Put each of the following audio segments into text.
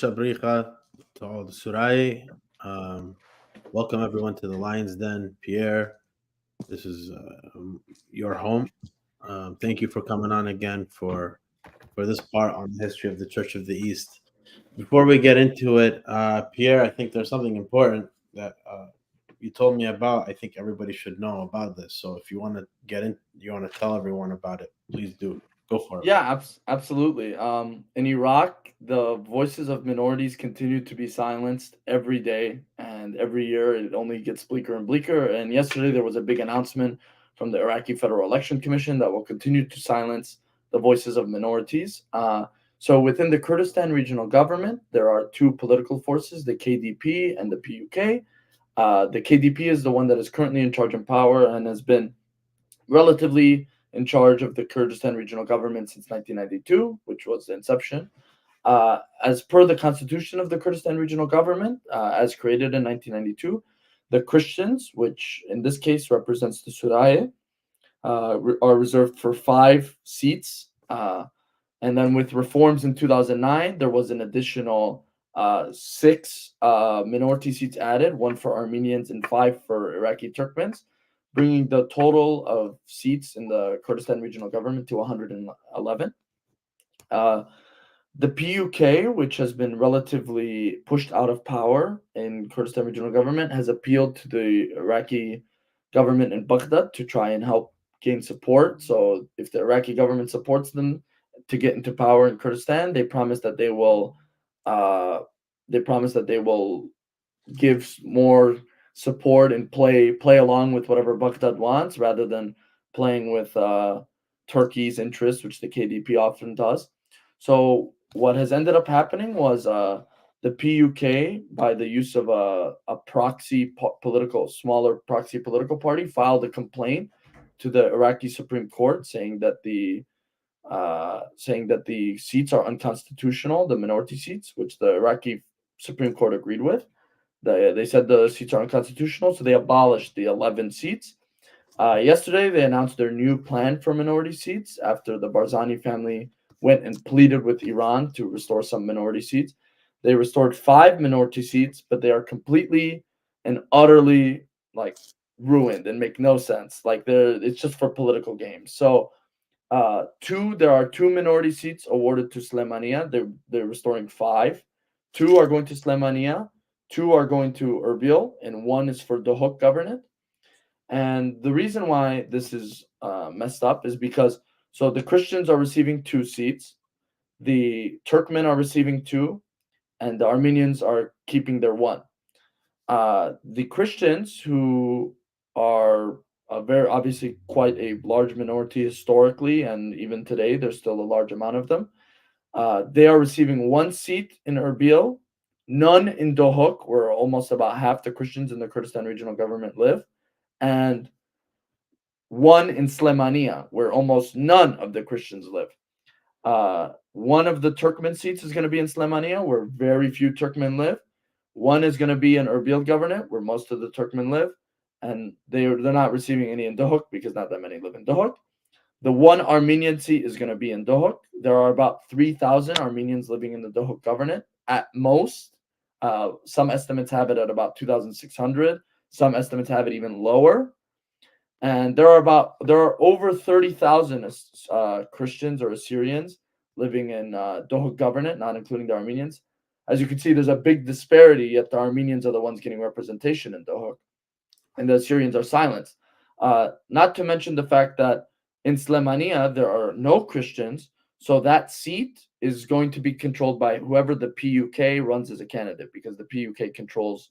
Shabricha to all the Surai. Welcome everyone to the Lion's Den. Pierre, this is your home. Thank you for coming on again for this part on the history of the Church of the East. Before we get into it, Pierre, I think there's something important that you told me about. I think everybody should know about this. So if you want to you want to tell everyone about it, please do. Go for it. Yeah, absolutely. In Iraq, the voices of minorities continue to be silenced every day, and every year it only gets bleaker and bleaker. And yesterday there was a big announcement from the Iraqi Federal Election Commission that will continue to silence the voices of minorities. So within the Kurdistan regional government, there are two political forces, the KDP and the PUK. The KDP is the one that is currently in charge and power and has been relatively in charge of the Kurdistan regional government since 1992, which was the inception. As per the constitution of the Kurdistan regional government, as created in 1992, the Christians, which in this case represents the Surai, are reserved for 5 seats. And then with reforms in 2009, there was an additional 6 minority seats added, 1 for Armenians and 5 for Iraqi Turkmens, bringing the total of seats in the Kurdistan regional government to 111. The PUK, which has been relatively pushed out of power in Kurdistan regional government, has appealed to the Iraqi government in Baghdad to try and help gain support. So if the Iraqi government supports them to get into power in Kurdistan, they promise that they will give more support and play along with whatever Baghdad wants, rather than playing with Turkey's interests, which the KDP often does. So what has ended up happening was the PUK, by the use of a smaller proxy political party, filed a complaint to the Iraqi Supreme Court saying that the seats are unconstitutional, the minority seats, which the Iraqi Supreme Court agreed with. They said the seats are unconstitutional, so they abolished the 11 seats. Yesterday, they announced their new plan for minority seats after the Barzani family went and pleaded with Iran to restore some minority seats. They restored 5 minority seats, but they are completely and utterly ruined and make no sense. It's just for political games. So there are 2 minority seats awarded to Slemania. They're restoring 5. 2 are going to Slemania. 2 are going to Erbil, and 1 is for Dohuk Governorate. And the reason why this is messed up is because the Christians are receiving 2 seats, the Turkmen are receiving 2, and the Armenians are keeping their 1. The Christians, who are very obviously quite a large minority historically, and even today there's still a large amount of them, they are receiving 1 seat in Erbil, none in Dohuk, where almost about half the Christians in the Kurdistan regional government live, and 1 in Slemania, where almost none of the Christians live. 1 of the Turkmen seats is going to be in Slemania, where very few Turkmen live. 1 is going to be in Erbil Governorate, where most of the Turkmen live, and they're not receiving any in Dohuk because not that many live in Dohuk. The 1 Armenian seat is going to be in Dohuk. There are about 3,000 Armenians living in the Dohuk Governorate at most. Some estimates have it at about 2,600. Some estimates have it even lower. And there are over 30,000 Christians or Assyrians living in Dohuk Governorate, not including the Armenians. As you can see, there's a big disparity, yet the Armenians are the ones getting representation in Dohuk. and the Assyrians are silenced. Not to mention the fact that in Slemania there are no Christians, so that seat is going to be controlled by whoever the PUK runs as a candidate, because the PUK controls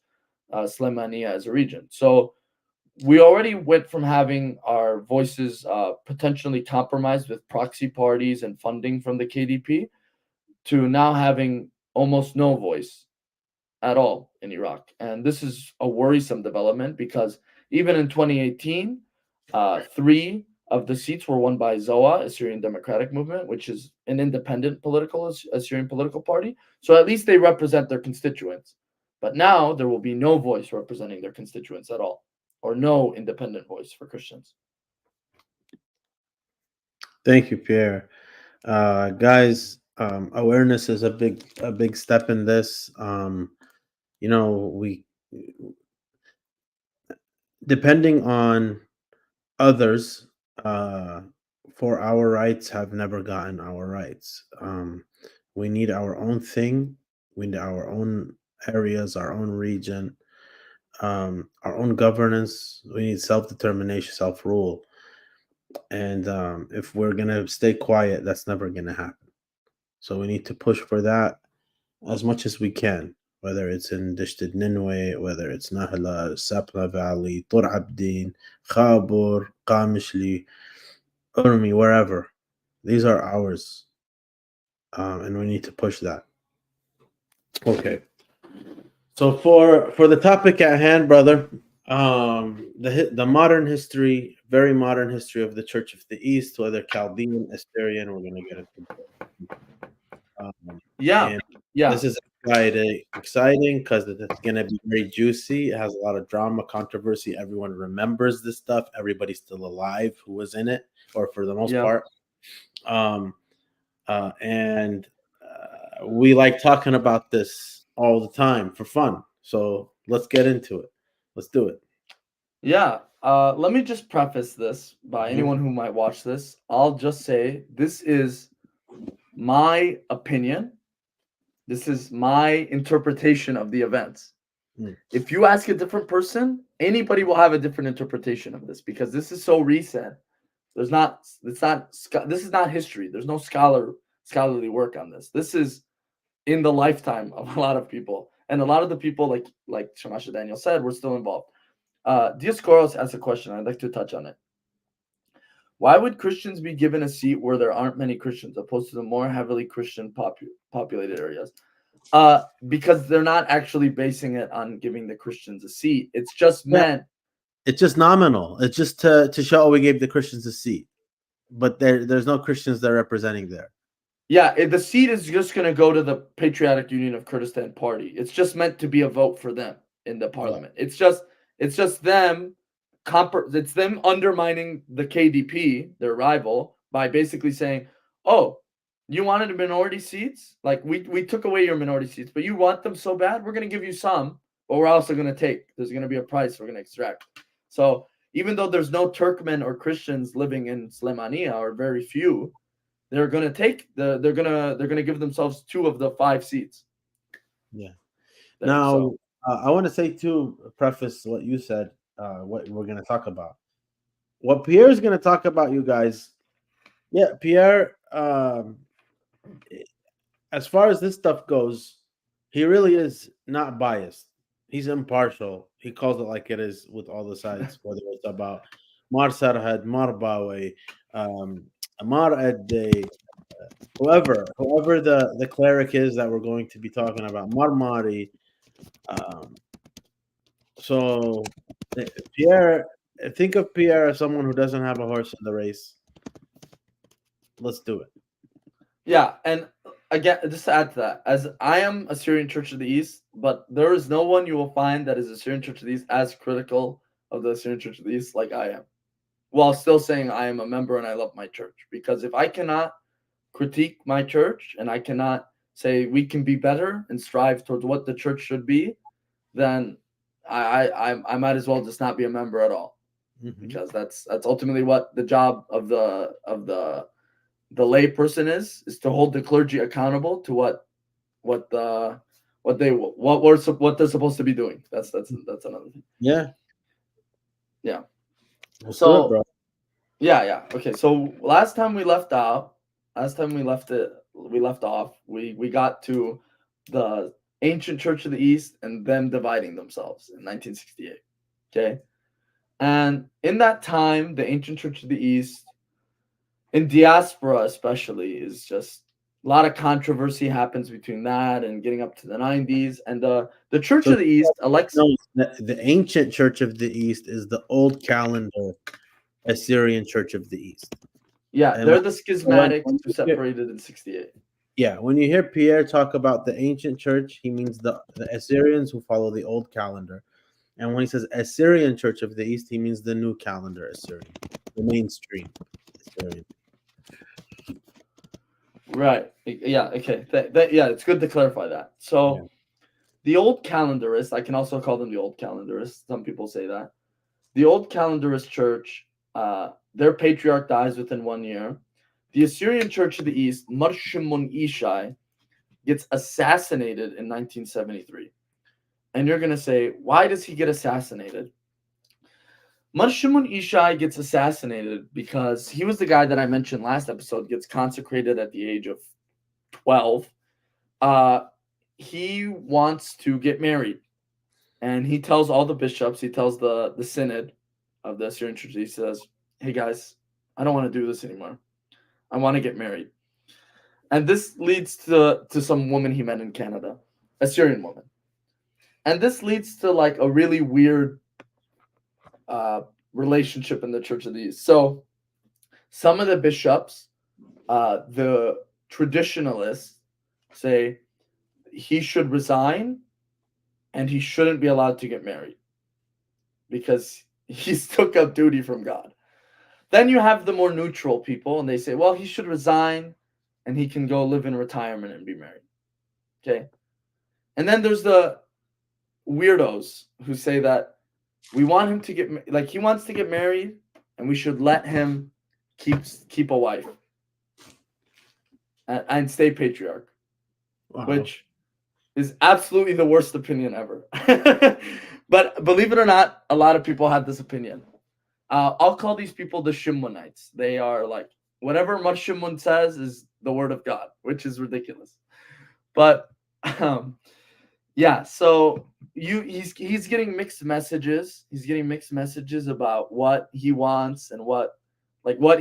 Slemania as a region. So we already went from having our voices potentially compromised with proxy parties and funding from the KDP to now having almost no voice at all in Iraq. And this is a worrisome development because even in 2018, three of the seats were won by Zaia, Assyrian Democratic Movement, which is an independent political Assyrian political party. So at least they represent their constituents. But now there will be no voice representing their constituents at all, or no independent voice for Christians. Thank you, Pierre. Guys, awareness is a big step in this. We, depending on others, for our rights have never gotten our rights. We need our own thing. We need our own areas, our own region, our own governance. We need self-determination, self-rule. And if we're gonna stay quiet, that's never gonna happen. So we need to push for that as much as we can, whether it's in Dishtid Ninwe, whether it's Nahla, Sapna Valley, Tur Abdin, Khabur, Qamishli, Urmi, wherever. These are ours. And we need to push that. Okay. So for the topic at hand, brother, the modern history, very modern history of the Church of the East, whether Chaldean, Assyrian, we're going to get into. Yeah. This is exciting because it's going to be very juicy. It has a lot of drama, controversy. Everyone remembers this stuff. Everybody's still alive who was in it, or for the most part. And we like talking about this all the time for fun. So let's get into it. Let's do it. Yeah. Let me just preface this by anyone who might watch this. I'll just say this is my opinion. This is my interpretation of the events. If you ask a different person, anybody will have a different interpretation of this because this is so recent. This is not history. There's no scholarly work on this. This is in the lifetime of a lot of people. And a lot of the people, like Shamasha Daniel said, were still involved. Dioscoros asked a question. I'd like to touch on it. Why would Christians be given a seat where there aren't many Christians, opposed to the more heavily Christian populated areas? Because they're not actually basing it on giving the Christians a seat. It's just meant. It's just nominal. It's just to show we gave the Christians a seat, but there's no Christians they're representing there. Yeah, the seat is just going to go to the Patriotic Union of Kurdistan Party. It's just meant to be a vote for them in the parliament. Yeah. It's just them. It's them undermining the KDP, their rival, by basically saying, "Oh, you wanted minority seats? Like we took away your minority seats, but you want them so bad. We're going to give you some, but we're also going to take. There's going to be a price we're going to extract." So even though there's no Turkmen or Christians living in Slemania, or very few, they're going to take they're going to give themselves 2 of the 5 seats. Yeah. Now, I want to say too, preface what you said. What we're going to talk about. What Pierre is going to talk about, you guys. Yeah, Pierre, as far as this stuff goes, he really is not biased. He's impartial. He calls it like it is with all the sides, whether it's about Mar Sarhad, Mar Bawai, Mar Addai, whoever the cleric is that we're going to be talking about, Mar Mari. So Pierre, think of Pierre as someone who doesn't have a horse in the race. Let's do it. Yeah, and again, just to add to that, as I am a Syrian Church of the East, but there is no one you will find that is a Syrian Church of the East as critical of the Syrian Church of the East like I am, while still saying I am a member and I love my church. Because if I cannot critique my church and I cannot say we can be better and strive towards what the church should be, then I might as well just not be a member at all, because that's ultimately what the job of the lay person is to hold the clergy accountable to what they're supposed to be doing. That's another thing. Yeah. Yeah. Let's do it, So bro. yeah. Okay. So last time we left off, we got to the ancient Church of the East and them dividing themselves in 1968. Okay. And in that time, the ancient Church of the East, in diaspora especially, is just a lot of controversy happens between that and getting up to the 90s. And the Church So of the East elects. no, the ancient Church of the East is the old calendar Assyrian Church of the East. Yeah, And they're the schismatics when who separated in 68. yeah, when you hear Pierre talk about the ancient church, he means the Assyrians who follow the old calendar. And when he says Assyrian Church of the East, he means the new calendar Assyrian, the mainstream Assyrian. Right. Yeah. Okay. Yeah, it's good to clarify that. So Yeah. the old calendarists, I can also call them the old calendarists. Some people say that. The old calendarist church, their patriarch dies within 1 year. The Assyrian Church of the East, Shimun Eshai, gets assassinated in 1973. And you're going to say, why does he get assassinated? Shimun Eshai gets assassinated because he was the guy that I mentioned last episode, gets consecrated at the age of 12. He wants to get married. And he tells all the bishops, he tells the synod of the Assyrian Church, he says, hey guys, I don't want to do this anymore. I want to get married. And this leads to some woman he met in Canada, a Syrian woman. And this leads to like a really weird relationship in the Church of the East. So some of the bishops, the traditionalists, say he should resign and he shouldn't be allowed to get married because he's took up duty from God. Then you have the more neutral people, and they say, well, he should resign and he can go live in retirement and be married. Okay. And then there's the weirdos who say that we want him to get, like, he wants to get married and we should let him keep a wife and stay patriarch, which is absolutely the worst opinion ever. But believe it or not, a lot of people have this opinion. I'll call these people the Shimunites. They are like, whatever Shimun says is the word of God, which is ridiculous. But yeah, so he's getting mixed messages. He's getting mixed messages about what he wants and what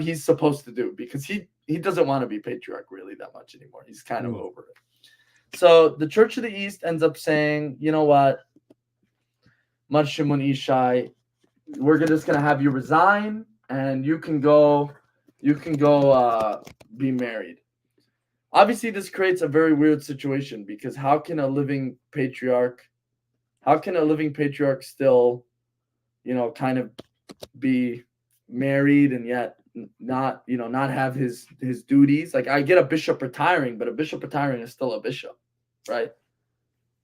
he's supposed to do, because he doesn't want to be patriarch really that much anymore. He's kind of over it. So the Church of the East ends up saying, you know what, Shimun Eshai, we're just gonna have you resign and you can go be married. Obviously, this creates a very weird situation because how can a living patriarch still, kind of be married and yet not have his duties? Like, I get a bishop retiring, but a bishop retiring is still a bishop, right?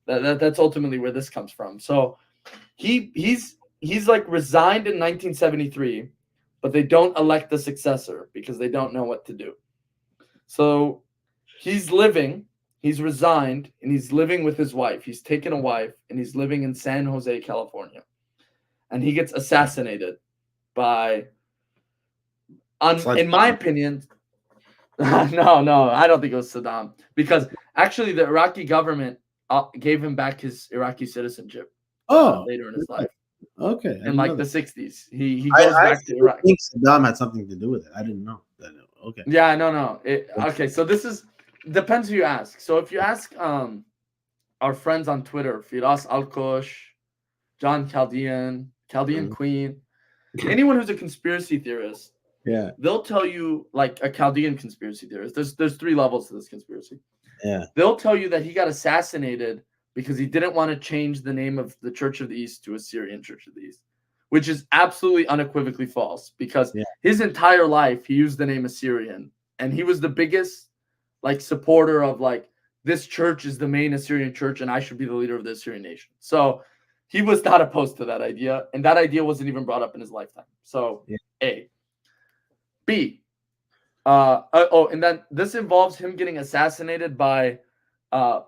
That's ultimately where this comes from. So he's like resigned in 1973, but they don't elect the successor because they don't know what to do. So he's resigned, and he's living with his wife. He's taken a wife, and he's living in San Jose, California. And he gets assassinated by, in my opinion, no, I don't think it was Saddam, because actually the Iraqi government gave him back his Iraqi citizenship later in his life. Okay. In like the 60s. He goes back to Iraq. I think Saddam had something to do with it. I didn't know that. Okay. Yeah, no. Okay, so this depends who you ask. So if you ask our friends on Twitter, Firas Alqas, John Chaldean Queen, anyone who's a conspiracy theorist, yeah, they'll tell you, like a Chaldean conspiracy theorist. There's 3 levels to this conspiracy. Yeah. They'll tell you that he got assassinated because he didn't want to change the name of the Church of the East to Assyrian Church of the East, which is absolutely unequivocally false, because his entire life he used the name Assyrian, and he was the biggest supporter of this church is the main Assyrian church and I should be the leader of the Assyrian nation. So he was not opposed to that idea, and that idea wasn't even brought up in his lifetime. So A. B. And then this involves him getting assassinated by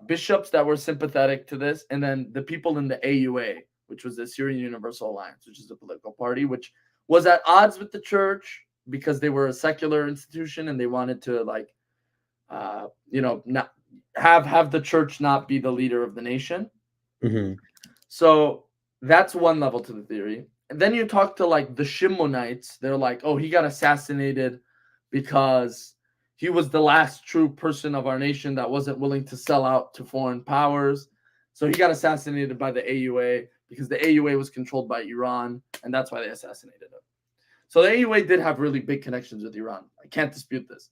bishops that were sympathetic to this, and then the people in the AUA, which was the Syrian Universal Alliance, which is a political party, which was at odds with the church because they were a secular institution and they wanted to not have the church not be the leader of the nation. Mm-hmm. So that's one level to the theory. And then you talk to like the Shimonites, they're like, oh, he got assassinated because he was the last true person of our nation that wasn't willing to sell out to foreign powers. So he got assassinated by the AUA because the AUA was controlled by Iran, and that's why they assassinated him. So the AUA did have really big connections with Iran. I can't dispute this.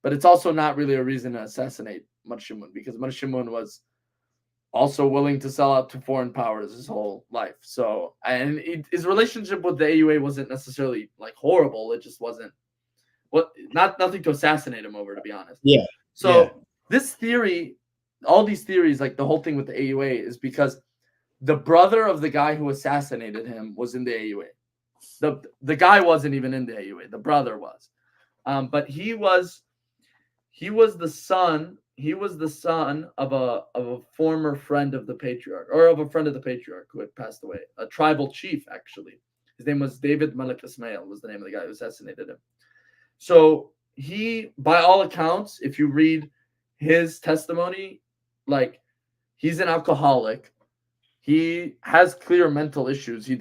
But it's also not really a reason to assassinate Shimun, because Shimun was also willing to sell out to foreign powers his whole life. So, and his relationship with the AUA wasn't necessarily like horrible. It just wasn't nothing to assassinate him over, to be honest. Yeah. So this theory, all these theories, like the whole thing with the AUA, is because the brother of the guy who assassinated him was in the AUA. The guy wasn't even in the AUA. The brother was, but he was the son. He was the son of a former friend of the patriarch, or of a friend of the patriarch who had passed away. A tribal chief, actually. His name was David Malik Ismail, was the name of the guy who assassinated him. So he, by all accounts, if you read his testimony, like, he's an alcoholic. He has clear mental issues. He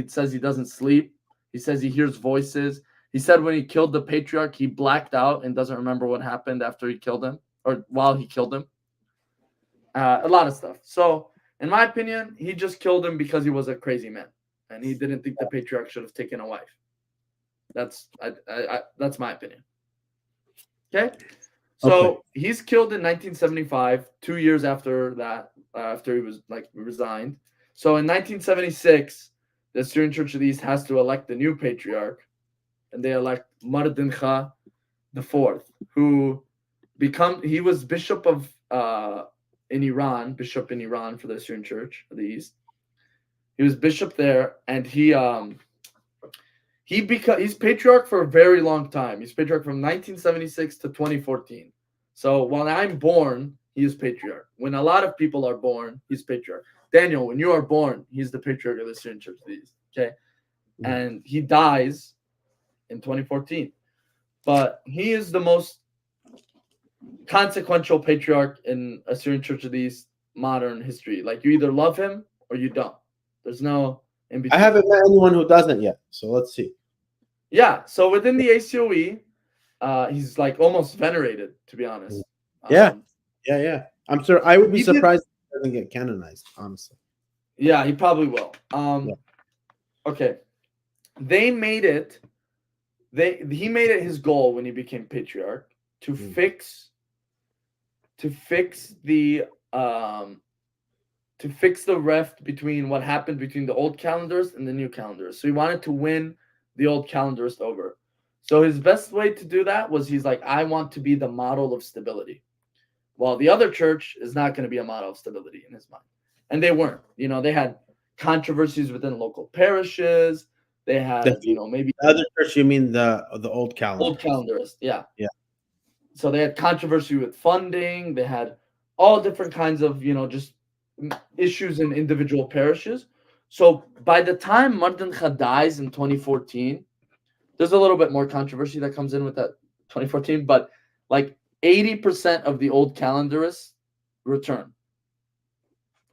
says he doesn't sleep. He says he hears voices. He said when he killed the patriarch, he blacked out and doesn't remember what happened after he killed him or while he killed him. A lot of stuff. So, in my opinion, he just killed him because he was a crazy man and he didn't think the patriarch should have taken a wife. That's my opinion. Okay? So, he's killed in 1975, 2 years after that, after he was resigned. So, in 1976, the Syrian Church of the East has to elect the new patriarch, and they elect Dinkha IV, who he was bishop in Iran for the Syrian Church of the East. He was bishop there, and he's patriarch for a very long time. He's patriarch from 1976 to 2014. So when I'm born, he is patriarch. When a lot of people are born, he's patriarch. Daniel, when you are born, he's the patriarch of the Syrian Church of the East. Okay, and he dies in 2014, but he is the most consequential patriarch in Assyrian Church of the East modern history. Like, you either love him or you don't. There's no in between. I haven't met anyone who doesn't yet, so let's see. Yeah, so within the ACOE, he's like almost venerated, to be honest. Yeah. I'm sure I would be surprised if he doesn't get canonized, honestly. Yeah, he probably will. Okay. They made it. He made it his goal when he became patriarch to fix the rift between what happened between the old calendars and the new calendars. So he wanted to win the old calendars over. So his best way to do that was, he's like, I want to be the model of stability. Well, the other church is not going to be a model of stability in his mind. And they weren't. They had controversies within local parishes. They had, maybe the other church. You mean the old calendar? Old calendarists, yeah. Yeah. So they had controversy with funding. They had all different kinds of, just issues in individual parishes. So by the time Dinkha dies in 2014, there's a little bit more controversy that comes in with that 2014, but like 80% of the old calendarists return,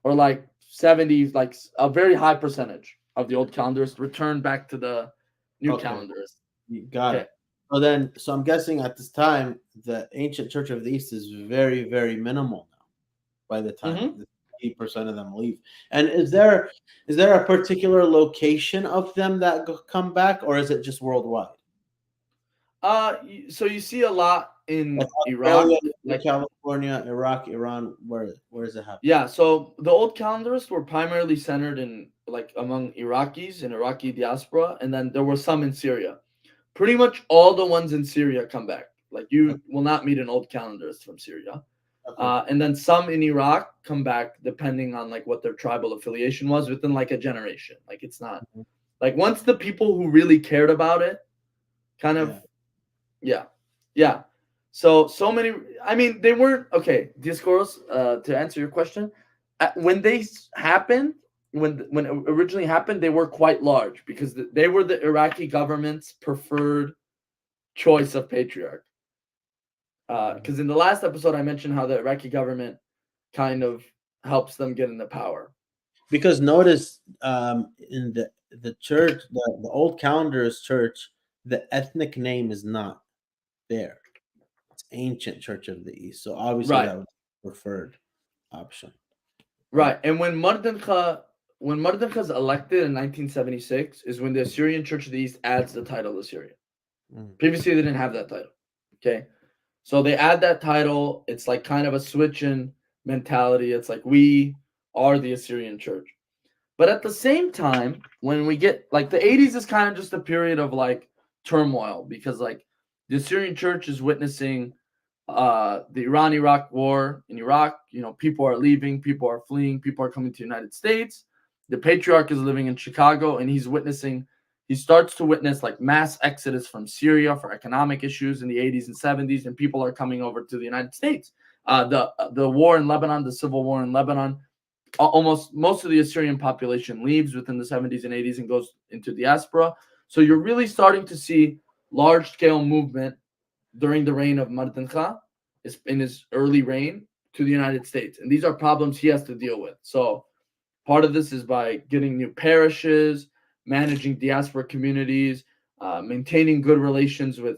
or like 70, like a very high percentage of the old calendarists return back to the new calendarists. You got it. So I'm guessing at this time, the ancient Church of the East is very, very minimal now. By the time 80% of them leave, and is there a particular location of them that come back, or is it just worldwide? So you see a lot in Iraq, California, Iraq, Iran. Where is it happening? Yeah, so the old calendarists were primarily centered in among Iraqis and Iraqi diaspora, and then there were some in Syria. Pretty much all the ones in Syria come back. Like, you will not meet an old calendarist from Syria. And then some in Iraq come back depending on what their tribal affiliation was within a generation. Like, it's not once the people who really cared about it kind of so many, I mean, they weren't Discourse, to answer your question, when they happened, when it originally happened, they were quite large because they were the Iraqi government's preferred choice of patriarch. Because in the last episode, I mentioned how the Iraqi government kind of helps them get into power. Because notice in the church, the old calendar's church, the ethnic name is not there. It's Ancient Church of the East. So obviously Right. that was the preferred option. Right. And when Dinkha is elected in 1976 is when the Assyrian Church of the East adds the title Assyrian. Previously, they didn't have that title. Okay. So they add that title. It's like kind of a switch in mentality. It's like we are the Assyrian Church. But at the same time, when we get like the 80s is kind of just a period of like turmoil because like the Assyrian Church is witnessing the Iran-Iraq war in Iraq. You know, people are leaving, people are fleeing, people are coming to the United States. The patriarch is living in Chicago and he starts to witness like mass exodus from Syria for economic issues in the 80s and 70s, and people are coming over to the United States. The war in Lebanon, the civil war in Lebanon, almost most of the Assyrian population leaves within the 70s and 80s and goes into diaspora. So you're really starting to see large-scale movement during the reign of Dinkha, in his early reign, to the United States. And these are problems he has to deal with. So part of this is by getting new parishes, managing diaspora communities, maintaining good relations with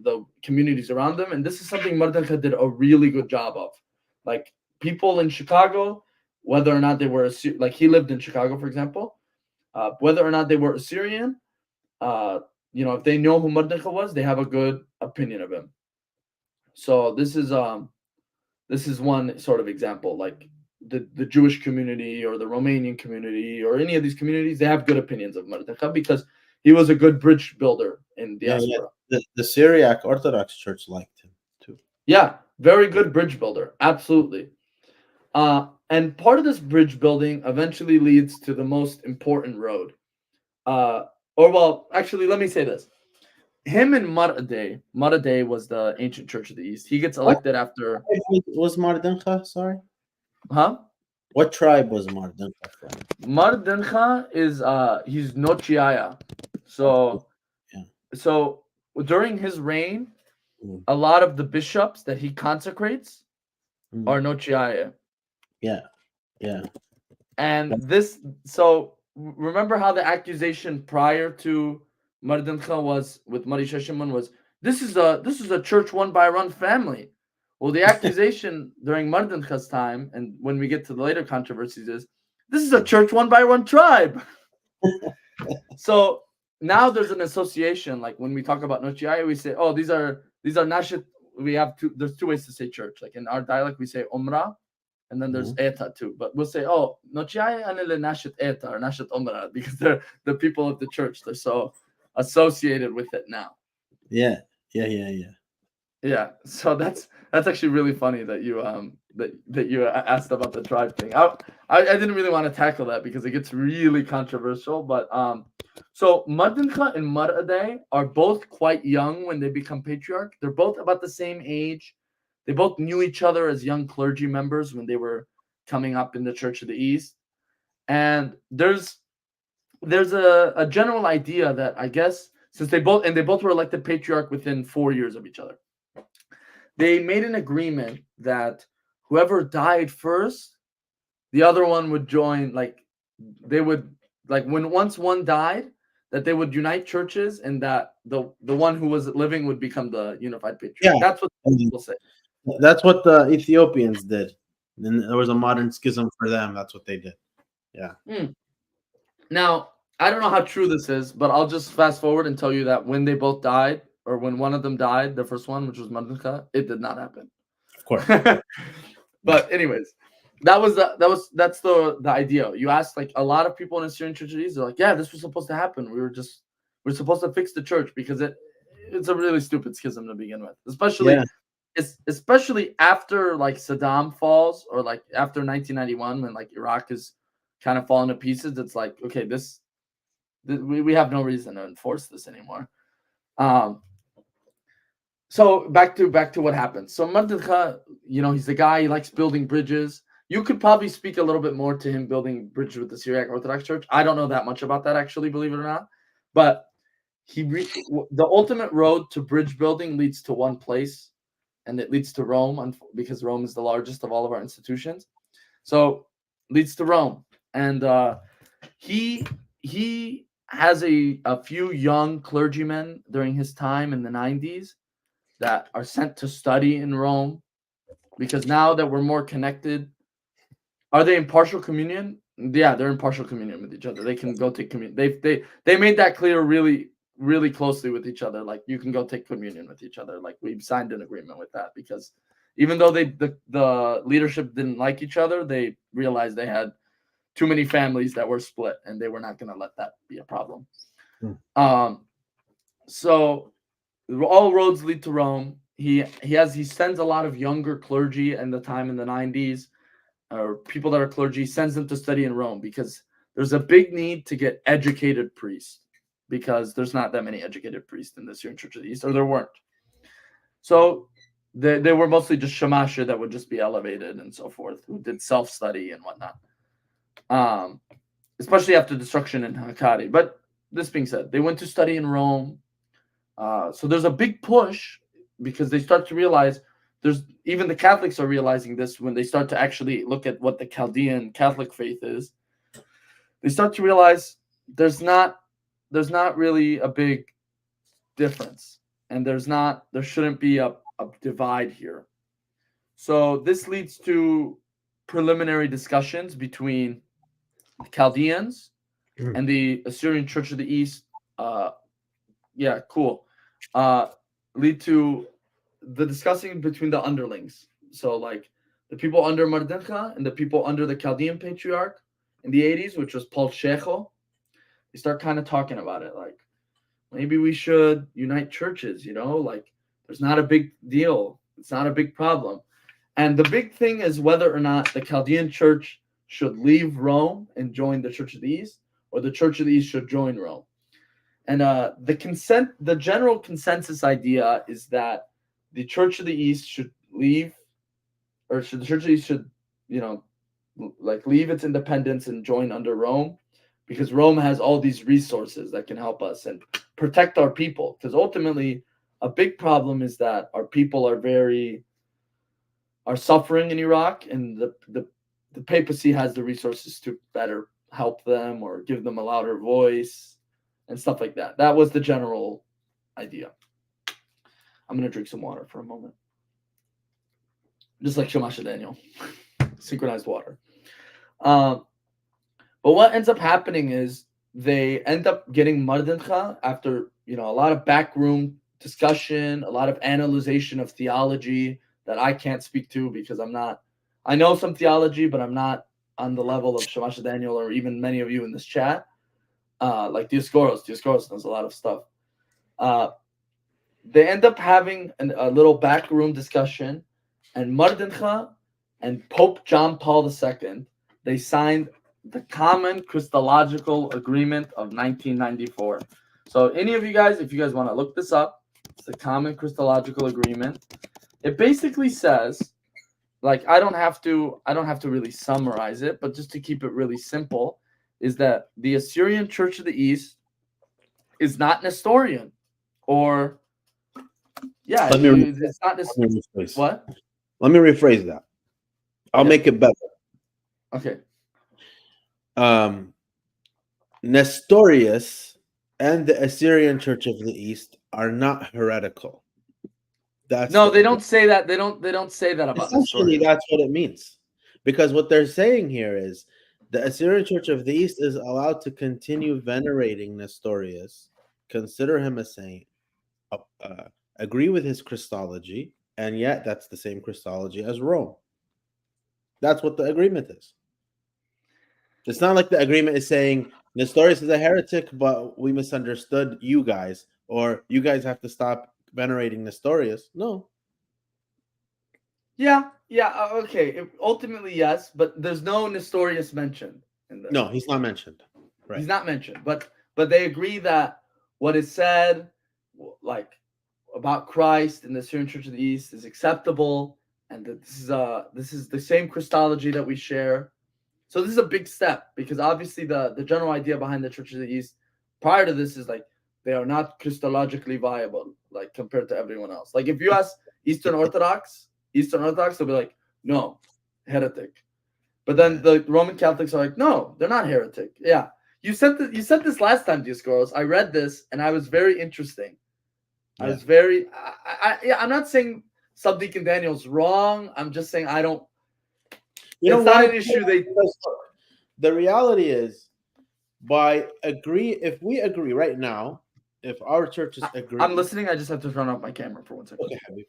the communities around them. And this is something Dinkha did a really good job of. Like people in Chicago, whether or not they were like he lived in Chicago, for example, whether or not they were Assyrian, if they know who Dinkha was, they have a good opinion of him. So this is one sort of example. Like the Jewish community or the Romanian community or any of these communities, they have good opinions of Dinkha because he was a good bridge builder in diaspora. Yeah. The Syriac Orthodox Church liked him too. Yeah, very good bridge builder. Absolutely. And part of this bridge building eventually leads to the most important road. Actually, let me say this. Him and Addai was the Ancient Church of the East. He gets elected after. Was Dinkha? Sorry. Huh? What tribe was Dinkha from? Dinkha is he's Nochiaya. So during his reign, a lot of the bishops that he consecrates are Nochiaya. Yeah. And remember how the accusation prior to Dinkha was with Shimun was this is a church won by one family. Well, the accusation during Dinkha's time, and when we get to the later controversies, is this is a church won by one tribe. So now there's an association. Like when we talk about Nochiaya, we say, oh, these are Nashit. There's two ways to say church. Like in our dialect, we say Umrah. And then there's Eta too. But we'll say, oh, Nochiaya anile Nashit Eta or Nashit Umrah because they're the people of the church. They're so associated with it now. Yeah. Yeah. So that's actually really funny that you that you asked about the tribe thing. I didn't really want to tackle that because it gets really controversial. But so Dinkha and Addai are both quite young when they become patriarch. They're both about the same age. They both knew each other as young clergy members when they were coming up in the Church of the East. And there's a general idea that I guess since they both were elected patriarch within 4 years of each other, they made an agreement that whoever died first, the other one would join. Like they would, like once one died, that they would unite churches, and that the one who was living would become the unified patriarch. Yeah. That's what people say. That's what the Ethiopians did. And there was a modern schism for them. That's what they did. Yeah. Now, I don't know how true this is, but I'll just fast forward and tell you that when they both died, or when one of them died, the first one, which was Dinkha, it did not happen. Of course. But anyways, that's the idea. You ask like a lot of people in Assyrian churches, they're like, yeah, this was supposed to happen. We're supposed to fix the church because it's a really stupid schism to begin with, especially after like Saddam falls, or like after 1991 when like Iraq is kind of falling to pieces. It's like, okay, we have no reason to enforce this anymore. So back to what happened. So Dinkha, he's the guy, he likes building bridges. You could probably speak a little bit more to him building bridge with the Syriac Orthodox Church. I don't know that much about that, actually, believe it or not. But the ultimate road to bridge building leads to one place, and it leads to Rome, because Rome is the largest of all of our institutions. So leads to Rome. And he has a few young clergymen during his time in the 90s that are sent to study in Rome, because now that we're more connected. Are they in partial communion? Yeah, they're in partial communion with each other. They can go take communion. They made that clear really closely with each other. Like, you can go take communion with each other. Like, we've signed an agreement with that, because even though the leadership didn't like each other, they realized they had too many families that were split, and they were not going to let that be a problem. So all roads lead to Rome. He sends a lot of younger clergy in the time in the 90s, or people that are clergy, sends them to study in Rome, because there's a big need to get educated priests, because there's not that many educated priests in the Syrian Church of the East, or there weren't. So they were mostly just shamasha that would just be elevated and so forth, who did self-study and whatnot, especially after destruction in Hakkari. But this being said, they went to study in Rome. So there's a big push, because they start to realize even the Catholics are realizing this when they start to actually look at what the Chaldean Catholic faith is. They start to realize there's not really a big difference, and there shouldn't be a divide here. So this leads to preliminary discussions between the Chaldeans and the Assyrian Church of the East. Lead to the discussing between the underlings. So, like, the people under Dinkha and the people under the Chaldean patriarch in the 80s, which was Paul Shecho, they start kind of talking about it. Like, maybe we should unite churches, like, there's not a big deal. It's not a big problem. And the big thing is whether or not the Chaldean church should leave Rome and join the Church of the East, or the Church of the East should join Rome. And the general consensus idea is that the Church of the East should leave, or the Church of the East should, leave its independence and join under Rome, because Rome has all these resources that can help us and protect our people. Because ultimately, a big problem is that our people are suffering in Iraq, and the papacy has the resources to better help them or give them a louder voice and stuff like that. That was the general idea. I'm going to drink some water for a moment. Just like Shamasha Daniel. Synchronized water. But what ends up happening is they end up getting Dinkha after, a lot of backroom discussion, a lot of analyzation of theology that I can't speak to, because I know some theology, but I'm not on the level of Shamasha Daniel or even many of you in this chat. Like Dioscoros knows a lot of stuff. They end up having a little backroom discussion, and Dinkha and Pope John Paul II, they signed the Common Christological Agreement of 1994. So any of you guys, if you guys want to look this up, it's the Common Christological Agreement. It basically says, like, I don't have to really summarize it, but just to keep it really simple, is that the Assyrian Church of the East is not Nestorian, or it's not Nestorian. What? Let me rephrase that. I'll make it better. Okay. Nestorius and the Assyrian Church of the East are not heretical. They don't say that. They don't say that about Essentially, that's what it means. Because what they're saying here is the Assyrian Church of the East is allowed to continue venerating Nestorius, consider him a saint, agree with his Christology, and yet that's the same Christology as Rome. That's what the agreement is. It's not like the agreement is saying Nestorius is a heretic, but we misunderstood you guys, or you guys have to stop venerating Nestorius. No. Okay. Ultimately, yes, but there's no Nestorius mentioned in this. No, he's not mentioned. Right. He's not mentioned, but they agree that what is said, like, about Christ in the Assyrian Church of the East is acceptable, and that this is the same Christology that we share. So this is a big step because obviously the general idea behind the Church of the East prior to this is like they are not Christologically viable, like compared to everyone else. Like if you ask Eastern Orthodox, they'll be like, no, heretic. But then the Roman Catholics are like, no, they're not heretic. Yeah. You said this last time, Dioscoros. I read this and I was very interesting. I was very I'm not saying Subdeacon Daniel's wrong. I'm just saying I don't. It's not an issue. The reality is, if we agree right now, if our churches agree, I'm listening. I just have to turn off my camera for 1 second. Okay.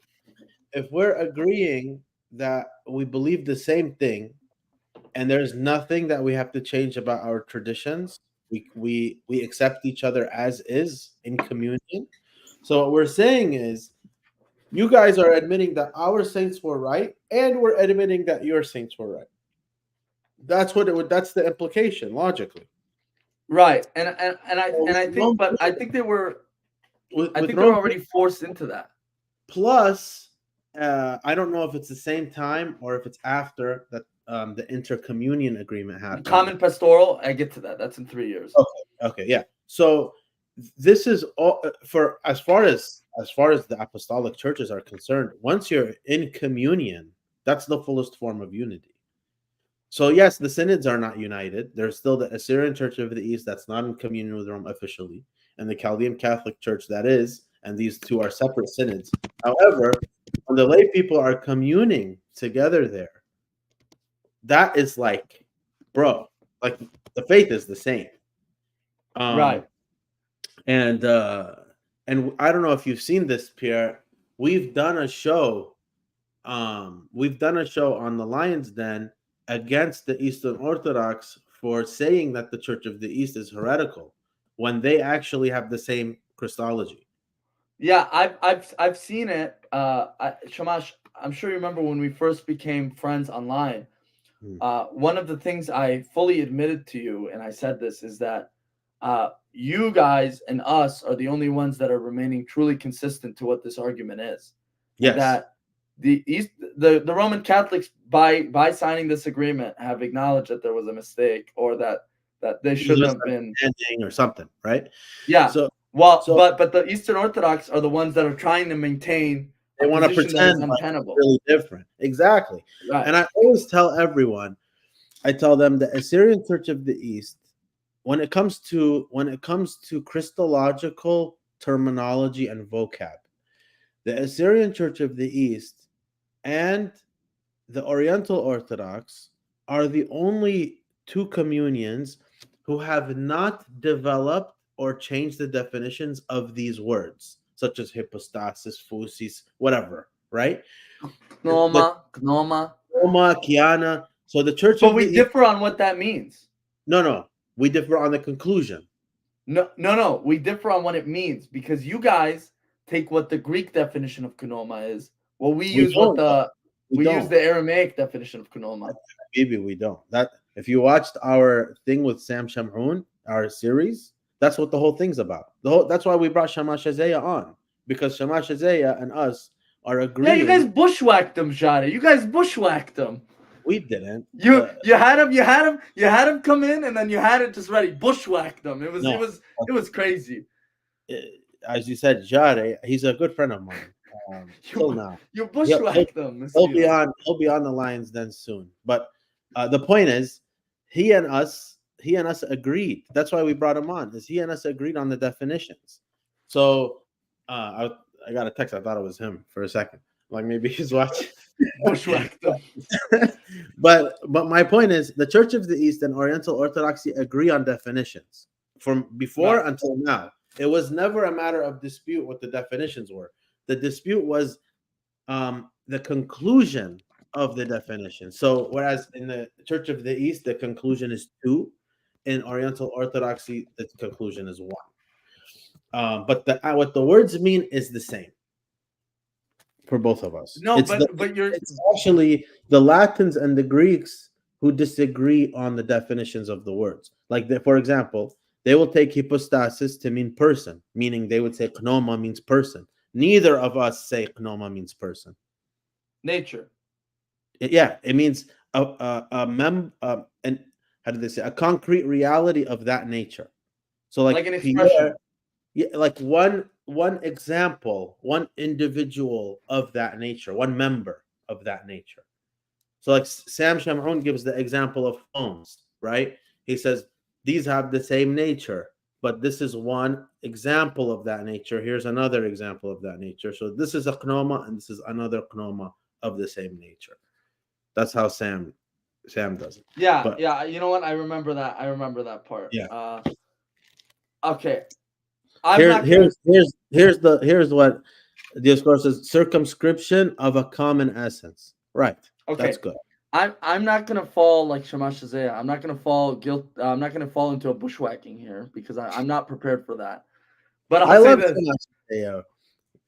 If we're agreeing that we believe the same thing, and there's nothing that we have to change about our traditions, we accept each other as is in communion. So what we're saying is, you guys are admitting that our saints were right, and we're admitting that your saints were right. That's what it would. That's the implication logically, right? And I think, but I think they were. I think they're already forced into that. Plus, I don't know if it's the same time or if it's after that the intercommunion agreement happened. Common pastoral. I get to that. That's in 3 years. Okay, yeah. So this is all for as far as the apostolic churches are concerned. Once you're in communion, that's the fullest form of unity. So yes, the synods are not united. There's still the Assyrian Church of the East that's not in communion with Rome officially, and the Chaldean Catholic Church that is, and these two are separate synods. However, when the lay people are communing together there, that is like, bro, like the faith is the same. Right. And I don't know if you've seen this, Pierre. We've done a show on the Lion's Den against the Eastern Orthodox for saying that the Church of the East is heretical when they actually have the same Christology. Yeah, I've seen it. Shamash, I'm sure you remember when we first became friends online. One of the things I fully admitted to you, and I said this, is that you guys and us are the only ones that are remaining truly consistent to what this argument is. Yes. That the Roman Catholics, by signing this agreement, have acknowledged that there was a mistake, or that they shouldn't have been or something, right? Yeah. But the Eastern Orthodox are the ones that are trying to maintain. They want to pretend like it's really different. Exactly. Right. And I always tell everyone, I tell them the Assyrian Church of the East, when it comes to Christological terminology and vocab, the Assyrian Church of the East and the Oriental Orthodox are the only two communions who have not developed or changed the definitions of these words, such as hypostasis, physis, whatever, right? Gnoma, Kiana. So the Church of the East, differ on what that means. No. We differ on the conclusion. No. We differ on what it means, because you guys take what the Greek definition of kunoma is. Well, we use the Aramaic definition of kunoma. Maybe we don't. That if you watched our thing with Sam Shamhoon, our series, that's what the whole thing's about. That's why we brought Shamash Zaia on, because Shamash Zaia and us are agreeing. Yeah, you guys bushwhacked him, Jada. You guys bushwhacked him. We didn't. You had him come in, and then you had it just ready. Bushwhacked him. It was crazy. As you said, Jade, he's a good friend of mine. Till now, you bushwhacked them. He'll be on the Lions Den soon. But the point is, he and us agreed. That's why we brought him on. Is he and us agreed on the definitions? So I got a text. I thought it was him for a second. Like maybe he's watching. Bushwhacked them. But my point is, the Church of the East and Oriental Orthodoxy agree on definitions from before until now. It was never a matter of dispute what the definitions were. The dispute was the conclusion of the definition. So whereas in the Church of the East, the conclusion is 2, in Oriental Orthodoxy, the conclusion is 1. But what the words mean is the same for both of us. No, it's actually the Latins and the Greeks who disagree on the definitions of the words. Like, for example, they will take hypostasis to mean person, meaning they would say pneuma means person. Neither of us say pneuma means person. Nature. It means and how do they say, a concrete reality of that nature. So Like an like expression. Pierre, yeah, like one example, one individual of that nature, one member of that nature. So like Sam Shamoun gives the example of phones, right? He says these have the same nature, but this is one example of that nature. Here's another example of that nature. So this is a knoma and this is another knoma of the same nature. That's how Sam does it. Yeah, But yeah. You know what? I remember that. I remember that part. yeah, Okay. I'm here not gonna. here's what the course says: circumscription of a common essence. Right. That's Okay. good. I'm not gonna fall like Shamash Zaia. I'm not gonna fall guilt. I'm not gonna fall into a bushwhacking here because I'm not prepared for that. But I I'll say love this.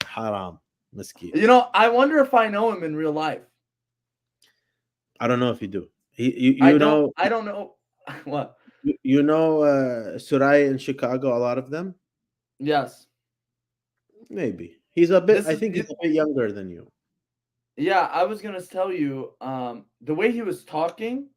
Haram Mesquite. You know, I wonder if I know him in real life. I don't know if you do. You know I don't know. What? you know Surai in Chicago. A lot of them. Yes. Maybe he's a bit. This I is. think he's a bit younger than you. Yeah, I was gonna tell you. The way he was talking,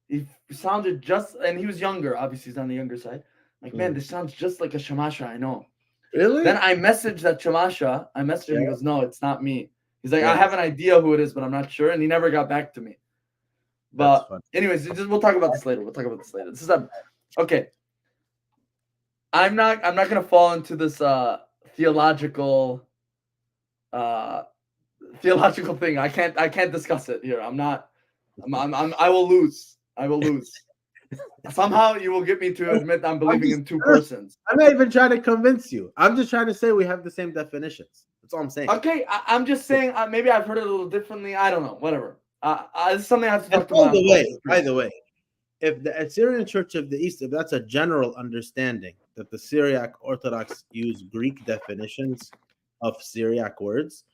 he sounded just, and he was younger. Obviously, he's on the younger side. Like, man, Mm. this sounds just like a Shamasha I know. Then Really? I messaged that Shamasha. I messaged him. He Yeah. goes, "No, it's not me." He's like, "I Yeah. have an idea who it is, but I'm not sure." And he never got back to me. That's But fun. anyways, we'll talk about this later. We'll talk about this later. This is okay. I'm not gonna fall into this theological uh theological thing. I can't discuss it here. I'm not. I will lose. I will lose. Somehow you will get me to admit I'm I'm believing just. in two persons. I'm not even trying to convince you. I'm just trying to say we have the same definitions. That's all I'm saying. Okay, I'm just saying. Maybe I've heard it a little differently. I don't know. Whatever. This is something I have to And talk to my uncle. by the way, if the Assyrian Church of the East, if that's a general understanding that the Syriac Orthodox use Greek definitions of Syriac words,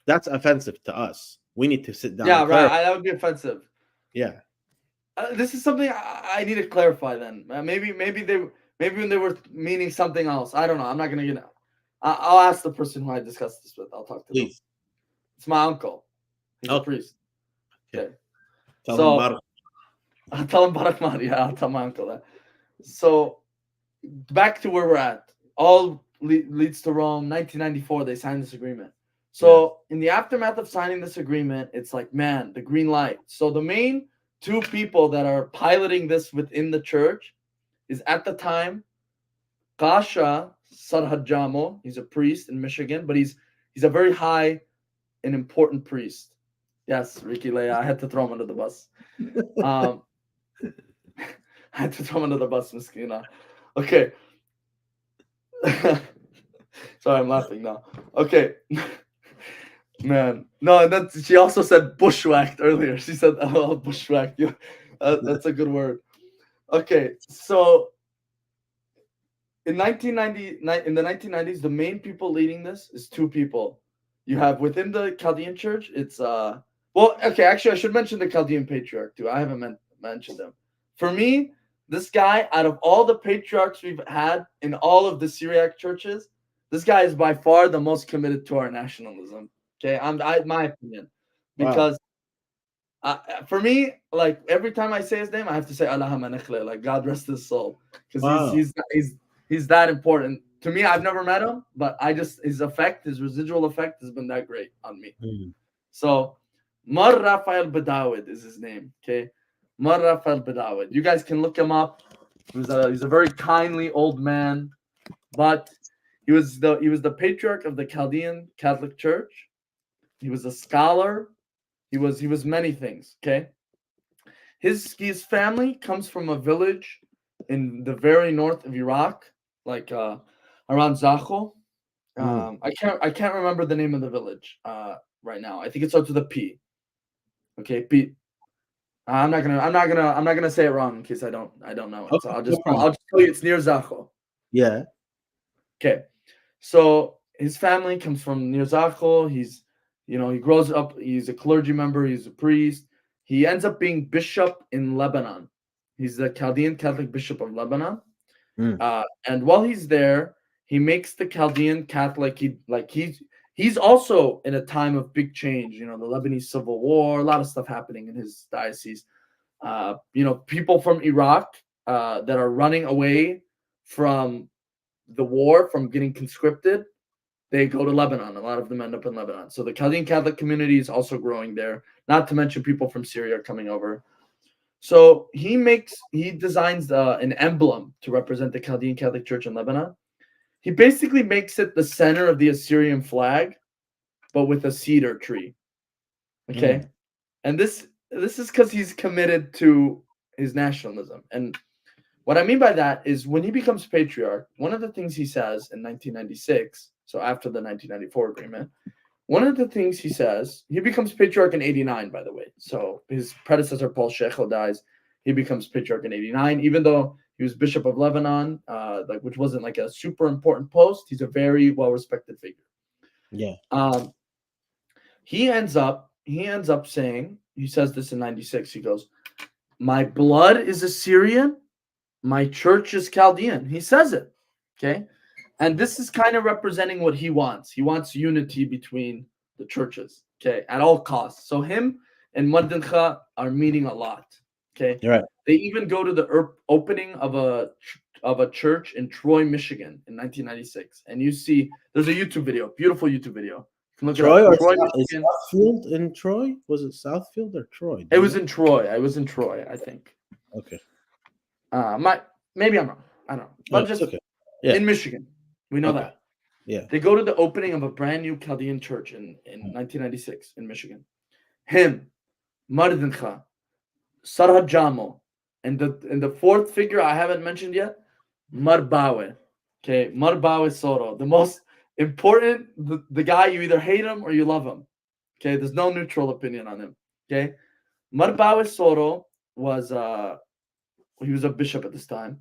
that's offensive to us. We need to sit down Yeah, and right. clarify. That would be offensive. Yeah. This is something I need to clarify. Then maybe when they were meaning something else. I don't know. I'm not gonna get. I'll ask the person who I discussed this with. I'll talk to them. Please. It's my uncle. He's a priest. Okay. Tell him about it. I'll tell him Barak Mahdi. Yeah, I'll tell my uncle that. So back to where we're at. All leads to Rome. 1994, they signed this agreement. So in the aftermath of signing this agreement, it's like, man, the green light. So the main two people that are piloting this within the church is at the time Kasha Sarhad Jammo. He's a priest in Michigan, but he's a very high and important priest. Yes, Ricky Leia. I had to throw him under the bus. I had to throw him under the bus, Miskina. Okay. Sorry, I'm laughing now. Okay. Man. No, she also said bushwhacked earlier. She said, oh, bushwhacked. That's a good word. Okay, so in the 1990s, the main people leading this is two people. You have within the Chaldean church, it's actually I should mention the Chaldean patriarch too. I haven't mentioned him. For me, this guy, out of all the patriarchs we've had in all of the Syriac churches, this guy is by far the most committed to our nationalism. Okay, my opinion, because for me, like every time I say his name, I have to say Allah Manakhle, like God rest his soul, because he's that important to me. I've never met him, but his residual effect has been that great on me. So Mar Raphael Bidawid is his name. Okay, Mar Raphael Bidawid. You guys can look him up. He's a very kindly old man, but he was the patriarch of the Chaldean Catholic Church. He was a scholar. He was many things. Okay, his family comes from a village in the very north of Iraq, like around Sako. I can't remember the name of the village right now. I think it starts with a P. Okay, P. I'm not gonna say it wrong in case I don't know it. So I'll just tell you it's near Sako. Yeah. Okay, so his family comes from near Sako. He grows up. He's a clergy member. He's a priest. He ends up being bishop in Lebanon. He's the Chaldean Catholic bishop of Lebanon. And while he's there, he makes the Chaldean Catholic. He he's also in a time of big change. The Lebanese Civil War, a lot of stuff happening in his diocese. People from Iraq that are running away from the war, from getting conscripted, they go to Lebanon. A lot of them end up in Lebanon. So the Chaldean Catholic community is also growing there, not to mention people from Syria coming over. So he designs an emblem to represent the Chaldean Catholic Church in Lebanon. He basically makes it the center of the Assyrian flag, but with a cedar tree. Okay. And this is because he's committed to his nationalism. And what I mean by that is when he becomes patriarch, one of the things he says in 1996, so after the 1994 agreement, one of the things he says, he becomes patriarch in 89, by the way. So his predecessor, Paul Shecho, dies. He becomes patriarch in 89, even though he was bishop of Lebanon, which wasn't like a super important post. He's a very well-respected figure. Yeah. He ends up saying, he says this in 96, he goes, "My blood is Assyrian, my church is Chaldean." He says it, okay? And this is kind of representing what he wants. He wants unity between the churches, okay, at all costs. So him and Dinkha are meeting a lot, okay? You're right. They even go to the opening of a church in Troy, Michigan in 1996. And you see, there's a YouTube video, beautiful YouTube video. Troy or Troy, Michigan. Southfield in Troy? Was it Southfield or Troy? It was in Troy. I was in Troy, I think. Okay. Maybe I'm wrong. I don't know. But just okay. Yeah. in Michigan. We know that. Yeah. They go to the opening of a brand new Chaldean church in 1996 in Michigan. Him, Dinkha, Sarhad Jammo, and the fourth figure I haven't mentioned yet, Bawai. Okay, Bawai Soro. The most important, the guy, you either hate him or you love him. Okay, there's no neutral opinion on him. Okay, Bawai Soro was he was a bishop at this time.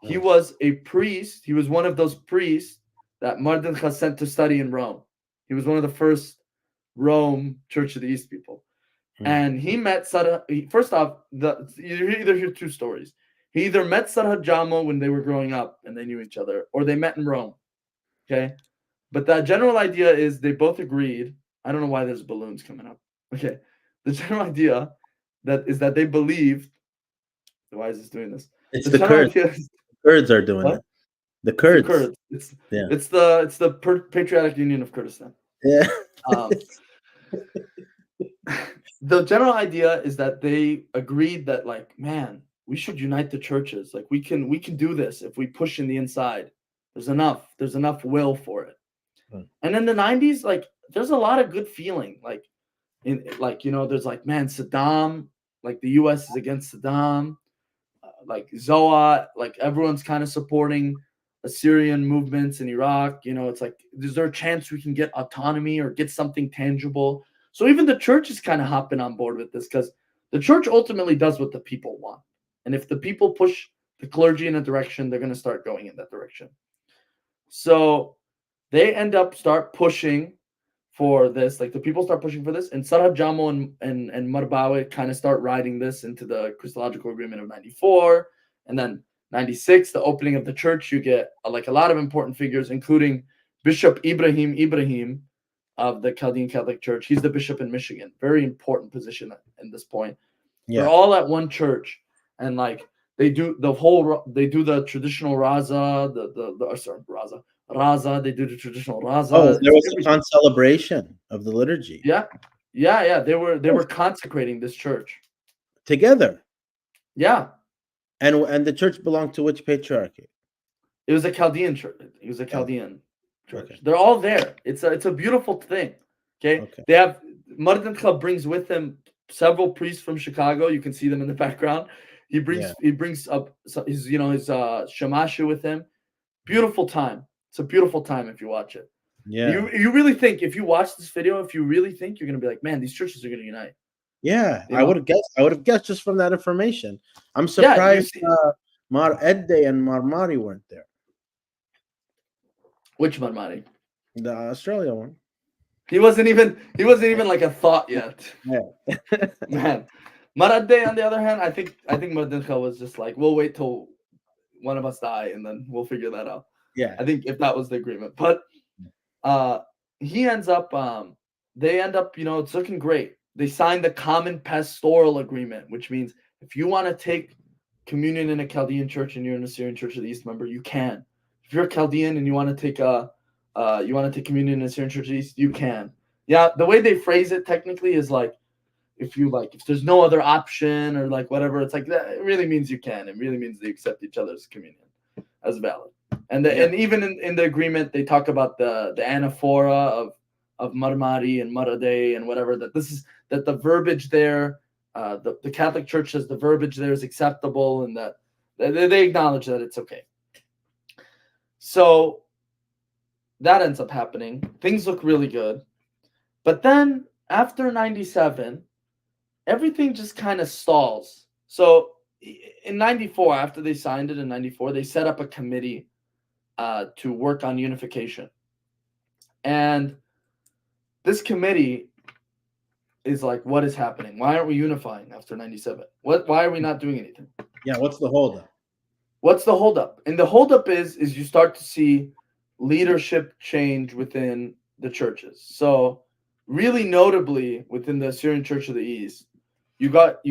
He was a priest. He was one of those priests that Dinkha sent to study in Rome. He was one of the first Rome Church of the East people. And he met Sarhad. First off, you either hear two stories. He either met Sarhad Jammo when they were growing up and they knew each other, or they met in Rome. Okay? But the general idea is they both agreed. I don't know why there's balloons coming up. Okay. The general idea that they believed. Why is this doing this? It's the Kurds. Kurds are doing it. The Kurds. It's the Patriotic Union of Kurdistan. Yeah. The general idea is that they agreed that, like, man, we should unite the churches. Like, we can do this if we push in the inside. There's enough will for it. And in the 90s, like, there's a lot of good feeling. Like, there's like, man, Saddam, like the U.S. is against Saddam. Like Zaia, like everyone's kind of supporting Assyrian movements in Iraq. It's like, is there a chance we can get autonomy or get something tangible? So even the church is kind of hopping on board with this, because the church ultimately does what the people want. And if the people push the clergy in a direction, they're going to start going in that direction. So they start pushing for this. Like, the people start pushing for this, and Sarhad Jammo and Bawai kind of start riding this into the Christological Agreement of 94. And then 96, the opening of the church, you get like a lot of important figures, including Bishop Ibrahim of the Chaldean Catholic Church. He's the bishop in Michigan. Very important position at this point. Yeah. They're all at one church, and like they do the traditional Raza, Raza. They do the traditional Raza. Oh, there was a celebration of the liturgy. Yeah. They were consecrating this church together. Yeah. And the church belonged to which patriarchy? It was a Chaldean church. It was a Chaldean church. Okay. They're all there. It's a beautiful thing. Okay. They have Dinkha brings with him several priests from Chicago. You can see them in the background. He brings up his shamasha with him. Beautiful time. It's a beautiful time if you watch it. Yeah. You really think, if you watch this video, if you really think, you're gonna be like, man, these churches are gonna unite. Yeah, I would have guessed just from that information. I'm surprised Mar Addai and Marmari weren't there. Which Marmari? The Australia one. He wasn't even like a thought yet. Yeah. Man. Mar Addai, on the other hand, I think Dinkha was just like, we'll wait till one of us die and then we'll figure that out. Yeah. I think if that was the agreement. But he ends up they end up, it's looking great. They signed the common pastoral agreement, which means if you want to take communion in a Chaldean church and you're in a Syrian Church of the East member, you can. If you're a Chaldean and you want to take communion in a Syrian Church of the East, you can. Yeah, the way they phrase it technically is like if there's no other option or like whatever, it's like that. It really means you can. It really means they accept each other's communion as valid. And and even in the agreement, they talk about the anaphora of marmari and maradei and whatever, that the verbiage there, the Catholic Church says the verbiage there is acceptable and that they acknowledge that it's okay. So that ends up happening. Things look really good. But then after 97, everything just kind of stalls. So in 94, after they signed it in 94, they set up a committee to work on unification. And this committee is like, what is happening? Why aren't we unifying after 97? Why are we not doing anything? Yeah, what's the holdup? What's the holdup? And the holdup is you start to see leadership change within the churches. So really notably within the Syrian Church of the East, you get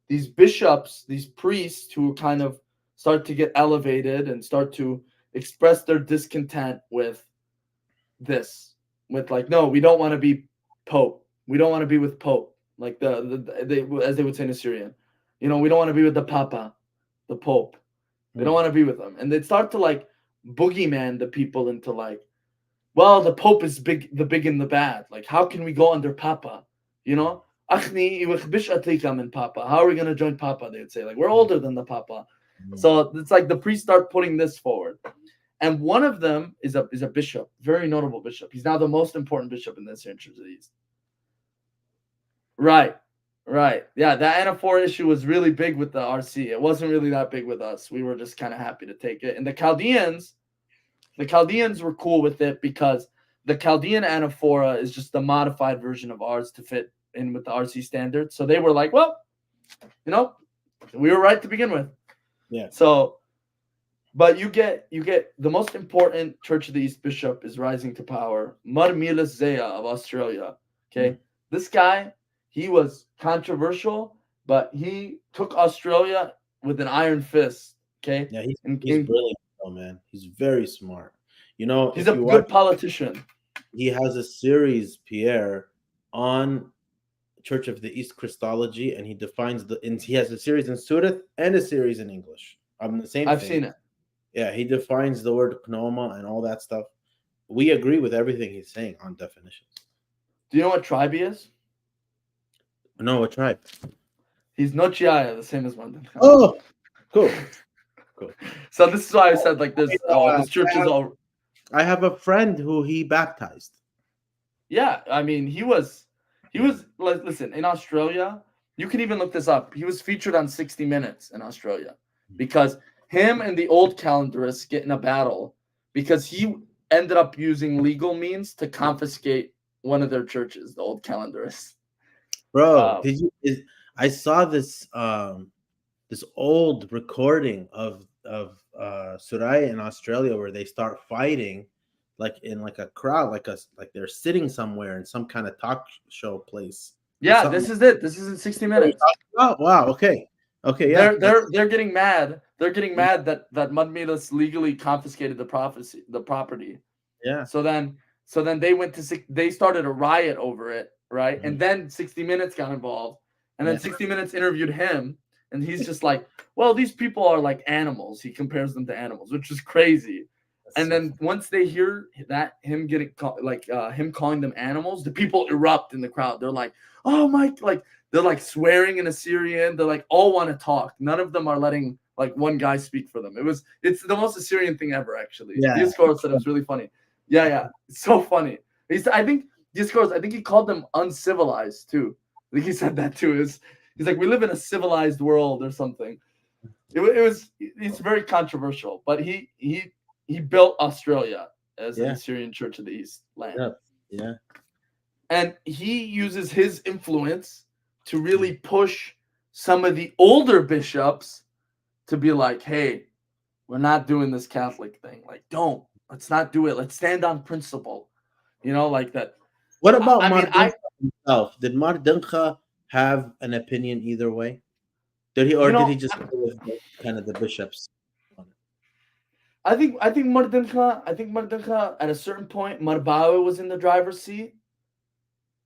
these bishops, these priests who kind of start to get elevated and start to express their discontent with this, with like, no, we don't want to be Pope. We don't want to be with Pope, like they as they would say in Assyrian. We don't want to be with the Papa, the Pope. They don't want to be with them. And they start to like boogeyman the people into like, well, the Pope is the big and the bad. Like, how can we go under Papa? Achni iwich Papa. How are we going to join Papa? They would say, like, we're older than the Papa. So it's like the priests start putting this forward. And one of them is a bishop, very notable bishop. He's now the most important bishop in the Syrian Church of the East. Right. Yeah, that anaphora issue was really big with the RC. It wasn't really that big with us. We were just kind of happy to take it. And the Chaldeans were cool with it because the Chaldean anaphora is just the modified version of ours to fit in with the RC standards. So they were like, well, we were right to begin with. Yeah. So, but you get the most important Church of the East bishop is rising to power. Meelis Zaia of Australia. Okay. Mm-hmm. This guy, he was controversial, but he took Australia with an iron fist. Okay. Yeah, he's brilliant, though, man. He's very smart. He's a good politician. He has a series, Pierre, on Church of the East Christology, and he defines he has a series in Surat and a series in English on the same I've thing. seen it. Yeah, he defines the word pneuma and all that stuff. We agree with everything he's saying on definitions. Do you know what tribe he is? No, what tribe? He's Nochiaya, the same as London. Oh, cool. So this is why I said like this. This church is all. I have a friend who he baptized. Yeah, I mean he was. Listen, in Australia, you can even look this up. He was featured on 60 Minutes in Australia because him and the old calendarists get in a battle because he ended up using legal means to confiscate one of their churches, the old calendarists. Bro, I saw this this old recording of Suraya in Australia where they start fighting like in like a crowd, like they're sitting somewhere in some kind of talk show place. Yeah, this is it. This is in 60 Minutes. Oh wow, okay. Yeah. They're getting mad. They're getting mad that Meelis legally confiscated the property. Yeah. So then they started a riot over it, right? Mm-hmm. And then 60 Minutes got involved. And then 60 Minutes interviewed him, and he's just like, well, these people are like animals. He compares them to animals, which is crazy. And then once they hear that him him calling them animals, the people erupt in the crowd. They're like, "Oh my!" Like they're like swearing in Assyrian. They're like all want to talk. None of them are letting like one guy speak for them. It's the most Assyrian thing ever, actually. Yeah. Dioscorus said it was really funny. Yeah, it's so funny. I think he called them uncivilized too. I think he said that too. He's like, we live in a civilized world or something. It's very controversial, but he built Australia as an Assyrian Church of the East land. Yeah. And he uses his influence to really push some of the older bishops to be like, hey, we're not doing this Catholic thing. Like, let's not do it. Let's stand on principle. like that. What about I mean, Dinkha himself? Did Dinkha have an opinion either way? Did he, or did he just go with kind of the bishops? I think Dinkha at a certain point, Bawai was in the driver's seat.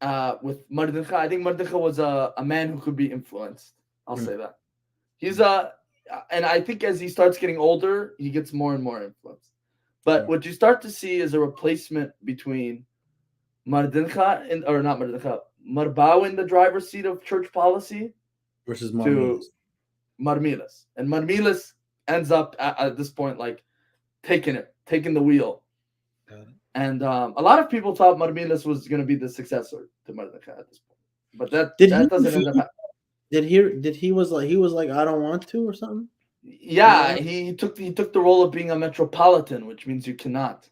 With Dinkha, I think Dinkha was a man who could be influenced. I'll say that. And I think as he starts getting older, he gets more and more influenced. But what you start to see is a replacement between Dinkha or not Dinkha, Bawai in the driver's seat of church policy versus Meelis. And Meelis ends up at this point like taking the wheel. And a lot of people thought Meelis was going to be the successor to Dinkha at this point, but that doesn't end up happening. Did he was like I don't want to or something? Yeah, he took the role of being a metropolitan, which means you cannot.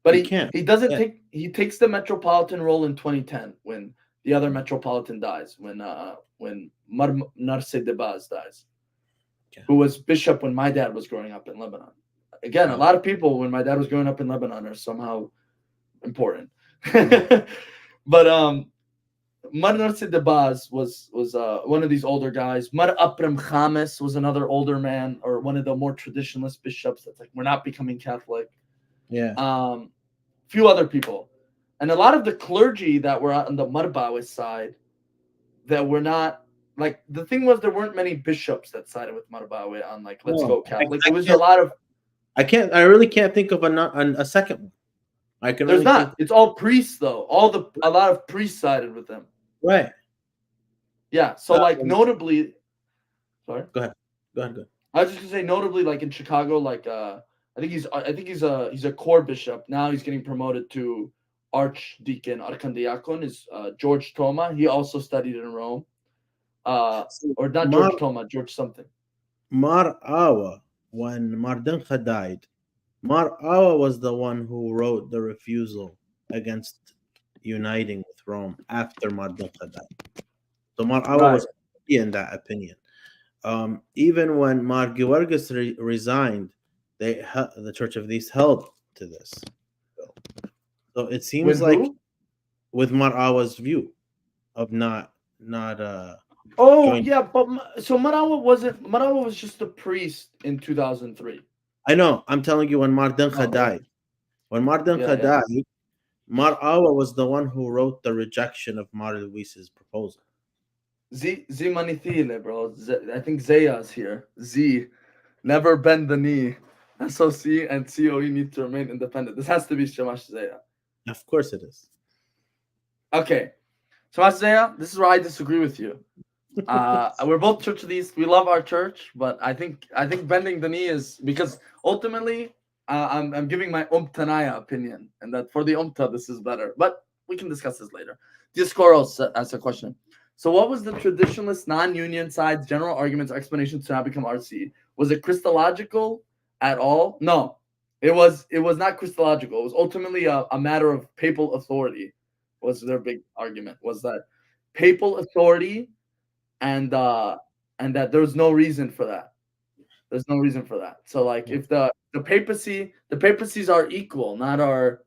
But he doesn't take he takes the metropolitan role in 2010 when the other metropolitan dies, when Narse Debaz dies, who was bishop when my dad was growing up in Lebanon. Again, a lot of people when my dad was growing up in Lebanon are somehow important. But Narse Debaz was one of these older guys. Aphrem Khamis was another older man, or one of the more traditionalist bishops that's like, we're not becoming Catholic. Yeah. Few other people. And a lot of the clergy that were on the Bawai side that were not, like, the thing was there weren't many bishops that sided with Bawai on like, let's go Catholic. There was a lot of... I really can't think of a second one. I can. There's not. It's all priests though. A lot of priests sided with them. Right. Yeah. So like notably, sorry. Go ahead. I was just gonna say notably, like in Chicago, like I think he's a core bishop now. He's getting promoted to archdeacon, arkandiakon. Is George Toma. He also studied in Rome. Or not George Toma, George something. Mar Awa, when Dinkha died, Mar Awa was the one who wrote the refusal against uniting with Rome after Dinkha died. So Mar Awa was in that opinion. Even when Giwargis resigned, the Church of the East held to this. So it seems with Mar Awa's view of not. Yeah, but so Marawa was just a priest in 2003. I know. I'm telling you, when Dinkha died. When Dinkha died, Mar Awa was the one who wrote the rejection of Mar Luis's proposal. Z manithile, bro. I think Zaia is here. Z, never bend the knee. SOC and COE need to remain independent. This has to be Shamash Zaia. Of course it is. Okay. Shamash Zaia, this is where I disagree with you. We're both Church of the East. We love our church, but I think bending the knee is because ultimately I'm giving my Tanaya opinion, and that for the Umta this is better. But we can discuss this later. Discoros asks a question. So what was the traditionalist non-union side's general arguments or explanations to not become RC? Was it Christological at all? No, it was not Christological. It was ultimately a matter of papal authority. Was their big argument, was that papal authority and that there's no reason for that. There's no reason for that. So like if the papacies are equal, not our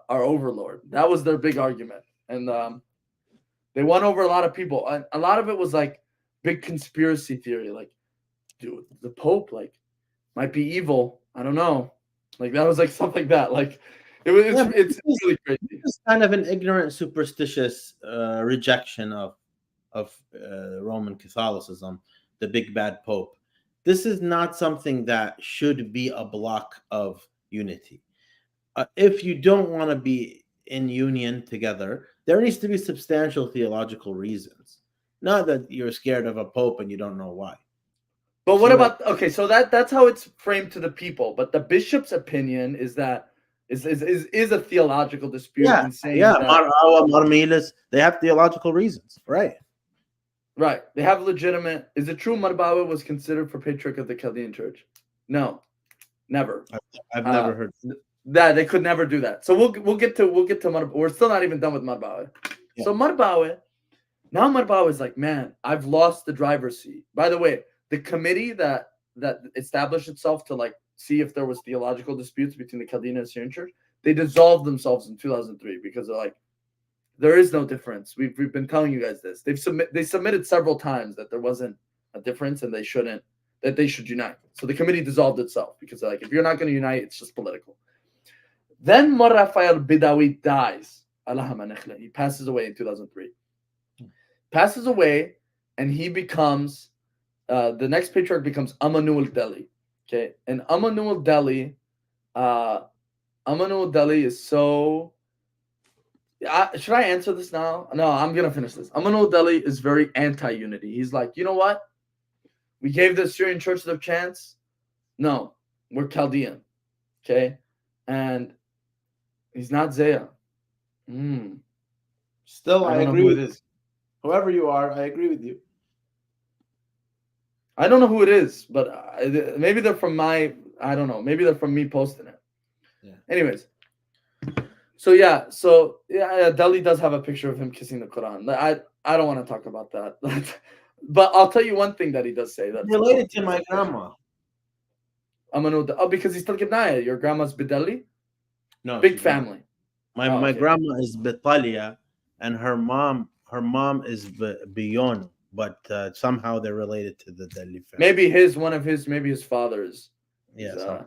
overlord. That was their big argument. And they won over a lot of people. And a lot of it was like big conspiracy theory. Like, dude, the Pope like might be evil. I don't know. Like that was like something like that. Like it's really crazy. It's kind of an ignorant, superstitious rejection of Roman Catholicism, the big bad Pope. This is not something that should be a block of unity. If you don't want to be in union together, there needs to be substantial theological reasons. Not that you're scared of a Pope and you don't know why. But what about so that's how it's framed to the people. But the bishop's opinion is that is a theological dispute in saying that Mar Meelis, they have theological reasons, right? Right. They have legitimate. Is it true Bawai was considered for patriarch of the Chaldean Church? No, never. I've never heard that. They could never do that. So we'll get to we're still not even done with Bawai. Yeah. So Bawai, now Bawai is like, man, I've lost the driver's seat. By the way, the committee that established itself to like see if there was theological disputes between the Chaldean and Assyrian Church, they dissolved themselves in 2003 because they're like, there is no difference. We've been telling you guys this. They submitted several times that there wasn't a difference and they should unite. So the committee dissolved itself because like, if you're not going to unite, it's just political. Then Raphael Bidawid dies. He passes away in 2003. Passes away, and he becomes the next patriarch becomes Emmanuel Delhi. Okay, and Emmanuel Delhi is so. Should I answer this now? No, I'm gonna finish this. Emmanuel Delhi is very anti-unity. He's like, you know what? We gave the Syrian church their chance. No, we're Chaldean. Okay, and he's not Zaia. Still, I agree with it is. Whoever you are, I agree with you. I don't know who it is, but maybe they're from I don't know. Maybe they're from me posting it. Yeah. Anyways. So Delhi does have a picture of him kissing the Quran. I don't want to talk about that. But I'll tell you one thing that he does say. That's related to my grandma. Because he's still Khanania. Your grandma's Bidali? No. Big family. My grandma is Bitalia, and her mom is Bion, but somehow they're related to the Delhi family. Maybe his father's. Yeah.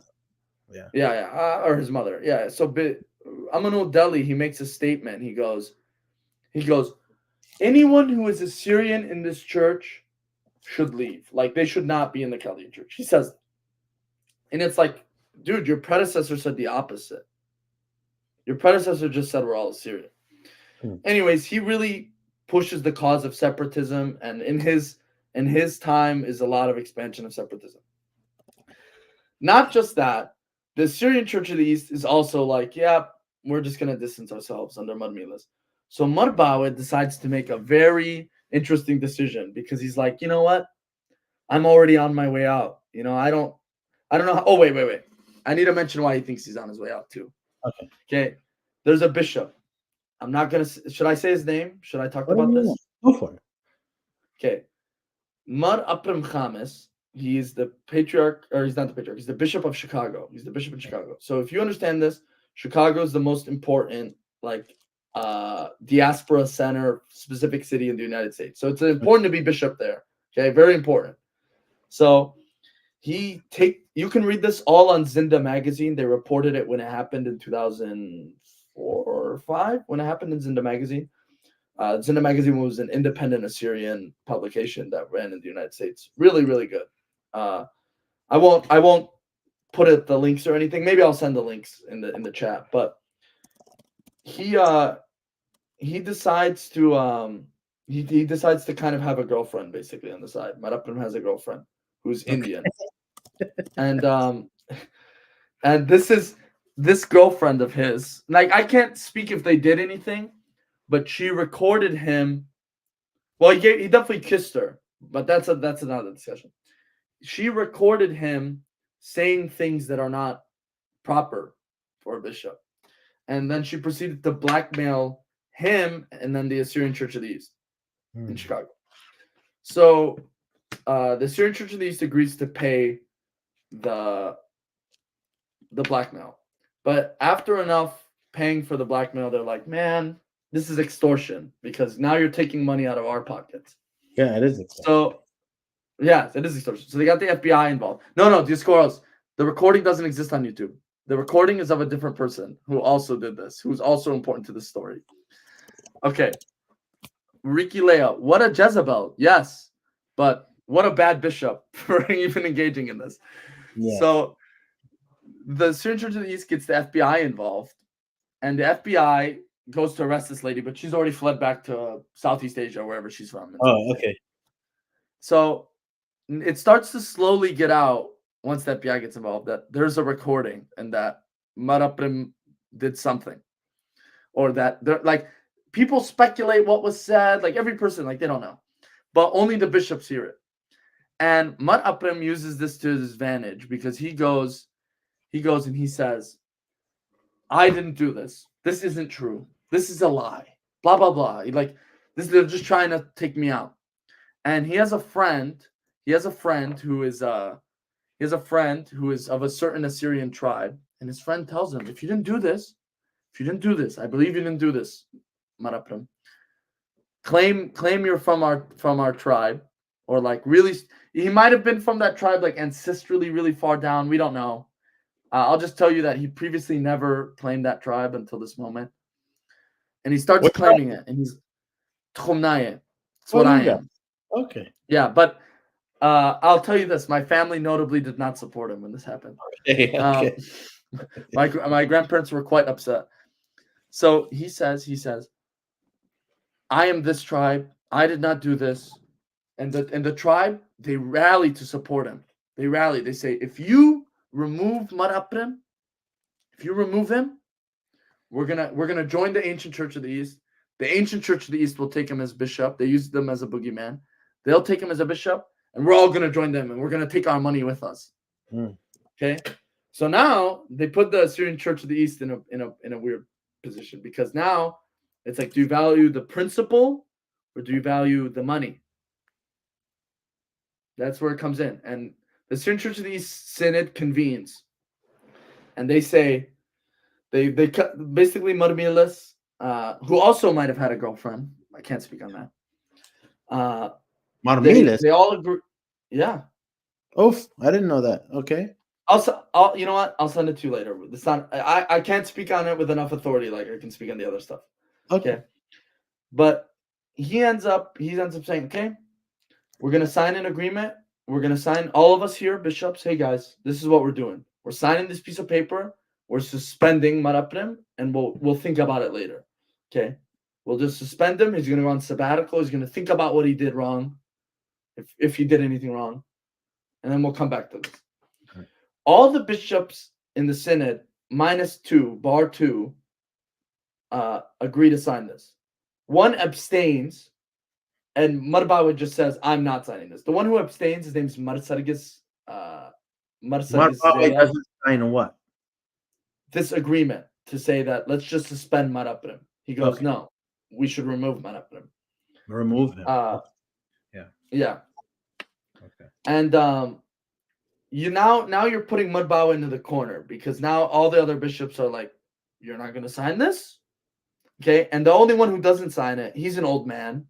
Or his mother. Yeah. So Emmanuel Delhi, he makes a statement. He goes, anyone who is a Syrian in this church should leave. Like, they should not be in the Chaldean church. He says that. And it's like, dude, your predecessor said the opposite. Your predecessor just said we're all Syrian. Anyways, he really pushes the cause of separatism, and in his time is a lot of expansion of separatism. Not just that, the Syrian Church of the East is also like, yeah, we're just going to distance ourselves under Meelis. So Bawai decides to make a very interesting decision because he's like, you know what? I'm already on my way out. You know, I don't know. Oh, wait. I need to mention why he thinks he's on his way out too. Okay. There's a bishop. I'm not going to, should I say his name? Should I talk about this? Go for it. Okay. Aphrem Khamis. He's the patriarch, or he's not the patriarch. He's the bishop of Chicago. He's the bishop in Chicago. So if you understand this, Chicago is the most important, diaspora center, specific city in the United States. So it's important to be bishop there. Okay, very important. So you can read this all on Zinda magazine. They reported it when it happened in 2004 or 5. When it happened in Zinda magazine. Zinda magazine was an independent Assyrian publication that ran in the United States. Really, really good. I won't put the links or anything. Maybe I'll send the links in the chat. But he decides to he decides to kind of have a girlfriend basically on the side. Aphrem has a girlfriend who's Indian, and this girlfriend of his. Like, I can't speak if they did anything, but she recorded him. Well, he definitely kissed her, but that's another discussion. She recorded him saying things that are not proper for a bishop. And then she proceeded to blackmail him and then the Assyrian Church of the East in Chicago. So the Assyrian Church of the East agrees to pay the blackmail. But after enough paying for the blackmail, they're like, man, this is extortion because now you're taking money out of our pockets. Yeah, it is extortion. So, yeah, it is extortion. So they got the FBI involved. No, Discoros. The recording doesn't exist on YouTube. The recording is of a different person who also did this, who's also important to the story. Okay. Ricky Leah, what a Jezebel. Yes, but what a bad bishop for even engaging in this. Yeah. So the Syrian Church of the East gets the FBI involved, and the FBI goes to arrest this lady, but she's already fled back to Southeast Asia, wherever she's from. Oh, okay. So it starts to slowly get out once the FBI gets involved that there's a recording and that Aphrem did something, or that people speculate what was said. Like, every person, they don't know, but only the bishops hear it. And Aphrem uses this to his advantage because he goes and he says, I didn't do this. This isn't true. This is a lie. Blah, blah, blah. They're just trying to take me out. And he has a friend. He has a friend who is of a certain Assyrian tribe. And his friend tells him, if you didn't do this, if you didn't do this, I believe you didn't do this, Marapram. Claim you're from our tribe, or like really, he might have been from that tribe, like ancestrally really far down. We don't know. I'll just tell you that he previously never claimed that tribe until this moment, and he starts claiming it, and he's Khanania. That's what I am. Okay. Yeah, but I'll tell you this: my family notably did not support him when this happened. Okay. My grandparents were quite upset. So he says, I am this tribe. I did not do this. And the tribe, they rally to support him. They rally. They say, if you remove Aphrem, if you remove him, we're gonna join the ancient Church of the East. The ancient Church of the East will take him as bishop. They use them as a boogeyman. They'll take him as a bishop, and we're all gonna join them, and we're gonna take our money with us. Okay. So now they put the Assyrian Church of the East in a weird position, because now it's like, do you value the principle or do you value the money? That's where it comes in. And the Assyrian Church of the East Synod convenes, and they say they basically Meelis, who also might have had a girlfriend. I can't speak on that. Meelis. They all agree. Yeah. Oof, I didn't know that. Okay. I'll you know what? I'll send it to you later. It's not. I can't speak on it with enough authority like I can speak on the other stuff. Okay. But he ends up saying, okay, we're gonna sign an agreement. We're gonna sign, all of us here, bishops. Hey guys, this is what we're doing. We're signing this piece of paper. We're suspending Aphrem, and we'll think about it later. Okay. We'll just suspend him. He's gonna go on sabbatical. He's gonna think about what he did wrong, if he did anything wrong, and then we'll come back to this. All the bishops in the synod, bar two, agree to sign this. One abstains, and Bawai just says, I'm not signing this. The one who abstains, his name's Marsadigis. Bawai doesn't sign what? This agreement to say that let's just suspend Aphrem. He goes, no, we should remove Aphrem. Remove him. Yeah. Okay. And now you're putting Bawai into the corner, because now all the other bishops are like, you're not going to sign this? Okay, and the only one who doesn't sign it, he's an old man.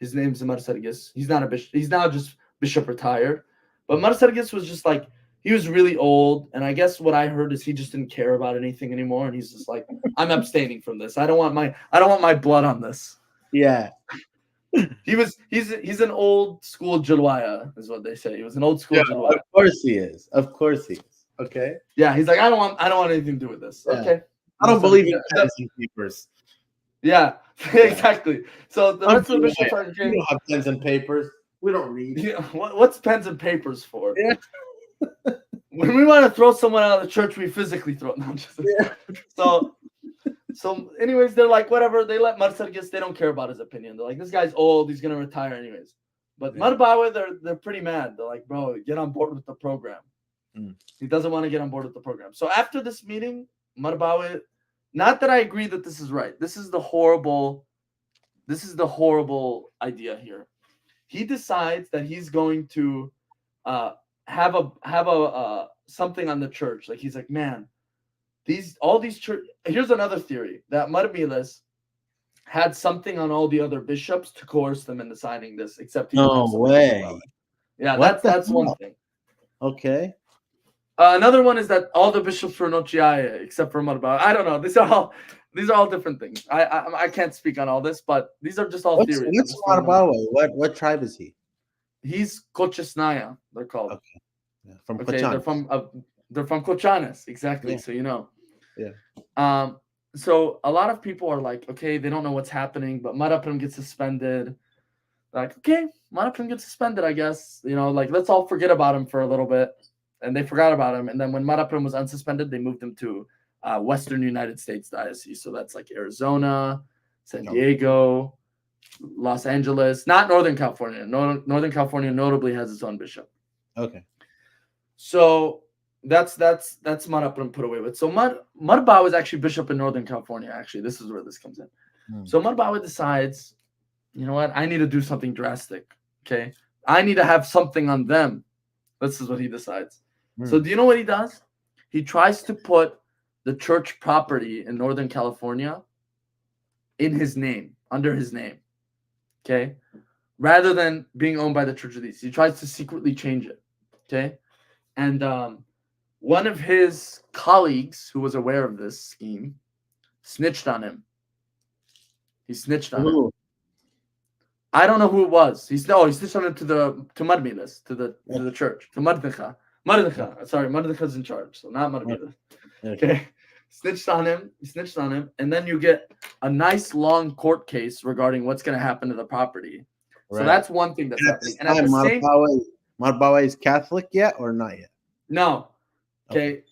His name's Marsadigis. He's not a bishop. He's now just bishop retired. But Marsadigis was just like, he was really old, and I guess what I heard is he just didn't care about anything anymore, and he's just like, I'm abstaining from this. I don't want my blood on this. Yeah. He's an old school Jilwaya, is what they say. He was an old school Jilwaya. Of course he is. Okay. Yeah, he's like, I don't want anything to do with this. Yeah. Okay. I don't believe in pens and papers. Yeah, exactly. So the rest of the bishops are we don't have pens and papers. We don't read. Yeah, what's pens and papers for? Yeah. When we want to throw someone out of the church, we physically throw them. So anyways, they're like, whatever. They let Marsadigis. They don't care about his opinion. They're like, this guy's old. He's gonna retire anyways. But Bawai, they're pretty mad. They're like, bro, get on board with the program. He doesn't want to get on board with the program. So after this meeting, Bawai, not that I agree that this is right. This is the horrible idea here. He decides that he's going to have a something on the church. Like, he's like, man, all these church. Here's another theory that Meelis had something on all the other bishops to coerce them into signing this. Except he no way. Yeah, that's one thing. Okay. Another one is that all the bishops were Nochiaya except for Bawai. I don't know. These are all different things. I can't speak on all this, but these are just all theories. What's Bawai? What tribe is he? He's Kochesnaya, they're called. Okay. Yeah, from Kochanes. They're from Kochanes, exactly. Yeah. So you know. Yeah. So a lot of people are like, okay, they don't know what's happening, but Aphrem gets suspended. Like, okay, Aphrem gets suspended, I guess. You know, like, let's all forget about him for a little bit. And they forgot about him. And then when Aphrem was unsuspended, they moved him to Western United States diocese. So that's like Arizona, San Diego, Los Angeles, not Northern California. Northern California notably has its own bishop. Okay. So that's Aphrem put away with. So Bawai was actually bishop in Northern California. Actually, this is where this comes in. So Bawai decides, you know what? I need to do something drastic. Okay, I need to have something on them. This is what he decides. So do you know what he does? He tries to put the church property in Northern California in his name, under his name. Okay. Rather than being owned by the Church of the East. He tries to secretly change it. Okay. And one of his colleagues who was aware of this scheme snitched on him. He snitched on him. I don't know who it was. He snitched on him to Meelis, to the church, to Dinkha. Sorry, Dinkha's in charge, so not Meelis. Okay. Snitched on him, and then you get a nice long court case regarding what's going to happen to the property. Right. So that's one thing that's happening. And at the same Bawai is Catholic yet or not yet? No. Okay.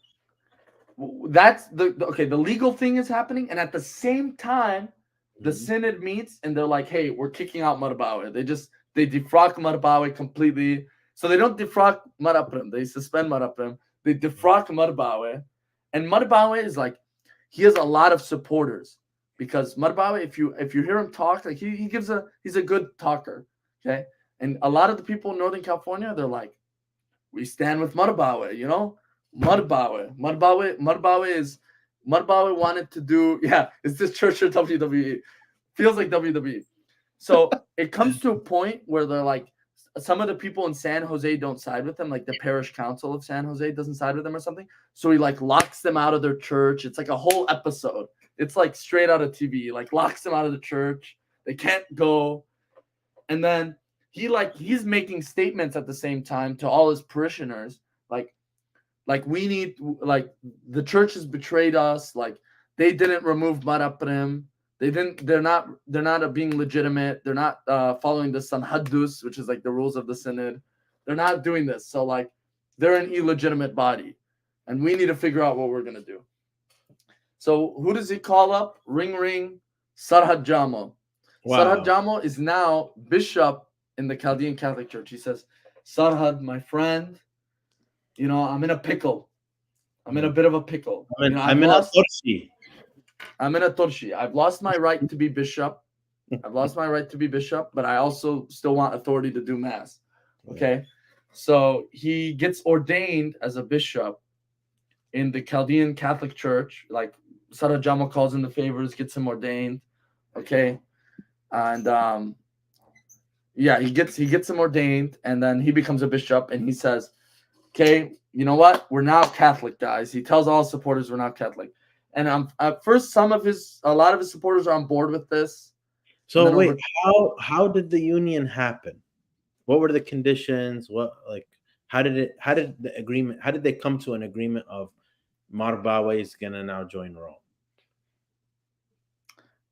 That's the legal thing is happening, and at the same time, the synod meets and they're like, "Hey, we're kicking out Bawai." They defrock Bawai completely. So they don't defrock Aphrem. They suspend Aphrem. They defrock Bawai, and Bawai is like, he has a lot of supporters because Bawai, if you hear him talk, like he's a good talker, okay. And a lot of the people in Northern California, they're like, we stand with Bawai, you know, Bawai wanted to do, is this church or WWE? Feels like WWE. So it comes to a point where they're like, some of the people in San Jose don't side with them, like the parish council of San Jose doesn't side with them or something. So he like locks them out of their church. It's like a whole episode. It's like straight out of TV, like locks them out of the church. They can't go. And then he's making statements at the same time to all his parishioners, like we need, like the church has betrayed us. Like they didn't remove Aphrem. They're not being legitimate. They're not following the Sanhadus, which is like the rules of the synod. They're not doing this. So like they're an illegitimate body. And we need to figure out what we're gonna do. So who does he call up? Ring, Sarhad Jammo. Wow. Sarhad Jammo is now bishop in the Chaldean Catholic Church. He says, Sarhad, my friend, you know, I'm in a pickle. I'm in a bit of a pickle. I'm in a torshi. I've lost my right to be bishop. But I also still want authority to do mass. Okay. So he gets ordained as a bishop in the Chaldean Catholic Church. Like Sarhad Jammo calls in the favors, gets him ordained. Okay. And he gets him ordained, and then he becomes a bishop, and he says, okay, you know what? We're now Catholic, guys. He tells all his supporters we're now Catholic. And at first, a lot of his supporters are on board with this. So wait, how did the union happen? What were the conditions? How did they come to an agreement of Bawai is gonna now join Rome?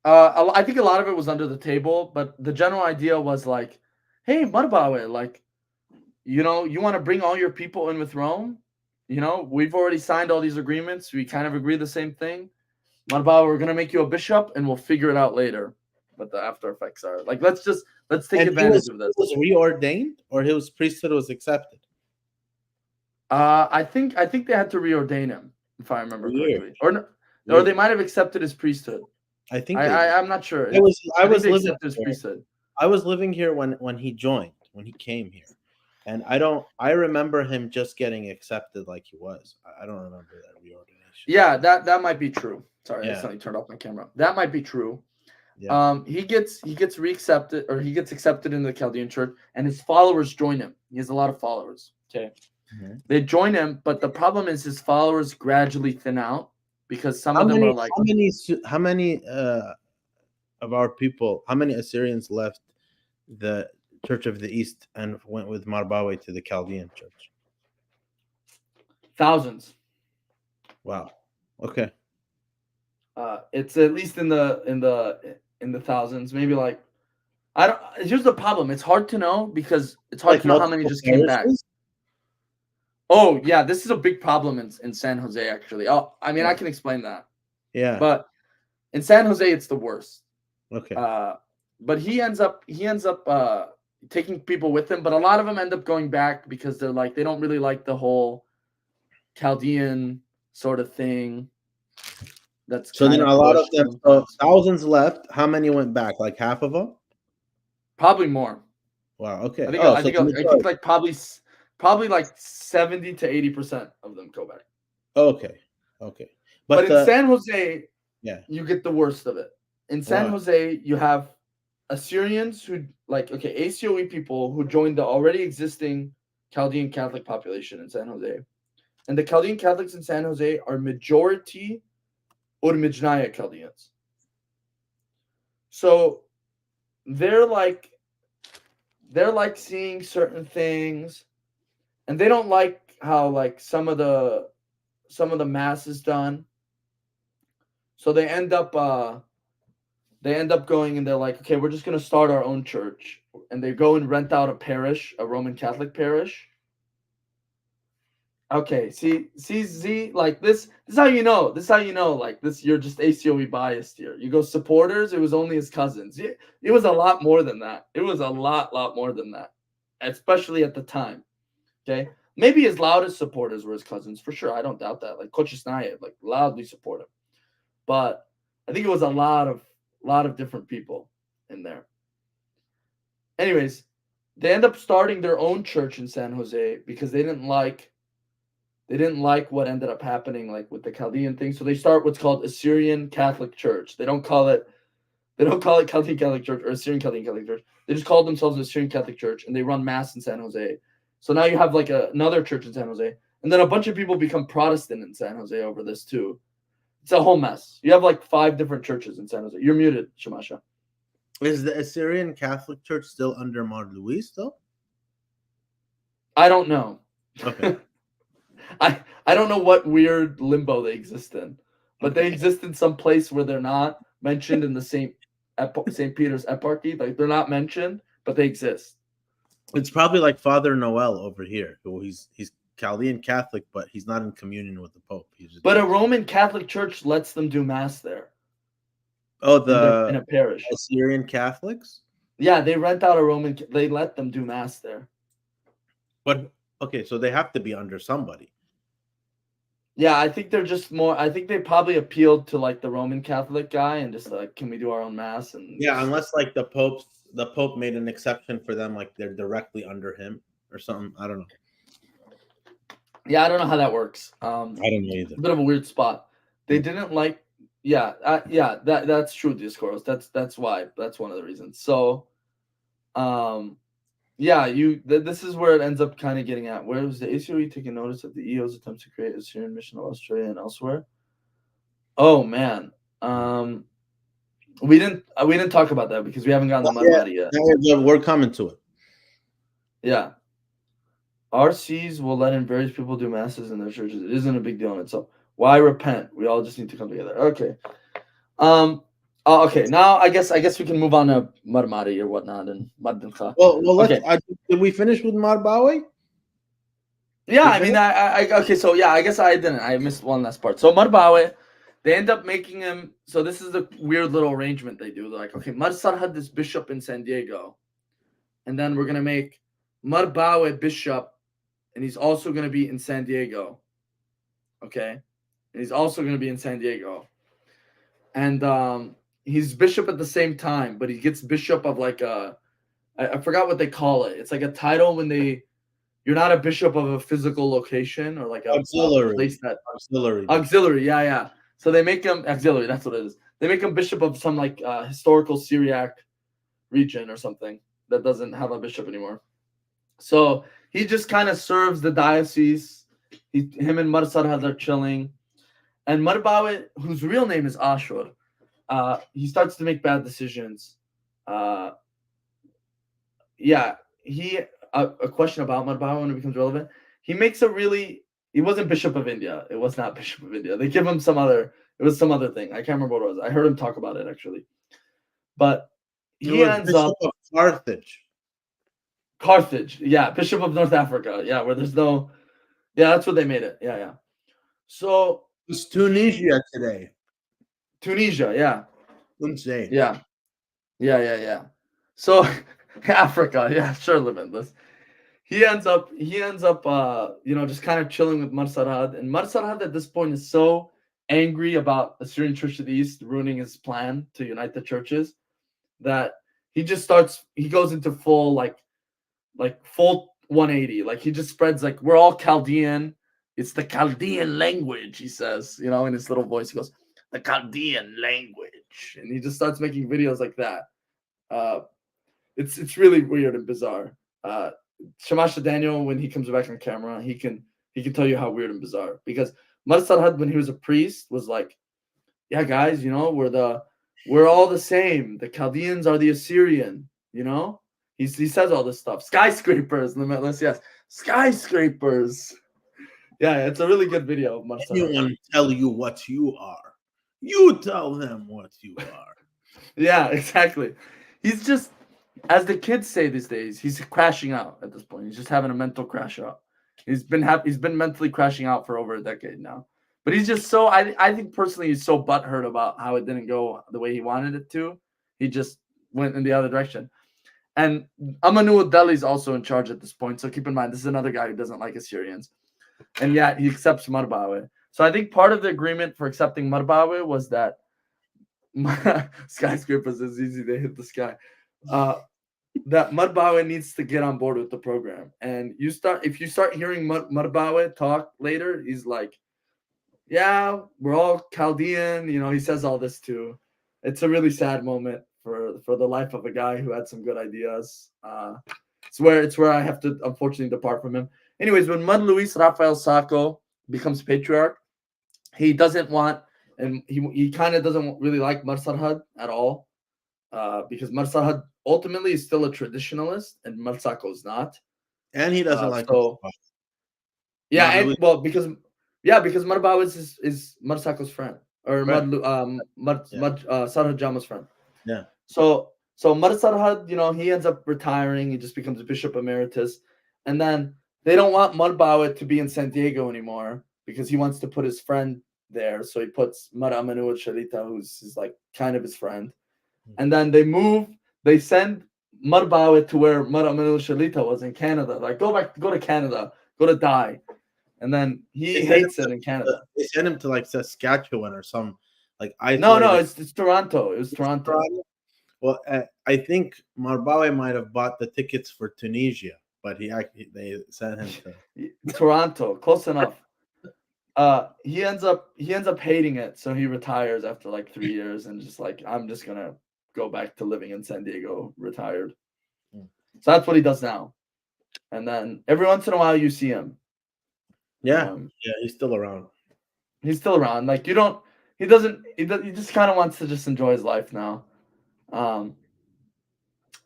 I think a lot of it was under the table, but the general idea was like, hey, Bawai, like, you know, you want to bring all your people in with Rome? You know, we've already signed all these agreements. We kind of agree the same thing. Bawai, we're gonna make you a bishop, and we'll figure it out later what the after effects are. Like, let's take advantage of this. Was reordained, or his priesthood was accepted? I think they had to reordain him, if I remember correctly, or they might have accepted his priesthood. I think I'm not sure. I was living here when he joined, when he came here, and I remember him just getting accepted like he was. I don't remember that reordination. Yeah, that might be true. Sorry, I suddenly turned off my camera. That might be true. Yeah. He gets reaccepted, or he gets accepted in the Chaldean Church, and his followers join him. He has a lot of followers. Okay. Mm-hmm. They join him, but the problem is his followers gradually thin out because some of them are like, how many of our people, how many Assyrians left the Church of the East and went with Bawai to the Chaldean Church? Thousands. Wow. Okay. It's at least in the thousands, maybe like, I don't. Here's the problem: it's hard to know because it's hard to know how many just came back. Oh yeah, this is a big problem in San Jose actually. Oh, I mean, I can explain that. Yeah. But in San Jose, it's the worst. Okay. But he ends up taking people with him, but a lot of them end up going back because they're like, they don't really like the whole Chaldean sort of thing. That's so then a lot of them, thousands left. How many went back? Like half of them? Probably more. Wow. Okay. I think like probably like 70 to 80% of them go back. Okay. But in San Jose, yeah, you get the worst of it. In San Jose, you have Assyrians who ACOE people who joined the already existing Chaldean Catholic population in San Jose. And the Chaldean Catholics in San Jose are majority Urmijnaya Chaldeans. So they're like seeing certain things, and they don't like how like some of the mass is done. So they end up going and they're like, okay, we're just gonna start our own church, and they go and rent out a parish, a Roman Catholic parish. Okay, see, like this is how you know. This is how you know, like this, you're just ACOE biased here. You go supporters, it was only his cousins. It was a lot more than that. It was a lot more than that, especially at the time. Okay, maybe his loudest supporters were his cousins for sure. I don't doubt that. Like Kochisnayev, like loudly support him, but I think it was a lot of different people in there. Anyways, they end up starting their own church in San Jose because they didn't like what ended up happening like with the Chaldean thing. So they start what's called Assyrian Catholic Church. They don't call it Chaldean Catholic Church or Assyrian Chaldean Catholic Church. They just call themselves Assyrian Catholic Church, and they run mass in San Jose. So now you have like another church in San Jose, and then a bunch of people become Protestant in San Jose over this too. It's a whole mess. You have like 5 different churches in San Jose. You're muted, Shamasha. Is the Assyrian Catholic Church still under Mar Luis though? I don't know. Okay. I don't know what weird limbo they exist in, but they exist in some place where they're not mentioned in the St. Peter's Eparchy. Like they're not mentioned, but they exist. It's probably like Father Noel over here. He's Chaldean Catholic, but he's not in communion with the Pope. But a Roman Catholic Church lets them do mass there. Oh, in a parish. Assyrian Catholics? Yeah, they rent out they let them do mass there. But okay, so they have to be under somebody. Yeah, I think they're just more. I think they probably appealed to like the Roman Catholic guy and just like, can we do our own mass? And yeah, unless like the Pope made an exception for them, like they're directly under him or something. I don't know. Yeah, I don't know how that works. I don't know either. A bit of a weird spot. They didn't like. Yeah, that's true, Discourse. That's why. That's one of the reasons. So, yeah, this is where it ends up kind of getting at. Where was the ACOE taking notice of the EO's attempts to create a Syrian mission of Australia and elsewhere? Oh man, we didn't talk about that because we haven't gotten the money yet. We're coming to it. Yeah, RCs will let in various people do masses in their churches. It isn't a big deal in itself. Why repent? We all just need to come together. Okay. Okay. Now I guess we can move on to Marmari or whatnot and Dinkha. Well, let's. Did we finish with Bawai? Yeah, I mean, I okay. So yeah, I guess I didn't. I missed one last part. So Bawai, they end up making him. So this is the weird little arrangement they do. They're like, okay, Sarhad is bishop in San Diego, and then we're gonna make Bawai bishop, and he's also gonna be in San Diego. Okay. And he's also going to be in San Diego. And he's bishop at the same time, but he gets bishop of like I forgot what they call it. It's like a title when you're not a bishop of a physical location or like auxiliary. Auxiliary, yeah. So they make him auxiliary, that's what it is. They make him bishop of some like historical Syriac region or something that doesn't have a bishop anymore. So he just kind of serves the diocese. Him and Sarhad are chilling. And Bawai, whose real name is Ashur, he starts to make bad decisions. A question about Bawai when it becomes relevant. He wasn't Bishop of India. It was not Bishop of India. They give him it was some other thing. I can't remember what it was. I heard him talk about it actually. But he ends up of Carthage. Yeah, Bishop of North Africa. Yeah, where there's no. Yeah, that's what they made it. Yeah. So it's Tunisia today. Tunisia, yeah. Insane. Yeah. So Africa, yeah, sure, limitless. He ends up, just kind of chilling with Sarhad. And Sarhad at this point is so angry about Assyrian Church of the East ruining his plan to unite the churches that he goes into full full 180. Like he just spreads like we're all Chaldean. It's the Chaldean language, he says, in his little voice. He goes, the Chaldean language. And he just starts making videos like that. It's really weird and bizarre. Shamasha Daniel, when he comes back on camera, he can tell you how weird and bizarre. Because Sarhad, when he was a priest, was like, yeah, guys, we're all the same. The Chaldeans are the Assyrian, He says all this stuff. Skyscrapers, limitless, yes. Skyscrapers. Yeah, it's a really good video of Sarhad. Anyone tell you what you are. You tell them what you are. Yeah, exactly. He's just, as the kids say these days, he's crashing out at this point. He's just having a mental crash out. He's been mentally crashing out for over a decade now. But he's just so, I think personally, he's so butthurt about how it didn't go the way he wanted it to. He just went in the other direction. And Emmanuel Delhi's also in charge at this point. So keep in mind, this is another guy who doesn't like Assyrians. And yet he accepts Marbawe. So I think part of the agreement for accepting Marbawe was that skyscrapers is easy, they hit the sky. That Marbawe needs to get on board with the program. And if you start hearing Marbawe talk later, he's like, yeah, we're all Chaldean. He says all this too. It's a really sad moment for the life of a guy who had some good ideas. It's where I have to unfortunately depart from him. Anyways, when Mud Luis Raphael Sako becomes patriarch, he doesn't want, and he kind of doesn't really like Sarhad at all, because Sarhad ultimately is still a traditionalist, and Sako is not. And he doesn't like. So, yeah, because Marbawa is Sako's friend, or right. Sarhad Jammo's friend. Yeah. So Sarhad, he ends up retiring. He just becomes a bishop emeritus, and then they don't want Marbawa to be in San Diego anymore because he wants to put his friend there. So he puts Mar Emmanuel Shalita, who's like kind of his friend, and then they send Marbawa to where Mar Emmanuel Shalita was in Canada. Like, go to Canada, go to Addai. And then he hates it in Canada. They sent him to like Saskatchewan or some like No, it's Toronto. It was Toronto. Well, I think Marbawe might have bought the tickets for Tunisia, but they sent him to Toronto. Close enough. He ends up hating it, so he retires after like 3 years and just like, I'm just gonna go back to living in San Diego, retired. So that's what he does now. And then every once in a while you see him. Yeah, he's still around. He's still around. Like, he just kind of wants to just enjoy his life now.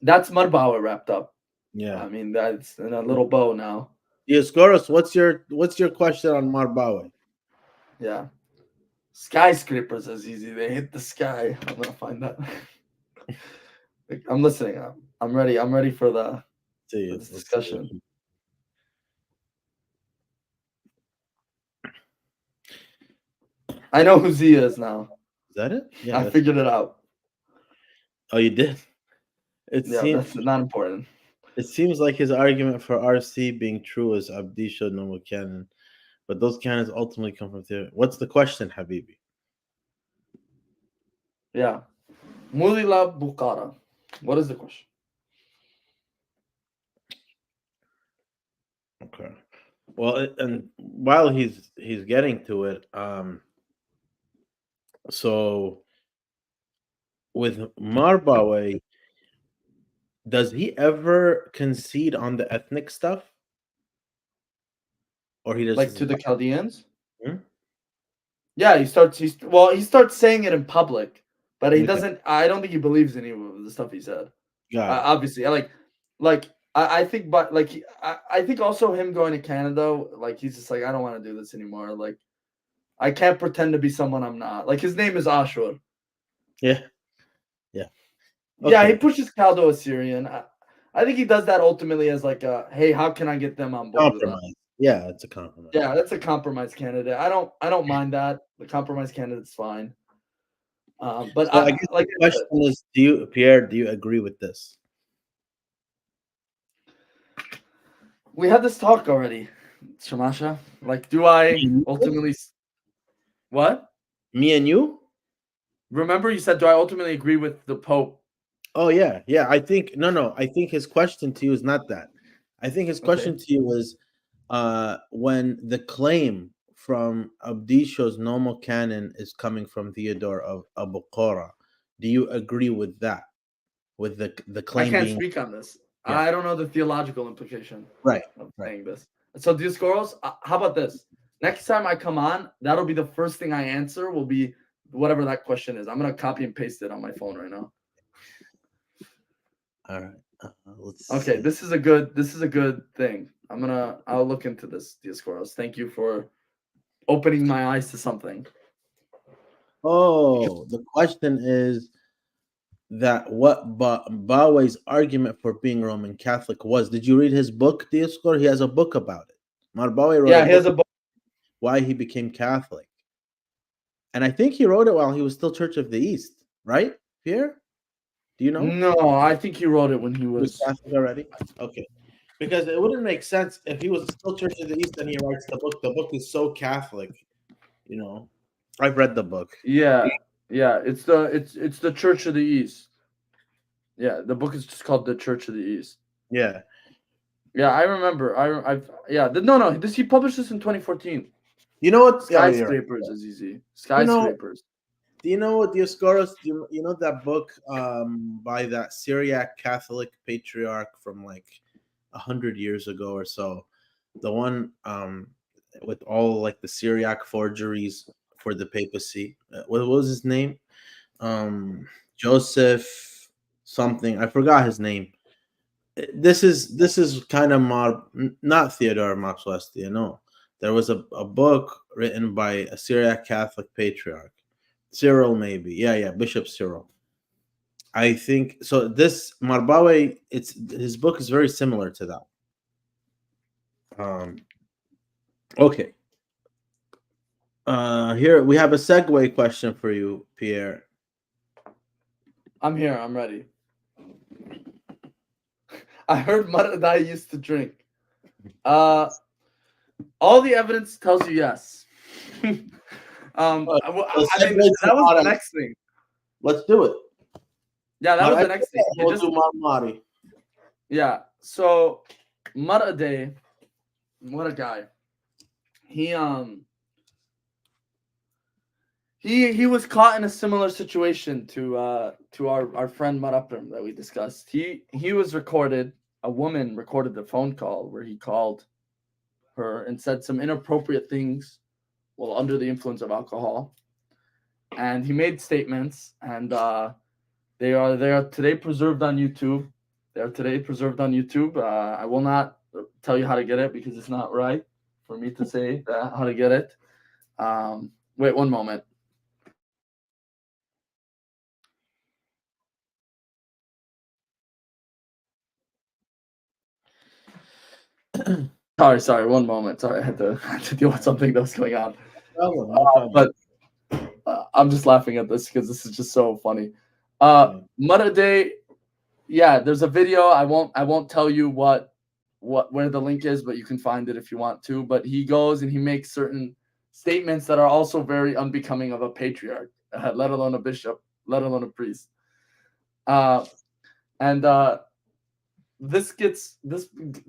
That's Marbawa wrapped up. Yeah. I mean, that's in a little bow now. Dioscoros, what's your question on Marbawa? Yeah. Skyscrapers is easy. They hit the sky. I'm gonna find that. I'm listening. I'm ready. I'm ready for this discussion. I know who Zaia is now. Is that it? Yeah, I figured it out. Oh, you did? That's not important. It seems like his argument for RC being true is Abdisha no canon, but those canons ultimately come from theory. What's the question, Habibi? Yeah. Mulila Bukhara. What is the question? Okay. Well, and while he's getting to it, so with Marbawe, does he ever concede on the ethnic stuff? Or he does like to the Chaldeans? Hmm? Yeah, he starts saying it in public, but he doesn't. I don't think he believes any of the stuff he said. Obviously, I think, but like I think also him going to Canada, like he's just like, I don't want to do this anymore. Like, I can't pretend to be someone I'm not. Like, his name is Ashur. Yeah. Okay. Yeah, he pushes Chaldo Assyrian. I think he does that ultimately as like hey, how can I get them on board? Compromise. With yeah, it's a compromise. Yeah, that's a compromise candidate. I don't mind that. The compromise candidate's fine. But so I guess the question is, Pierre, do you agree with this? We had this talk already, Shamasha. Like, do I ultimately what? Me and you? Remember, you said, do I ultimately agree with the Pope? Oh, yeah. I think, no. I think his question to you is not that. I think his question to you was, when the claim from Abdisho's normal canon is coming from Theodore of Abu Qura, do you agree with that? With the I claim can't being speak on this. Yeah. I don't know the theological implication right? of Right. saying this. So, Dioscoros, how about this? Next time I come on, that'll be the first thing I answer. Will be whatever that question is. I'm gonna copy and paste it on my phone right now. All right. Let's Okay, see. this is a good thing. I'll look into this, Dioscoros. Thank you for opening my eyes to something. Oh, the question is that what Bawai's argument for being Roman Catholic was. Did you read his book, Dioscor? He has a book about it. Bawai wrote Yeah, he has a book. Why he became Catholic. And I think he wrote it while he was still Church of the East, right, Pierre? Do you know? No, I think he wrote it when he was Catholic already. Okay, because it wouldn't make sense if he was still Church of the East and he writes the book. The book is so Catholic, you know. I've read the book. Yeah, it's the Church of the East. Yeah, the book is just called The Church of the East. Yeah. Yeah, I remember. No. He published this in 2014. You know what? Skyscrapers is easy. Skyscrapers. Do you know what Dioscoros? You know that book by that Syriac Catholic patriarch from like 100 years ago or so, the one with all like the Syriac forgeries for the papacy. What was his name? Joseph something. I forgot his name. This is kind of not Theodore Mopsuestia. No, there was a book written by a Syriac Catholic patriarch. Cyril, maybe. Yeah, Bishop Cyril. I think so. This Marbawe, his book is very similar to that. Okay. Here we have a segue question for you, Pierre. I'm here. I'm ready. I heard Addai used to drink. All the evidence tells you yes. I mean, that was the next thing. Let's do it. Yeah, that was the next thing. Yeah. So Addai, what a guy. He was caught in a similar situation to our friend Aphrem that we discussed. He was recorded. A woman recorded the phone call where he called her and said some inappropriate things while under the influence of alcohol, and he made statements, and they are today preserved on YouTube. They are today preserved on YouTube. I will not tell you how to get it because it's not right for me to say how to get it. Wait one moment. Sorry, one moment. Sorry, I had to deal with something that was going on. No problem. But I'm just laughing at this because this is just so funny. Addai, yeah, there's a video. I won't tell you where the link is, but you can find it if you want to. But he goes and he makes certain statements that are also very unbecoming of a patriarch, let alone a bishop, let alone a priest. This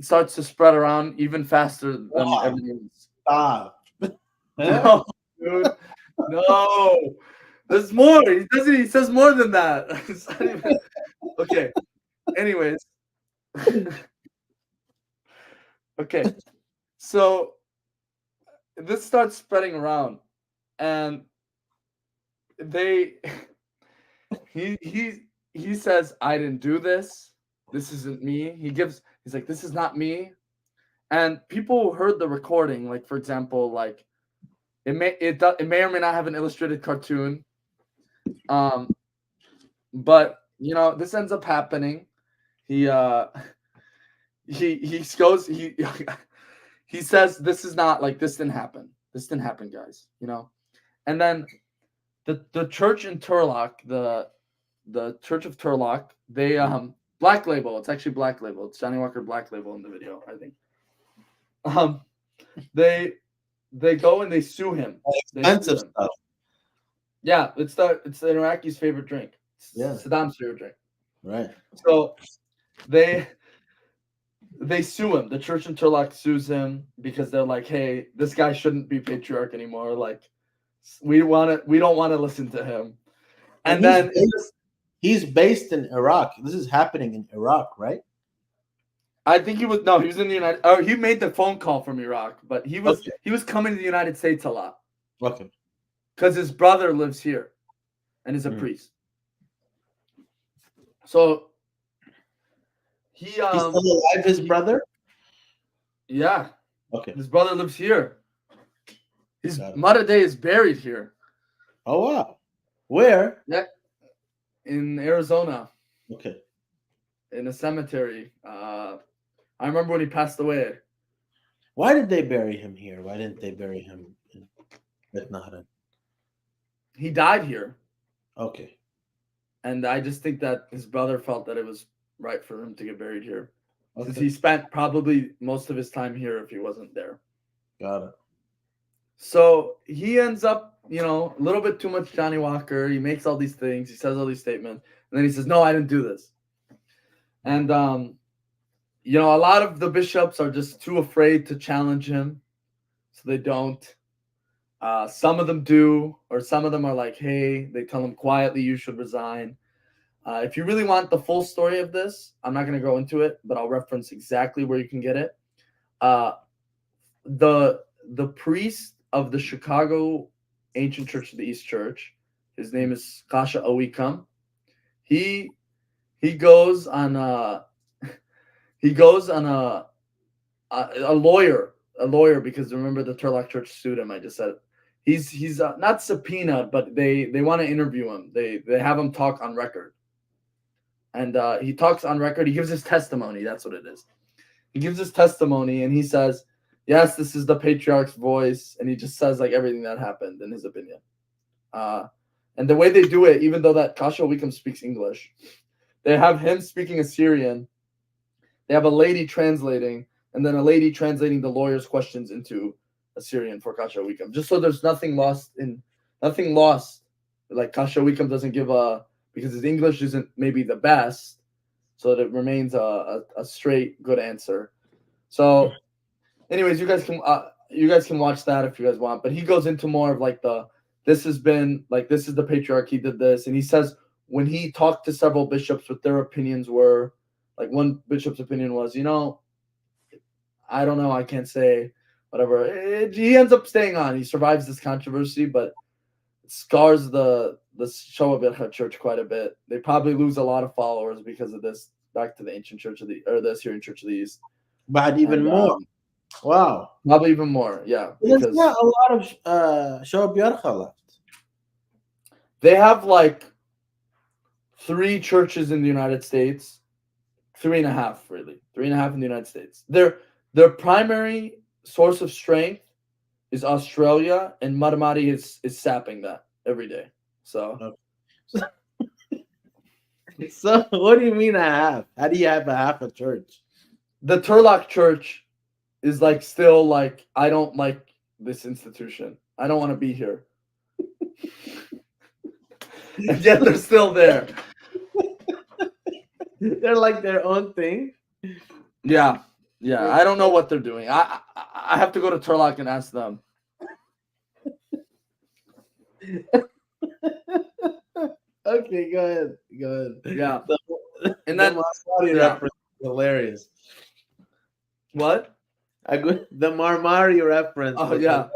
starts to spread around even faster than everything. Stop. No, dude. No. There's more. He says more than that. Okay. Anyways. Okay. So this starts spreading around, and he says, I didn't do this. This isn't me. He's like, this is not me. And people heard the recording, like for example, like it may or may not have an illustrated cartoon. But this ends up happening. He goes he says this is not like this didn't happen. This didn't happen, guys. And then the church in Turlock, the Church of Turlock, they Black Label. It's actually Black Label. It's Johnny Walker Black Label in the video, I think. They go and they sue him. Expensive stuff. Yeah, it's the Iraqi's favorite drink. It's Saddam's favorite drink. Right. So they they sue him. The church in Turlock sues him because they're like, "Hey, this guy shouldn't be patriarch anymore. Like, we don't want to listen to him." And then he's based in Iraq. This is happening in Iraq, right? I think he was in the United. Or he made the phone call from Iraq, but he was coming to the United States a lot. Okay. Because his brother lives here, and is a priest. So he's still alive. His brother. Yeah. Okay. His brother lives here. His Addai is buried here. Oh wow. Where? Yeah. In Arizona. Okay. In a cemetery. I remember when he passed away. Why did they bury him here? Why didn't they bury him in Betnahran? He died here. Okay. And I just think that his brother felt that it was right for him to get buried here. Okay. Since he spent probably most of his time here if he wasn't there. Got it. So he ends up, a little bit too much Johnny Walker. He makes all these things. He says all these statements. And then he says, no, I didn't do this. And, a lot of the bishops are just too afraid to challenge him. So they don't. Some of them do. Or some of them are like, hey, they tell him quietly, you should resign. If you really want the full story of this, I'm not going to go into it, but I'll reference exactly where you can get it. The priest of the Chicago Ancient Church of the East Church, his name is Kasha Owikam. He goes on a lawyer because remember the Turlock Church sued him. I just said it. He's not subpoenaed, but they want to interview him. They have him talk on record. And he talks on record. He gives his testimony. That's what it is. He gives his testimony, and he says, yes, this is the patriarch's voice. And he just says, like, everything that happened, in his opinion. And the way they do it, even though that Kasha Wickham speaks English, they have him speaking Assyrian. They have a lady translating, and then a lady translating the lawyer's questions into Assyrian for Kasha Wickham. Just so there's nothing lost. Like, Kasha Wickham doesn't give because his English isn't maybe the best, so that it remains a straight good answer. So, anyways, you guys can watch that if you guys want. But he goes into more of like this is the patriarch, he did this, and he says when he talked to several bishops, what their opinions were. Like one bishop's opinion was, I don't know, I can't say whatever. He ends up staying on. He survives this controversy, but it scars the Shoah Church quite a bit. They probably lose a lot of followers because of this. Back to the ancient church the Assyrian Church of the East. But even more. Wow. Probably even more, yeah. There's not a lot of Shoah left. They have like 3 churches in the United States. 3.5, really. 3.5 in the United States. Their primary source of strength is Australia, and Marmari is sapping that every day. So, so what do you mean a half? How do you have a half a church? The Turlock Church is like still like, I don't like this institution. I don't want to be here. And yet they're still there. They're like their own thing. Yeah. I don't know what they're doing. I have to go to Turlock and ask them. Okay, go ahead. Yeah. And then reference is hilarious. What? The Marmari reference. Oh yeah.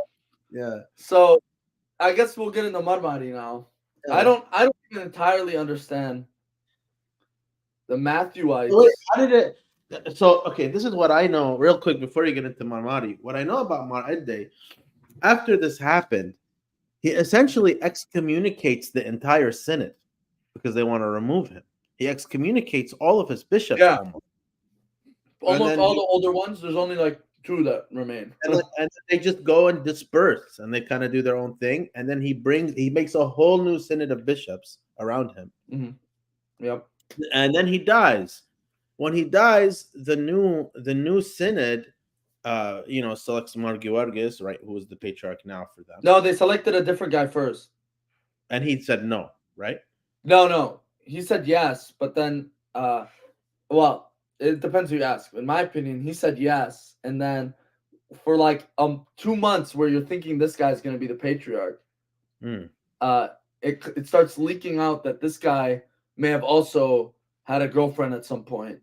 Yeah. So I guess we'll get into Marmari now. Yeah. I don't even entirely understand the Matthewites. Wait, how did it? So okay, this is what I know real quick before you get into Marmari. What I know about Addai, after this happened, he essentially excommunicates the entire synod because they want to remove him. He excommunicates all of his bishops. Yeah. Almost all the older ones. There's only like 2 that remain. And they just go and disperse, and they kind of do their own thing. And then he makes a whole new synod of bishops around him. Mm-hmm. Yep. And then he dies. When he dies, the new synod, selects Mar Giwargis, right, who is the patriarch now for them. No, they selected a different guy first. And he said no, right? No. He said yes, but then, it depends who you ask. In my opinion, he said yes, and then for like 2 months where you're thinking this guy's going to be the patriarch, it starts leaking out that this guy may have also had a girlfriend at some point.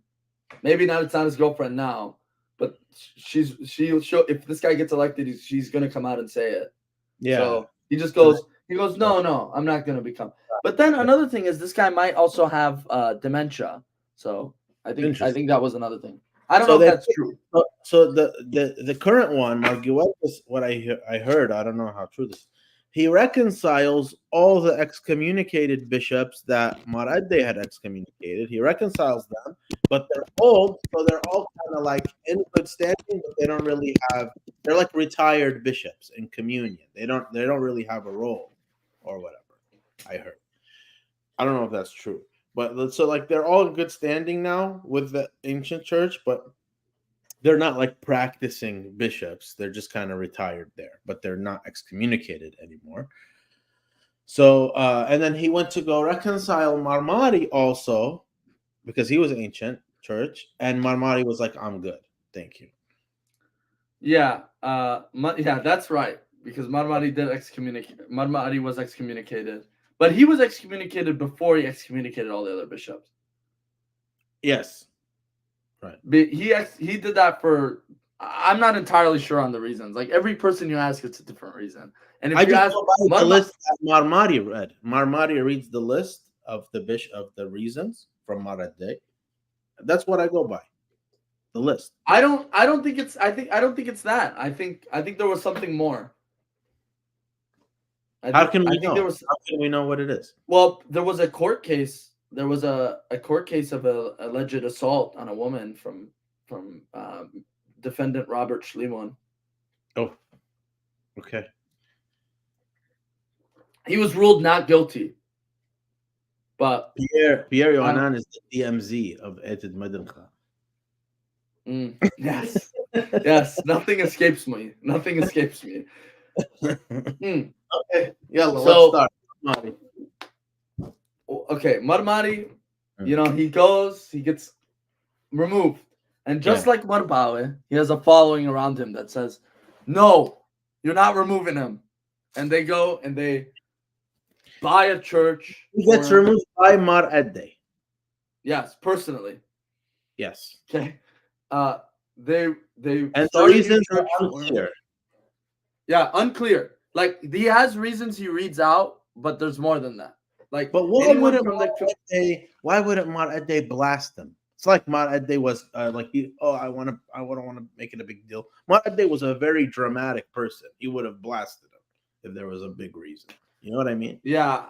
Maybe it's not his girlfriend now, but she'll show if this guy gets elected, she's going to come out and say it. Yeah. So he just goes. He goes, no, I'm not going to become. But then another thing is this guy might also have dementia. So I think that was another thing. I don't know if that's true. So the current one, Giwargis, what I heard, I don't know how true this is. He reconciles all the excommunicated bishops that Addai had excommunicated. He reconciles them, but they're old, so they're all kind of like in good standing, but they don't really have. They're like retired bishops in communion. They don't really have a role or whatever. I heard. I don't know if that's true, but so like they're all in good standing now with the ancient church, but they're not like practicing bishops. They're just kind of retired there, but they're not excommunicated anymore. So, and then he went to go reconcile Marmari also because he was ancient church, and Marmari was like, "I'm good, thank you." Yeah, yeah, that's right. Because Marmari did excommunicate. Marmari was excommunicated, but he was excommunicated before he excommunicated all the other bishops. Yes. Right. But he did that for. I'm not entirely sure on the reasons. Like every person you ask, it's a different reason. And if I you just ask go by the list that Marmari read. Marmari reads the list of the reasons from Addai. That's what I go by. The list. I don't think it's. I don't think it's that. I think there was something more. How can we know what it is? Well, there was a court case. There was a court case of a alleged assault on a woman from defendant Robert Shimun. Oh, okay. He was ruled not guilty. But Pierre Younan is the DMZ of Eted Dinkha. Yes. Yes. Nothing escapes me. Nothing escapes me. Okay. Yeah, let's start. Okay, Marmari, he gets removed. And just like Bawai, he has a following around him that says, "No, you're not removing him." And they go and they buy a church. He gets removed by Addai. Yes, personally. Yes. Okay. They and the reasons are unclear. Yeah, unclear. Like he has reasons he reads out, but there's more than that. Like, but why wouldn't Addai blast him? It's like Addai was I want to make it a big deal. Addai was a very dramatic person. He would have blasted him if there was a big reason. You know what I mean? Yeah.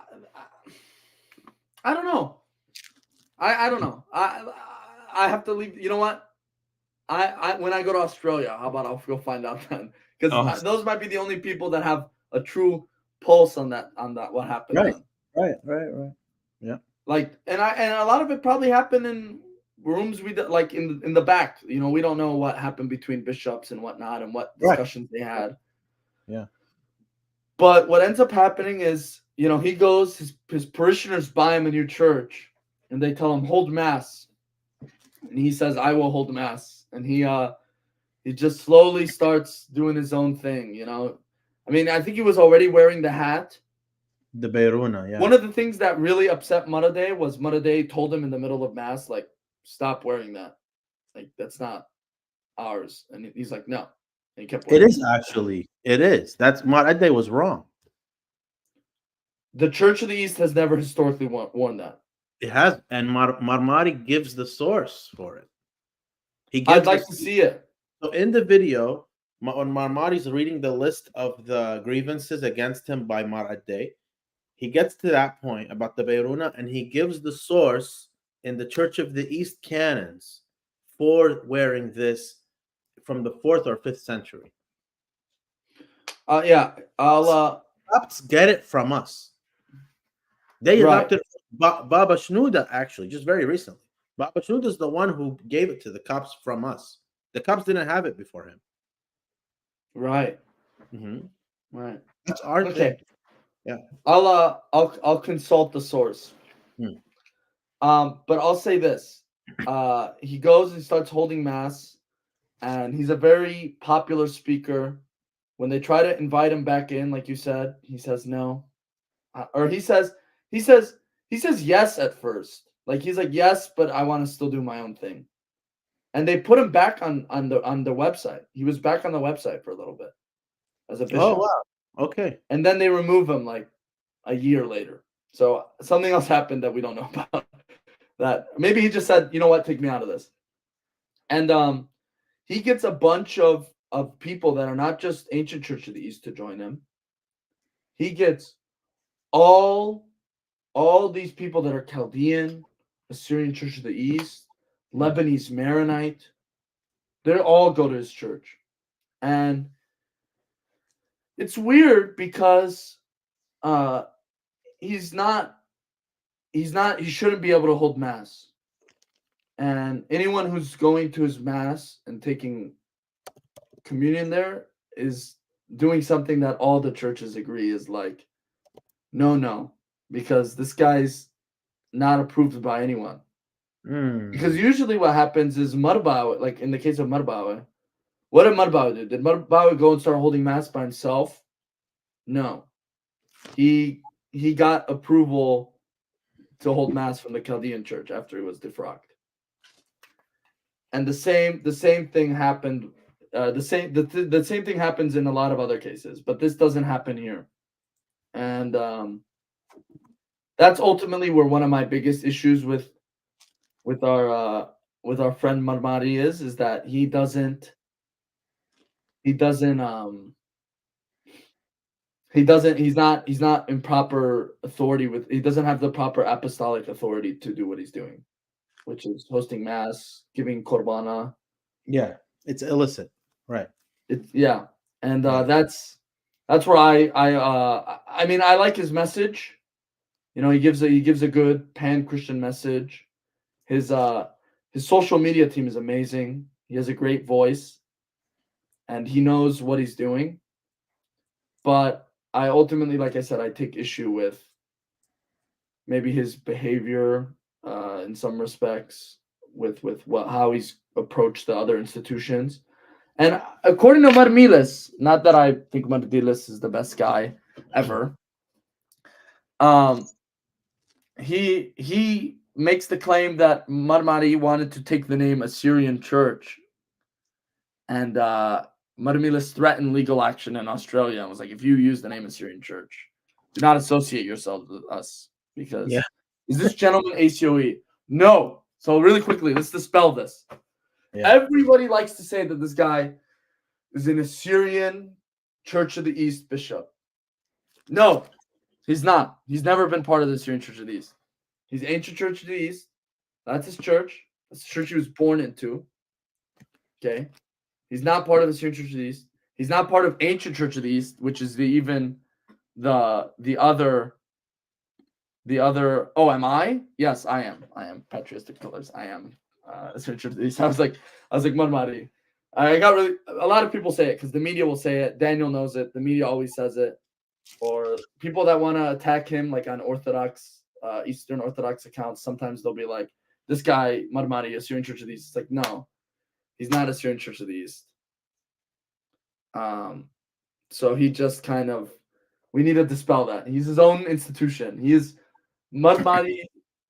I don't know. I don't know. I have to leave. You know what? I when I go to Australia, how about I'll go find out then? Because those might be the only people that have a true pulse on that what happened. Right. Yeah. Like and a lot of it probably happened in rooms like in the back. We don't know what happened between bishops and whatnot and what discussions they had. Yeah. But what ends up happening is, he goes, his parishioners buy him a new church, and they tell him hold mass, and he says, "I will hold mass," and he just slowly starts doing his own thing. I mean, I think he was already wearing the hat. The Beiruna, yeah. One of the things that really upset Addai was Addai told him in the middle of mass, like, "Stop wearing that. Like, that's not ours." And he's like, "No." And he kept wearing it. Is actually. It is. That's Addai was wrong. The Church of the East has never historically worn that. It has, and Marmari gives the source for it. I'd like to see it. So in the video, when Marmari's reading the list of the grievances against him by Addai, he gets to that point about the Beiruna, and he gives the source in the Church of the East canons for wearing this from the 4th or 5th century. Yeah, I'll get it from us. They adopted Baba Shnuda, actually, just very recently. Baba Shnuda is the one who gave it to the Copts from us. The Copts didn't have it before him. Right. Mm-hmm. Right. That's our thing. Yeah. I'll consult the source. But I'll say this. he goes and starts holding mass, and he's a very popular speaker. When they try to invite him back in, like you said, he says no, or he says yes at first. Like he's like yes, but I want to still do my own thing. And they put him back on the website. He was back on the website for a little bit as a bishop. Oh wow. Okay. And then they remove him like a year later. So something else happened that we don't know about. That maybe he just said, you know what, take me out of this. And he gets a bunch of people that are not just Ancient Church of the East to join him. He gets all these people that are Chaldean, Assyrian Church of the East, Lebanese Maronite. They all go to his church. And it's weird because he shouldn't be able to hold mass. And anyone who's going to his mass and taking communion there is doing something that all the churches agree is like, no, because this guy's not approved by anyone. Because usually what happens is Marbawai, like in the case of Marbawai, what did Marbawai do? Did Marbawai go and start holding mass by himself? No. He got approval to hold mass from the Chaldean church after he was defrocked. And the same thing happened. The same thing happens in a lot of other cases, but this doesn't happen here. And that's ultimately where one of my biggest issues with our friend Marmari is that he's not in proper authority he doesn't have the proper apostolic authority to do what he's doing, which is hosting mass, giving korbana. Yeah, it's illicit, right? And that's where I mean I like his message. You know, he gives a good pan-Christian message. His social media team is amazing. He has a great voice, and he knows what he's doing. But I ultimately, like I said, I take issue with maybe his behavior in some respects, with how he's approached the other institutions. And according to Meelis, not that I think Meelis is the best guy ever, he makes the claim that Marmari wanted to take the name Assyrian Church, and Meelis threatened legal action in Australia and was like, if you use the name Assyrian Church, do not associate yourselves with us, because is this gentleman ACOE? No. So really quickly, let's dispel this. Yeah. Everybody likes to say that this guy is an Assyrian Church of the East bishop. No, he's not. He's never been part of the Assyrian Church of the East. He's Ancient Church of the East. That's his church. That's the church he was born into. Okay. He's not part of the Assyrian Church of the East. He's not part of Ancient Church of the East, which is the other. Oh, am I? Yes, I am. I am patriotic pillars. I am Assyrian Church of the East. I was like Marmari. I got really a lot of people say it because the media will say it. Daniel knows it. The media always says it. Or people that want to attack him, like on Orthodox, Eastern Orthodox accounts, sometimes they'll be like, "This guy Marmari, Assyrian Church of the East." It's like, no, he's not Assyrian Church of the East. So he just kind of, we need to dispel that. He's his own institution. He is Marmari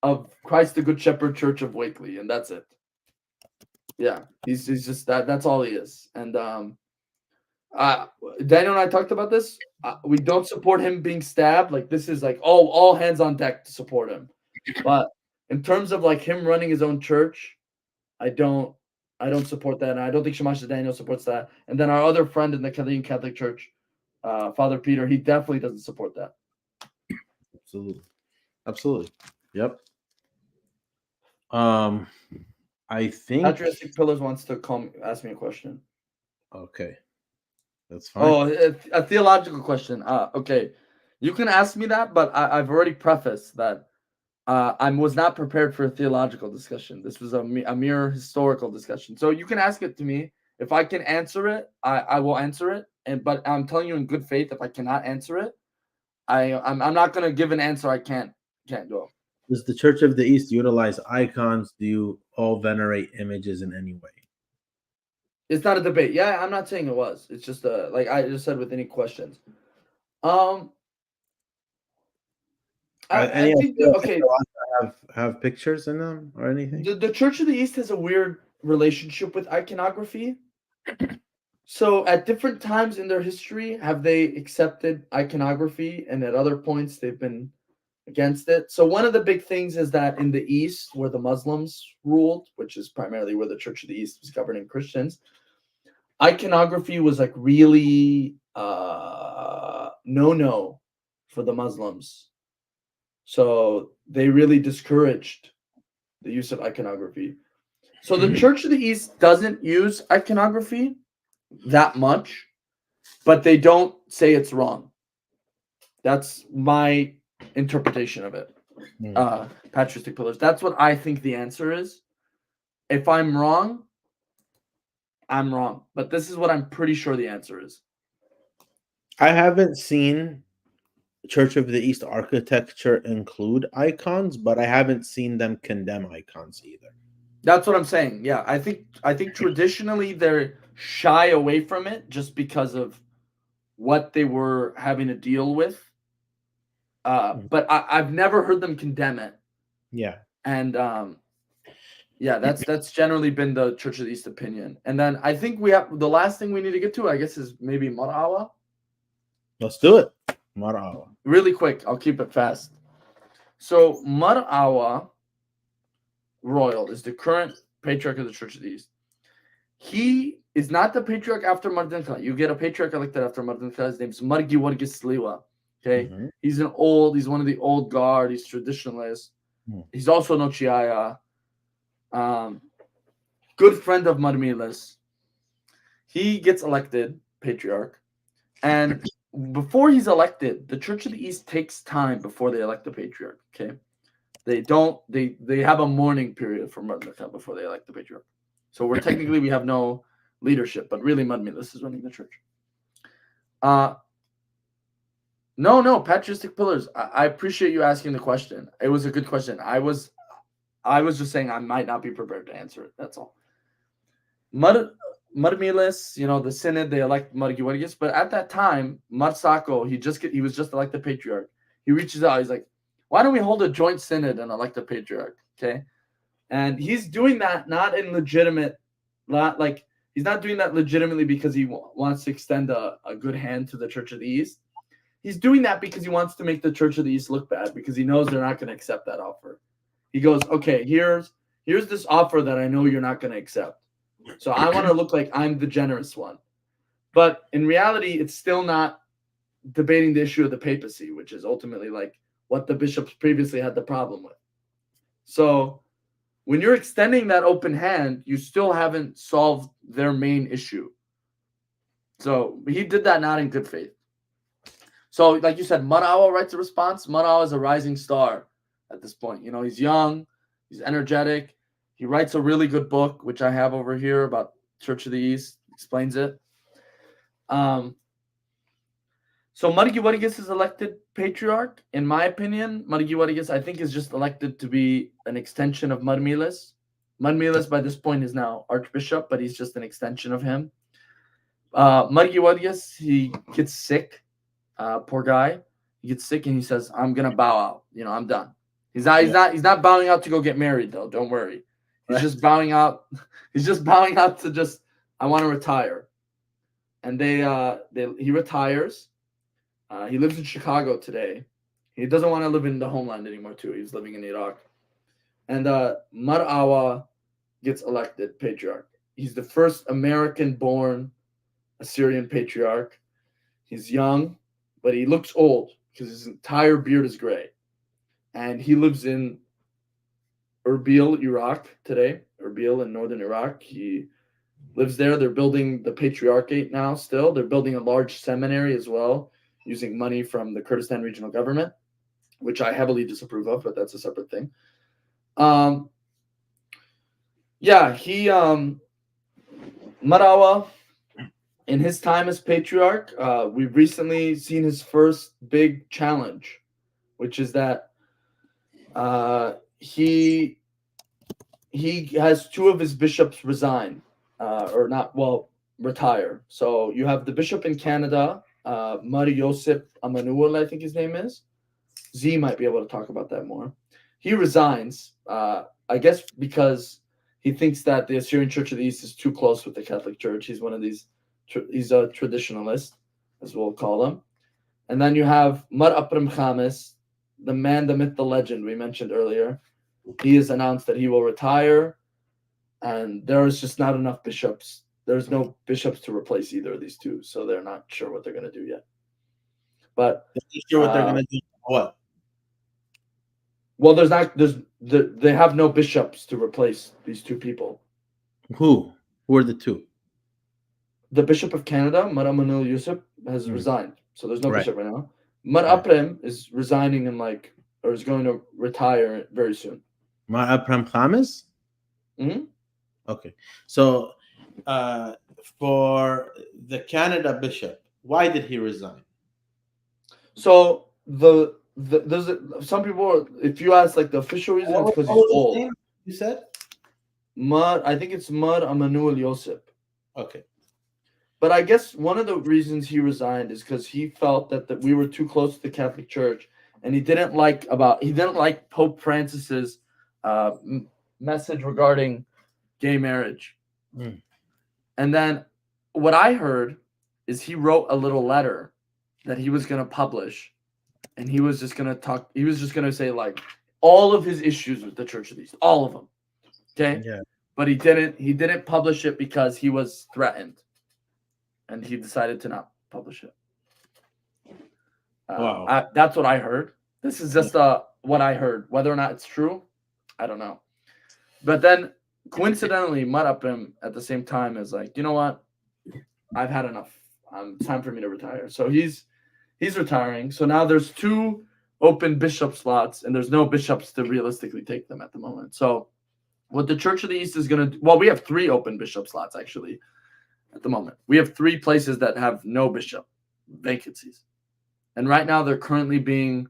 of Christ the Good Shepherd Church of Wakely, and that's it. Yeah, he's just that. That's all he is. And Daniel and I talked about this. We don't support him being stabbed. Like, this is like all hands on deck to support him. But in terms of like him running his own church, I don't support that. And I don't think Shamash Daniel supports that. And then our other friend in the Chaldean Catholic Church, Father Peter, he definitely doesn't support that. Absolutely. Yep. I think Patriotic Pillars wants to ask me a question. Okay. That's fine. Oh, a theological question. Okay. You can ask me that, but I've already prefaced that I was not prepared for a theological discussion. This was a mere historical discussion. So you can ask it to me. If I can answer it, I will answer it. But I'm telling you in good faith, if I cannot answer it, I'm not gonna give an answer I can't go. Does the Church of the East utilize icons? Do you all venerate images in any way? It's not a debate. Yeah, I'm not saying it was. It's just like I just said with any questions. I Any think idea if okay. the ones that have pictures in them or anything? The Church of the East has a weird relationship with iconography. So at different times in their history, have they accepted iconography, and at other points they've been against it. So one of the big things is that in the East, where the Muslims ruled, which is primarily where the Church of the East was governing Christians, iconography was like really no for the Muslims. So they really discouraged the use of iconography. So the Church of the East doesn't use iconography that much, but they don't say it's wrong. That's my interpretation of it. Patristic pillars. That's what I think the answer is. If I'm wrong, I'm wrong. But this is what I'm pretty sure the answer is. I haven't seen Church of the East architecture include icons, but I haven't seen them condemn icons either. That's what I'm saying. Yeah, I think traditionally they're shy away from it just because of what they were having to deal with. But I've never heard them condemn it. Yeah. And yeah, that's generally been the Church of the East opinion. And then I think we have the last thing we need to get to, I guess, is maybe Mar'awa. Let's do it. Mar'awa. Really quick, I'll keep it fast. So Mar'awa Royel is the current patriarch of the Church of the East. He is not the patriarch after Dinkha. You get a patriarch elected after Dinkha. His name's Giwargis Sliwa. Okay, he's one of the old guard. He's traditionalist. He's also no Chiaya. Good friend of Meelis. He gets elected patriarch, and before he's elected, the Church of the East takes time before they elect the patriarch. Okay, they have a mourning period for Dinkha before they elect the patriarch. So we have no leadership, but really Meelis is running the church. No, patristic pillars. I appreciate you asking the question. It was a good question. I was just saying I might not be prepared to answer it. That's all. Meelis, the synod, they elect Giwargis, but at that time, Sako, he was just elected patriarch. He reaches out. He's like, why don't we hold a joint synod and elect a patriarch? Okay. And he's doing that he's not doing that legitimately because he wants to extend a good hand to the Church of the East. He's doing that because he wants to make the Church of the East look bad because he knows they're not going to accept that offer. He goes, okay, here's this offer that I know you're not going to accept. So I want to look like I'm the generous one. But in reality, it's still not debating the issue of the papacy, which is ultimately like what the bishops previously had the problem with. So when you're extending that open hand, you still haven't solved their main issue. So he did that not in good faith. So like you said, Mar'awa writes a response. Mar'awa is a rising star at this point. He's young, he's energetic. He writes a really good book, which I have over here about Church of the East, explains it. So Giwargis is elected patriarch. In my opinion, Giwargis, I think, is just elected to be an extension of Meelis. Meelis, by this point, is now archbishop, but he's just an extension of him. Giwargis, he gets sick. Poor guy. He gets sick and he says, "I'm gonna bow out. I'm done." He's not bowing out to go get married though. Don't worry. He's just bowing out. He's just bowing out to just, I want to retire. And he retires. He lives in Chicago today. He doesn't want to live in the homeland anymore too. He's living in Iraq. And Mar'awa gets elected patriarch. He's the first American-born Assyrian patriarch. He's young, but he looks old because his entire beard is gray. And he lives in Erbil, Iraq today. Erbil in northern Iraq. He lives there. They're building the patriarchate now still. They're building a large seminary as well, using money from the Kurdistan regional government, which I heavily disapprove of, but that's a separate thing. Mar'awa, in his time as patriarch, we've recently seen his first big challenge, which is that He has two of his bishops resign, or not, well, retire. So you have the bishop in Canada, Yosip Emmanuel, I think his name is. Z might be able to talk about that more. He resigns, I guess, because he thinks that the Assyrian Church of the East is too close with the Catholic Church. He's one of these, he's a traditionalist, as we'll call him. And then you have Mar Aphrem Khamis, the man, the myth, the legend we mentioned earlier. He has announced that he will retire, and there is just not enough bishops. There's no bishops to replace either of these two, so they're not sure what they're going to do yet. But they're not sure what they're going to do. What? Well, they have no bishops to replace these two people. Who are the two? The Bishop of Canada, Mar Emmanuel Yosip, has resigned, so there's no Right. bishop right now. Mar Aphrem is resigning or is going to retire very soon. Mar Aphrem Khamis? Mm-hmm. Okay. So for the Canada bishop, why did he resign? So there's some people, if you ask like the official reason, it's because he's old. You said? I think it's Mar Emmanuel Yosip. Okay. But I guess one of the reasons he resigned is because he felt that we were too close to the Catholic Church, and he didn't like Pope Francis's message regarding gay marriage. Mm. And then what I heard is he wrote a little letter that he was going to publish, and he was just going to talk. He was just going to say like all of his issues with the Church of the East, all of them. Okay. Yeah. But he didn't publish it because he was threatened. And he decided to not publish it. Wow. That's what I heard. This is just what I heard. Whether or not it's true, I don't know. But then, coincidentally, Mar Aphrem at the same time is like, you know what? I've had enough. It's time for me to retire. So he's retiring. So now there's two open bishop slots, and there's no bishops to realistically take them at the moment. So what the Church of the East is going to do, well, we have 3 open bishop slots, actually. At the moment, we have 3 places that have no bishop vacancies, and right now they're currently being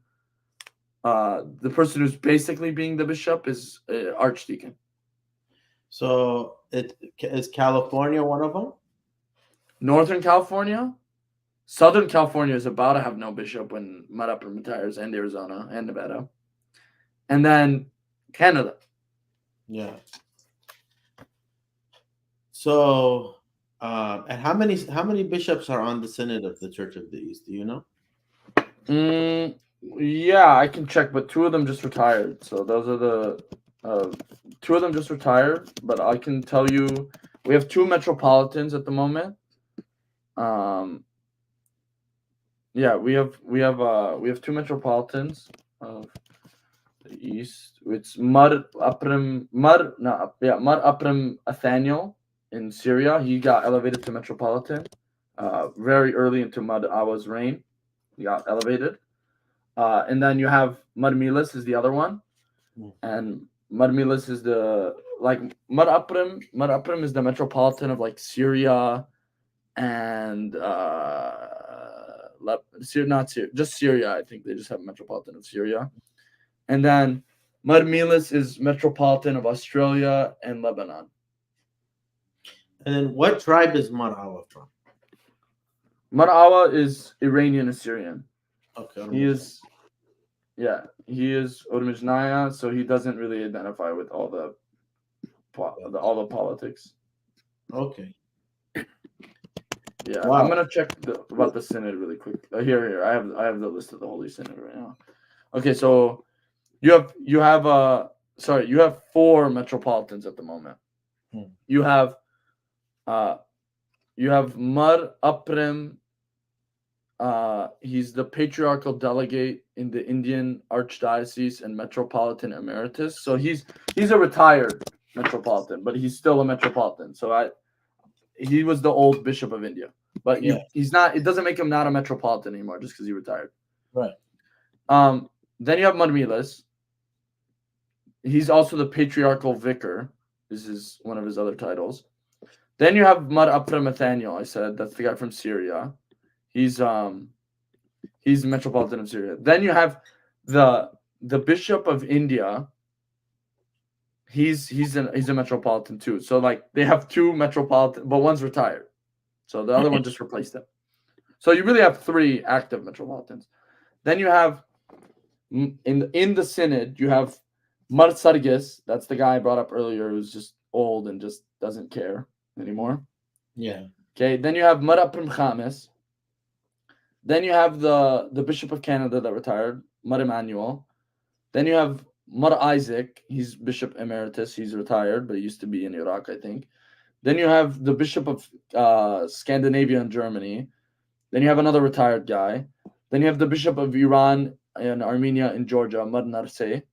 the person who's basically being the bishop is archdeacon. So is California one of them? Northern California, Southern California is about to have no bishop when Mar Aphrem retires, and Arizona and Nevada, and then Canada. Yeah. So. And how many bishops are on the Synod of the Church of the East? Do you know? Yeah, I can check, but 2 of them just retired. So those are the 2 of them just retired. But I can tell you, we have 2 metropolitans at the moment. Yeah, we have 2 metropolitans of the East. It's Mar Aphrem Nathaniel. In Syria, he got elevated to metropolitan very early into Mar Awa's reign. He got elevated. And then you have Meelis is the other one. And Meelis is Mar Aphrem is the metropolitan of like Syria and just Syria. I think they just have a metropolitan of Syria. And then Meelis is metropolitan of Australia and Lebanon. And then what tribe is Mar Awa from? Mar Awa is Iranian Assyrian. Okay. He is Urmijnaya, so he doesn't really identify with all the politics. Okay. Yeah, wow. I'm gonna check about the Synod really quick. Here, I have the list of the Holy Synod right now. Okay, so you have 4 metropolitans at the moment. You have Mar Aphrem. He's the patriarchal delegate in the Indian Archdiocese and Metropolitan Emeritus. So he's a retired metropolitan, but he's still a metropolitan. So he was the old bishop of India, but he's not. It doesn't make him not a metropolitan anymore just because he retired. Right. Then you have Meelis. He's also the patriarchal vicar. This is one of his other titles. Then you have Mar Aphrem Nathaniel. I said that's the guy from Syria. He's the metropolitan of Syria. Then you have the the Bishop of India, he's a metropolitan too. So like they have two metropolitan, but one's retired. So the other one just replaced him. So you really have three active metropolitans. Then you have in the synod, you have Mar Sargis, that's the guy I brought up earlier who's just old and just doesn't care anymore. Yeah. Okay, then you have Mar Aphrem Khamis. Then you have the Bishop of Canada that retired, Mar Emmanuel. Then you have Mar Isaac, he's Bishop Emeritus, he's retired, but he used to be in Iraq, I think. Then you have the Bishop of Scandinavia and Germany. Then you have another retired guy. Then you have the Bishop of Iran and Armenia and Georgia, Mar Narseh.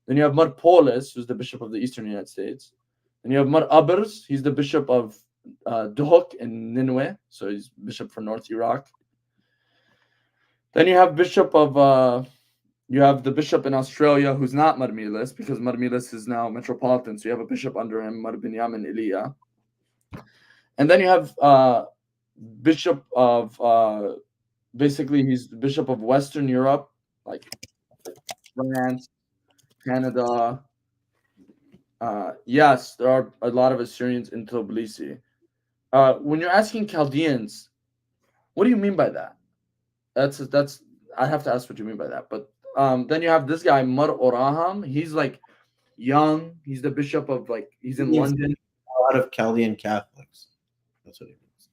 Then you have Mar Polis, who's the Bishop of the Eastern United States. Then you have Mar Abers, he's the Bishop of Duhok in Nineveh, so he's Bishop for North Iraq. Then you have you have the Bishop in Australia, who's not Mar Meelis, because Mar Meelis is now metropolitan, so you have a Bishop under him, Mar Binyamin Ilya. And then you have Bishop of basically he's the Bishop of Western Europe, like France, Canada. Yes, there are a lot of Assyrians in Tbilisi. When you're asking Chaldeans, what do you mean by that? That's I have to ask what you mean by that. But then you have this guy Mar Oraham. He's like young. He's the bishop of he's in London. A lot of Chaldean Catholics. That's what he means.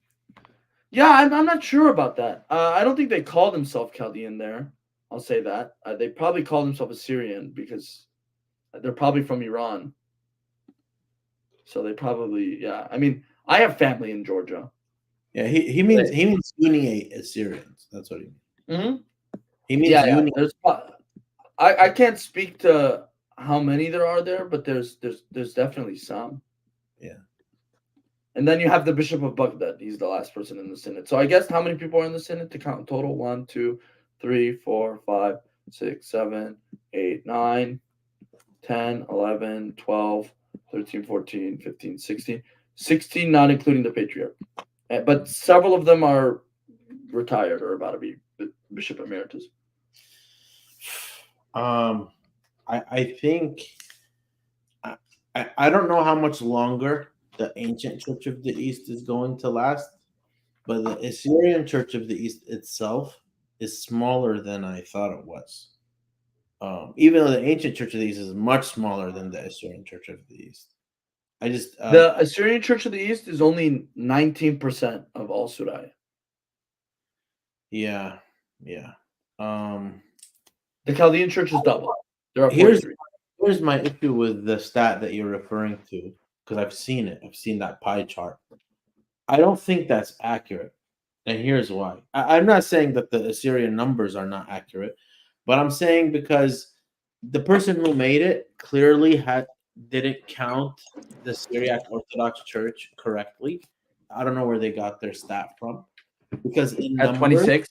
Yeah, I'm not sure about that. I don't think they call themselves Chaldean there. I'll say that. They probably call themselves Assyrian because they're probably from Iran. So they probably, yeah. I mean, I have family in Georgia. Yeah, he means Sunni Assyrians. That's what he means. Mm-hmm. He means Uni. I can't speak to how many there are there, but there's definitely some. Yeah. And then you have the Bishop of Baghdad. He's the last person in the Synod. So I guess how many people are in the Synod to count total? 1, 2, 3, 4, 5, 6, 7, 8, 9, 10, 11, 12, 13, 14, 15, 16. 16, not including the Patriarch. But several of them are retired or about to be Bishop Emeritus. I think I don't know how much longer the ancient Church of the East is going to last, but the Assyrian Church of the East itself is smaller than I thought it was. Even though the ancient Church of the East is much smaller than the Assyrian Church of the East. The Assyrian Church of the East is only 19% of all Suraya. Yeah. The Chaldean Church is double. There are here's my issue with the stat that you're referring to, because I've seen it. I've seen that pie chart. I don't think that's accurate, and here's why. I'm not saying that the Assyrian numbers are not accurate, but I'm saying because the person who made it clearly didn't count the Syriac Orthodox Church correctly. I don't know where they got their stat from, because in at 26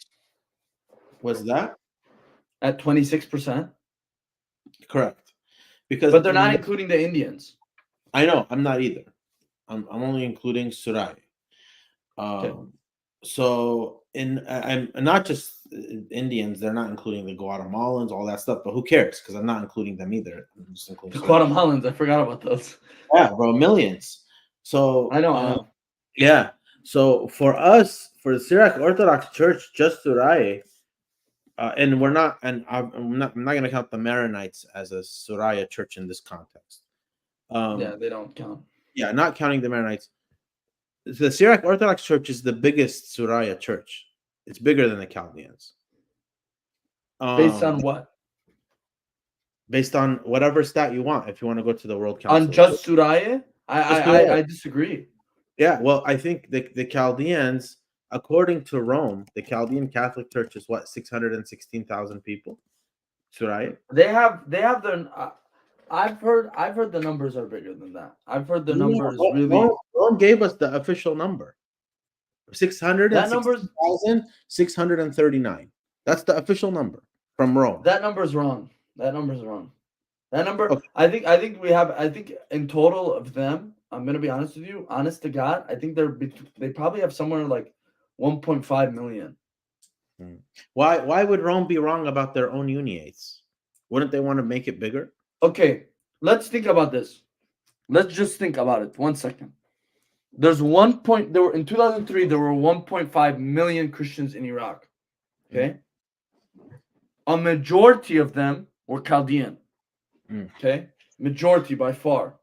was that at 26%. Correct. But they're not including the Indians. I know. I'm not either. I'm only including Surai. Okay. So I'm not just Indians. They're not including the Guatemalans, all that stuff. But who cares? Because I'm not including them either. I'm just including the Guatemalans. I forgot about those. Yeah, bro, millions. So I know. Yeah. So for us, for the Syriac Orthodox Church, just Surai. And we're not, and I'm not going to count the Maronites as a Suraya church in this context. Yeah, they don't count. Yeah, not counting the Maronites. The Syriac Orthodox Church is the biggest Suraya church. It's bigger than the Chaldeans. Based on what? Based on whatever stat you want. If you want to go to the World Council. On just Suraya? I disagree. Yeah, well, I think the Chaldeans, according to Rome, the Chaldean Catholic Church is what, 616,000 people? Suraya? They have their. I've heard the numbers are bigger than that. I've heard the numbers really. Rome gave us the official number. 616,639. That's the official number from Rome. That number's wrong. That number. Okay. I think we have. I think in total of them, I'm gonna be honest with you. Honest to God, I think they probably have somewhere like 1.5 million. Why would Rome be wrong about their own uniates? Wouldn't they want to make it bigger? Okay, let's think about this. Let's just think about it. 1 second. There were in 2003 there were 1.5 million Christians in Iraq. Okay, a majority of them were Chaldean. Okay, majority by far.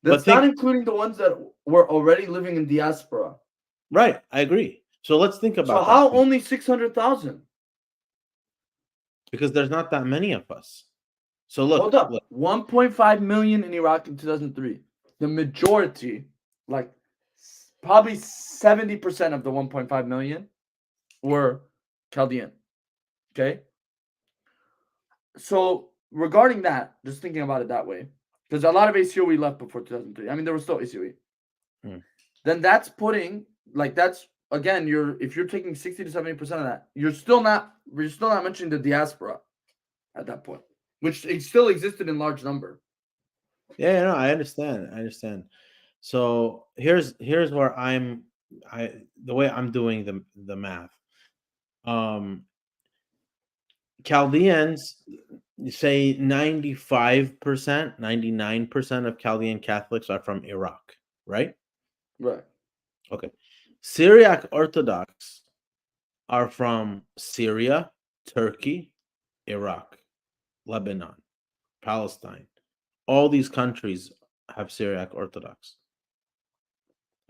That's not including the ones that were already living in diaspora. Right, I agree. So let's think about. So how only 600,000? Because there's not that many of us. So look, hold up. 1.5 million in Iraq in 2003. The majority, like probably 70% of the 1.5 million, were Chaldean. Okay. So regarding that, just thinking about it that way, because a lot of ACOE left before 2003. I mean, there was still ACOE. Then that's putting, like, that's again, if you're taking 60 to 70% of that, you're still not mentioning the diaspora at that point, which it still existed in large number. Yeah, no, I understand. So here's where the way I'm doing the math. Chaldeans, say 95%, 99% of Chaldean Catholics are from Iraq, right? Right. Okay. Syriac Orthodox are from Syria, Turkey, Iraq, Lebanon, Palestine. All these countries have Syriac Orthodox.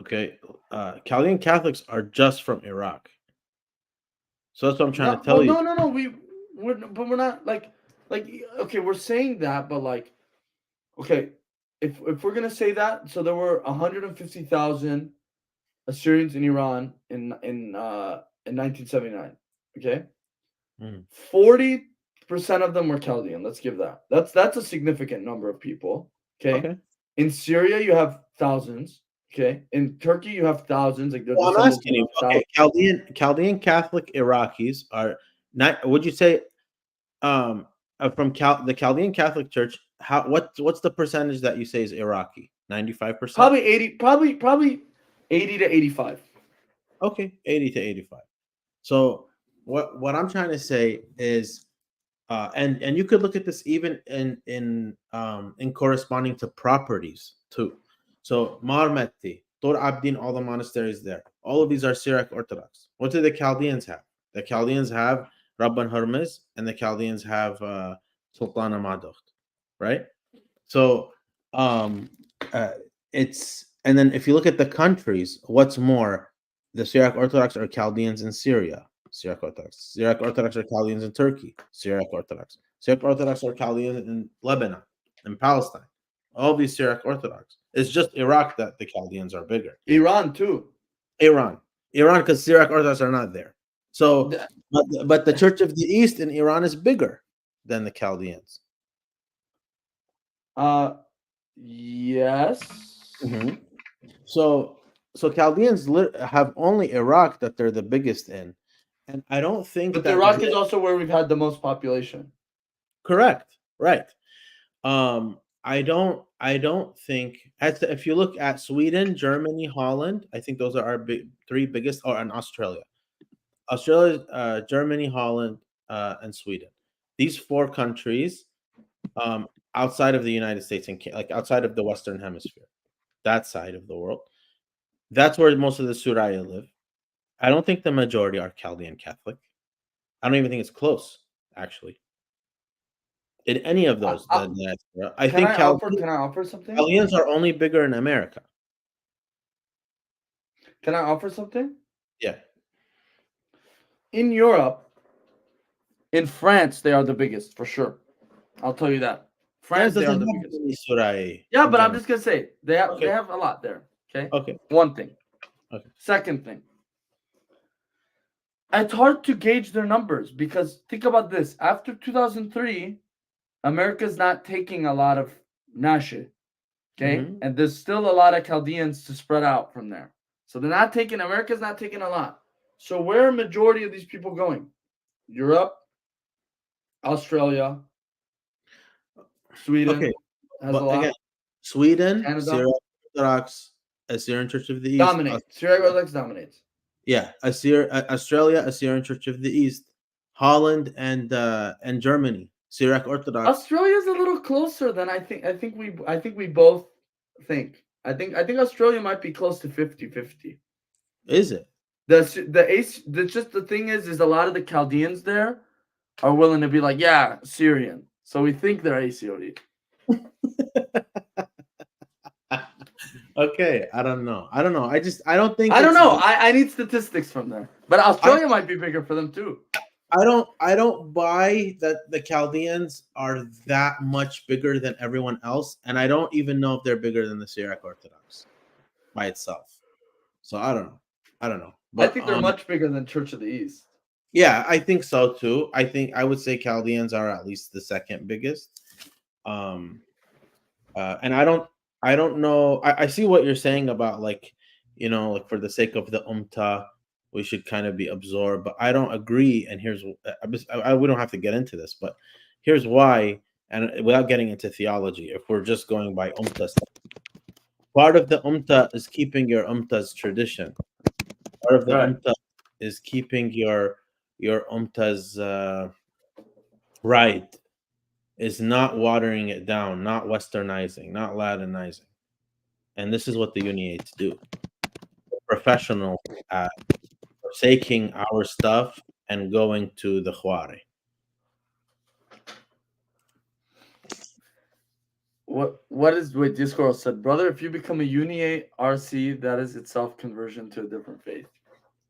Okay. Chaldean Catholics are just from Iraq. So that's what I'm trying to tell you. No. We're not like okay, we're saying that, but like, okay, if we're gonna say that, so there were 150,000 Assyrians in Iran in 1979. Okay, 40% of them were Chaldean. Let's give that. That's a significant number of people. Okay. In Syria, you have thousands. Okay. In Turkey, you have thousands. Like, well, I'm asking you. Okay, Chaldean Catholic Iraqis are not. Would you say, from the Chaldean Catholic Church? What's the percentage that you say is Iraqi? 95%. Probably 80. Probably 80 to 85. Okay, 80 to 85. So what I'm trying to say is, and you could look at this even in corresponding to properties too. So Marmetti, Tor Abdin, all the monasteries there, all of these are Syriac Orthodox. What do the Chaldeans have? The Chaldeans have Rabban Hermes, and the Chaldeans have Sultan Amadocht, right? So it's, and then if you look at the countries, what's more, the Syriac Orthodox are Chaldeans in Syria, Syriac Orthodox. Syriac Orthodox are Chaldeans in Turkey, Syriac Orthodox. Syriac Orthodox are Chaldeans in Lebanon and Palestine. All these Syriac Orthodox. It's just Iraq that the Chaldeans are bigger. Iran too. Iran, because Syriac Orthodox are not there. So, but the Church of the East in Iran is bigger than the Chaldeans. Yes. So Chaldeans have only Iraq that they're the biggest in, and I don't think. But Iraq is also where we've had the most population. Correct. Right. I don't think, if you look at Sweden, Germany, Holland, I think those are our three biggest, and Australia, Germany, Holland, and Sweden. These four countries, outside of the United States and like outside of the Western Hemisphere, that side of the world, that's where most of the Suraya live. I don't think the majority are Chaldean Catholic. I don't even think it's close, actually. In any of those, I think can I offer something? Chaldeans are only bigger in America. Can I offer something? Yeah. In Europe, in France, they are the biggest for sure. I'll tell you that. France, they are the biggest. Yeah, but I'm just gonna say they have a lot there. Okay. Okay. One thing. Okay. Second thing. It's hard to gauge their numbers because think about this. After 2003, America's not taking a lot of Nashe. Okay. And there's still a lot of Chaldeans to spread out from there. So America's not taking a lot. So where are majority of these people going? Europe, Australia, Sweden. Okay. Has a lot. Again, Sweden, Canada. Syriac Orthodox, Assyrian Church of the East. Dominates. Syriac Orthodox dominates. Yeah. Australia, Assyrian Church of the East. Holland and Germany, Syriac Orthodox. Australia's a little closer than I think. I think we both think. I think Australia might be close to 50-50. Is it? The thing is a lot of the Chaldeans there are willing to be like, yeah, Syrian. So we think they're ACOD. Okay, I don't know. I don't know. I don't think. I don't know. I need statistics from there. But Australia might be bigger for them too. I don't buy that the Chaldeans are that much bigger than everyone else, and I don't even know if they're bigger than the Syriac Orthodox by itself. So I don't know. But I think they're much bigger than Church of the East. Yeah, I think so too. I would say Chaldeans are at least the second biggest. And I don't know. I see what you're saying about like for the sake of the we should kind of be absorbed, but I don't agree. And here's we don't have to get into this, but here's why. And without getting into theology, if we're just going by part of the is keeping your tradition. Part of the is keeping your umta's right, is not watering it down, not westernizing, not Latinizing. And this is what the uniates do. Professional at forsaking our stuff and going to the Khwari. What is what Discord said, brother? If you become a uniate RC, that is itself conversion to a different faith.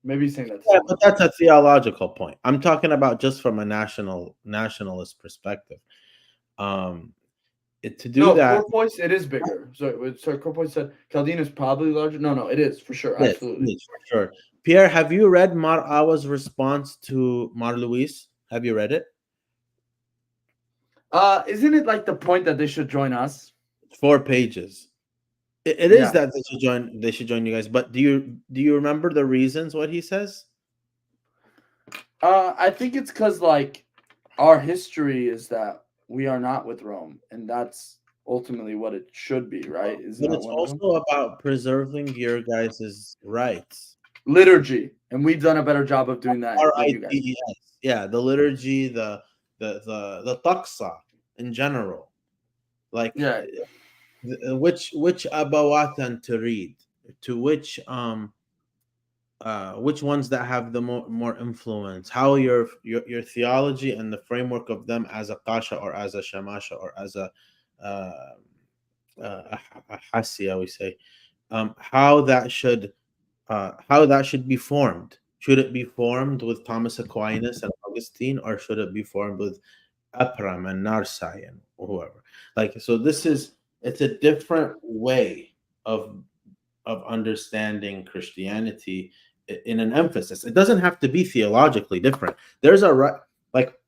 Maybe he's saying that. Yeah, but that's a theological point. I'm talking about just from a nationalist perspective. To do that, Corpoise, it is bigger. So Corpoise said Chaldean is probably larger. No, it is for sure. Absolutely, it is, for sure. Pierre, have you read Mar Awa's response to Mar Luis? Have you read it? Isn't it like the point that they should join us? 4 pages. It is that they should join you guys. But do you remember the reasons what he says? I think it's because like our history is that we are not with Rome, and that's ultimately what it should be, right? But it's also about preserving your guys' rights. Liturgy, and we've done a better job of doing that. Yeah, the liturgy, the taqsa in general, like which abawatan to read, to which ones that have the more influence, how your theology and the framework of them as a kasha or as a shamasha or as a hasiya, we say, how that should be formed. Should it be formed with Thomas Aquinas and Augustine, or should it be formed with Aphrem and Narsai and whoever? Like, so it's a different way of understanding Christianity in an emphasis. It doesn't have to be theologically different. There's like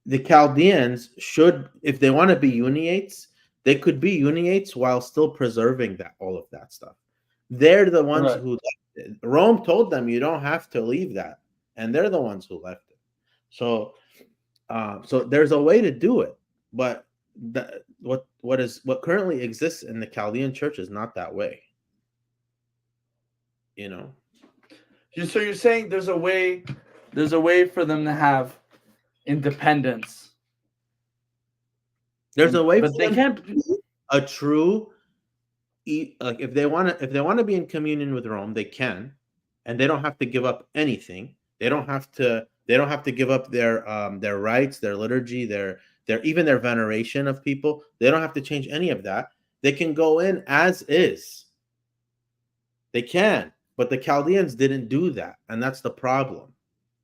the Chaldeans should, if they want to be uniates, they could be uniates while still preserving all of that stuff. They're the ones who Rome told them you don't have to leave that, and they're the ones who left it. So there's a way to do it, but what currently exists in the Chaldean church is not that way. So you're saying there's a way for them to have independence. There's a way, but they can't a true. Like if they want to be in communion with Rome, they can, and they don't have to give up anything. They don't have to give up their rights, their liturgy, their even their veneration of people. They don't have to change any of that. They can go in as is. They can, but the Chaldeans didn't do that, and that's the problem.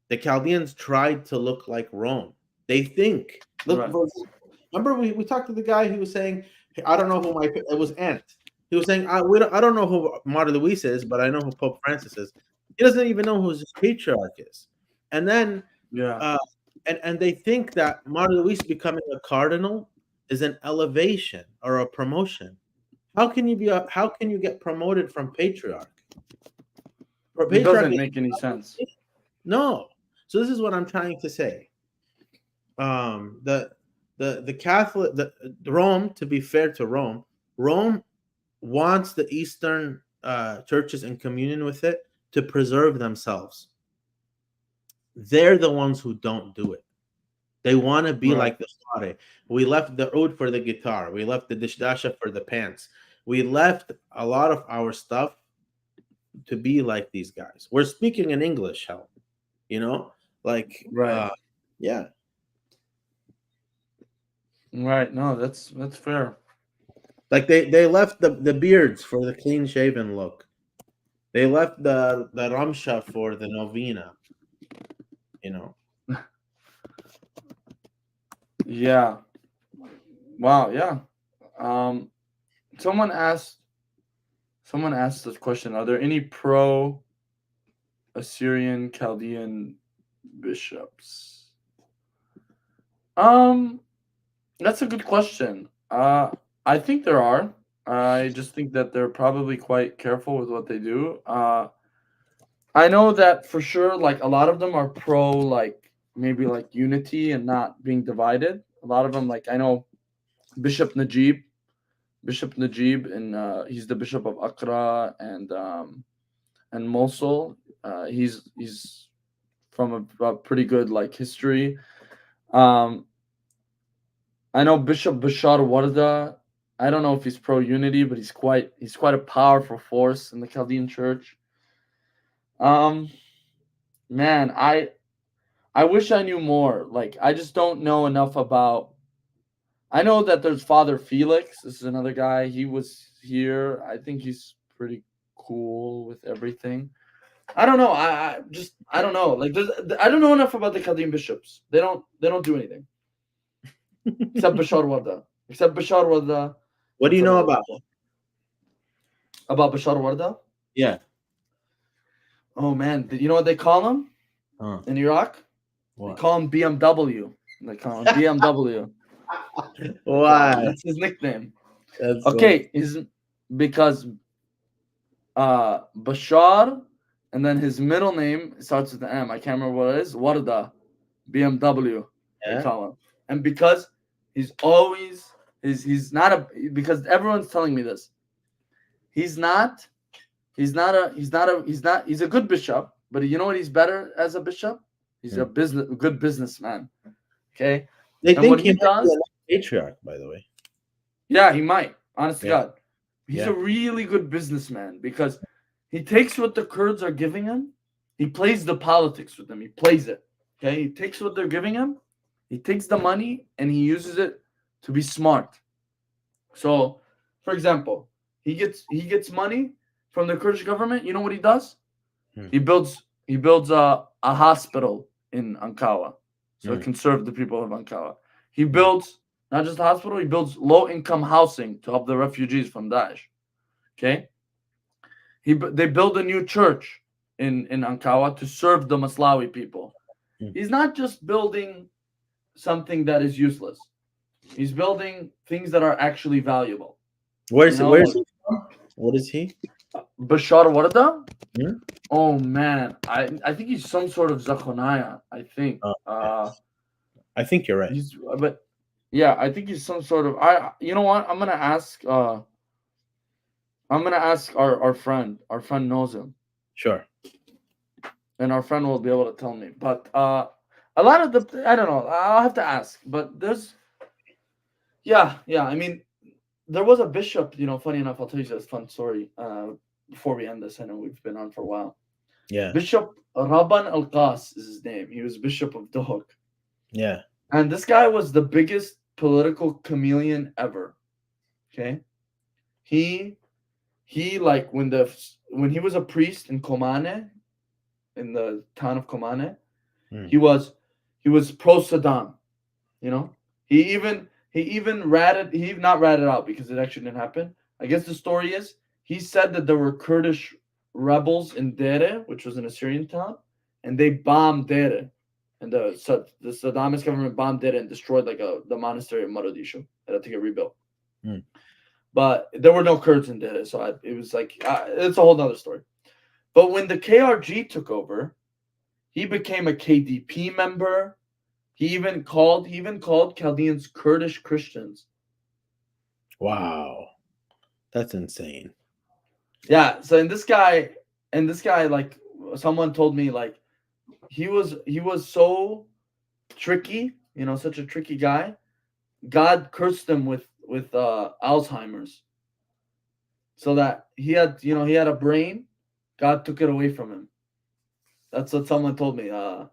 The Chaldeans tried to look like Rome. They think. Remember we talked to the guy who was saying, I don't know who it was Ant. He was saying, I don't know who Mar Luis is, but I know who Pope Francis is. He doesn't even know who his patriarch is. And then, and they think that Mar Luis becoming a cardinal is an elevation or a promotion. How can you get promoted from patriarch? It doesn't make any sense. No. So this is what I'm trying to say. The Catholic, Rome, to be fair to Rome wants the Eastern churches in communion with it to preserve themselves. they're the ones who don't do it. They want to be Right. like the Sare. We left the oud for the guitar. We left the dishdasha for the pants. We left a lot of our stuff to be like these guys. We're speaking in English, hell, you know, like, Right. yeah. Right. No, that's fair. Like they left the beards for the clean shaven look. They left the ramsha for the novena, you know. Yeah. Wow. Yeah. Um, someone asked. Someone asked this question: are there any pro Assyrian Chaldean bishops? Um, that's a good question. I think there are. I just think that they're probably quite careful with what they do. I know that for sure. Like a lot of them are pro, like maybe like unity and not being divided. A lot of them, like I know Bishop Najib, and he's the bishop of Accra and Mosul. He's from a pretty good like history. Um, I know Bishop Bashar Warda. I don't know if he's pro unity, but he's quite a powerful force in the Chaldean church. Um, man, I wish I knew more. Like I just don't know enough about. I know that there's Father Felix. This is another guy. He was here. I think he's pretty cool with everything. I don't know. I don't know. Like I don't know enough about the Chaldean bishops. They don't do anything except Bashar Warda. Except Bashar Warda. What do you know about? About Bashar Warda? Yeah. Oh man, you know what they call him in Iraq? What? They call him BMW. They call him BMW. Why? That's his nickname. That's Okay, is because Bashar, and then his middle name starts with the M. I can't remember what it is. Warda, BMW. Yeah. They call him, and because he's always he's not a because everyone's telling me this. He's not. He's a good bishop, but you know what he's better as a bishop? He's a good businessman. Okay? They And think what he he might does, be a patriarch, by the way. yeah, he might. Honest to Yeah. God. He's a really good businessman because he takes what the Kurds are giving him, he plays the politics with them. He plays it. Okay? He takes what they're giving him, he takes the money and he uses it to be smart. So, for example, he gets money from the Kurdish government. You know what he does? He builds a hospital in Ankawa, so it can serve the people of Ankawa. He builds not just a hospital. He builds low income housing to help the refugees from Daesh. Okay. They build a new church in Ankawa to serve the Maslawi people. He's not just building something that is useless. He's building things that are actually valuable. Where's he from? What is he? Bashar Warda? Hmm? Oh man, I think he's some sort of Zakonaya. I think. I think you're right. But yeah, I think he's some sort of. You know what? I'm gonna ask. I'm gonna ask our friend. Our friend knows him. Sure. And our friend will be able to tell me. But a lot of the I don't know. I'll have to ask. But there's. Yeah. I mean, there was a bishop. You know, funny enough, I'll tell you this fun story. Before we end this, I know we've been on for a while. Yeah. Bishop Rabban Alqas is his name. He was Bishop of Duhok. Yeah. And this guy was the biggest political chameleon ever. Okay. He like when he was a priest in Komane, in the town of Komane, he was pro Saddam. You know? He even not ratted out because it actually didn't happen. I guess the story is he said that there were Kurdish rebels in Dere, which was an Assyrian town, and they bombed Dere. And the Saddamist government bombed Dere and destroyed the monastery of Mogadishu. It had to get rebuilt. But there were no Kurds in Dere, so it was like it's a whole other story. But when the KRG took over, he became a KDP member. He even called Chaldeans Kurdish Christians. Wow, that's insane. Yeah. So and this guy, like someone told me, like he was so tricky, such a tricky guy. God cursed him with Alzheimer's, so that he had a brain. God took it away from him. That's what someone told me.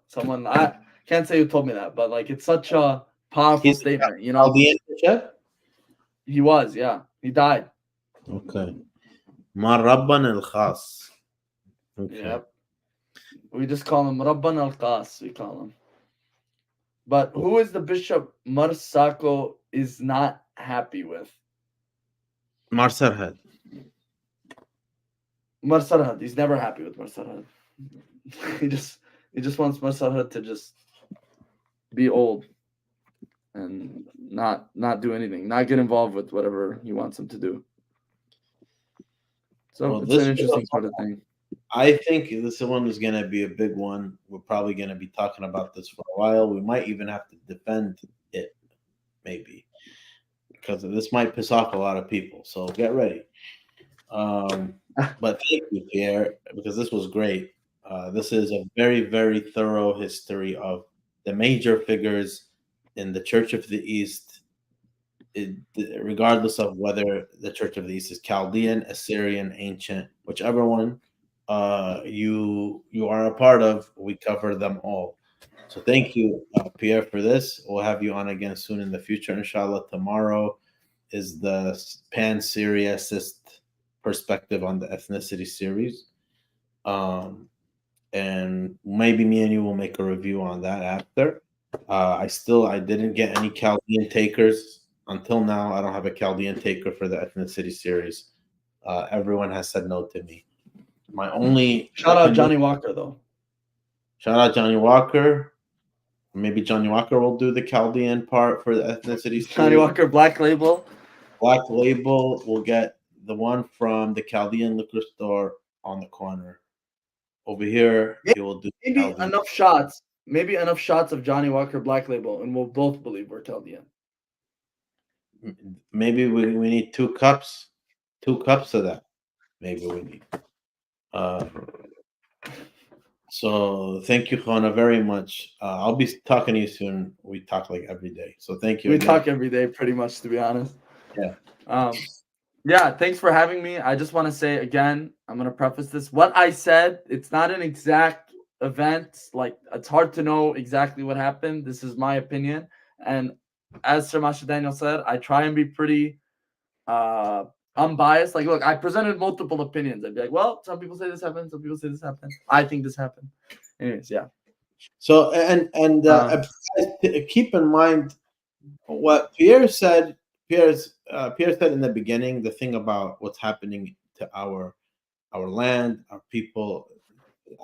Someone, I can't say who told me that, but like it's such a powerful statement. He was, yeah. He died. Okay. Rabban Alqas. Okay. Yep. We just call him Rabban Alqas. We call him. But who is the bishop Sako is not happy with? Sarhad. Sarhad. He's never happy with Sarhad. he just wants Sarhad to just be old and not do anything, not get involved with whatever he wants him to do. So it's an interesting sort of thing. I think this one is going to be a big one. We're probably going to be talking about this for a while. We might even have to defend it, maybe, because this might piss off a lot of people. So get ready. But thank you, Pierre, because this was great. This is a very, very thorough history of the major figures in the Church of the East, regardless of whether the Church of the East is Chaldean, Assyrian, ancient, whichever one you are a part of. We cover them all. So thank you, Pierre, for this. We'll have you on again soon in the future, inshallah. Tomorrow is the pan-Syriacist perspective on the ethnicity series. And maybe me and you will make a review on that after. I didn't get any Chaldean takers until now. I don't have a Chaldean taker for the ethnicity series. Everyone has said no to me. My only shout out Johnny Walker though. Shout out Johnny Walker. Maybe Johnny Walker will do the Chaldean part for the ethnicity series. Johnny Walker Black Label. Black Label will get the one from the Chaldean liquor store on the corner. Over here, he will do maybe enough shots. Maybe enough shots of Johnny Walker Black Label, and we'll both believe we're Chaldean. Maybe we need 2 cups. 2 cups of that. Maybe we need. So thank you, Khana, very much. I'll be talking to you soon. We talk like every day. So thank you. We talk every day, pretty much, to be honest. Yeah. Yeah, thanks for having me. I just want to say again, I'm going to preface this. What I said, it's not an exact event. Like, it's hard to know exactly what happened. This is my opinion. And as Sir Masha Daniel said, I try and be pretty unbiased. Like, look, I presented multiple opinions. I'd be like, well, some people say this happened. Some people say this happened. I think this happened. Anyways, yeah. So, keep in mind what Pierre said. Pierre said in the beginning the thing about what's happening to our land, our people,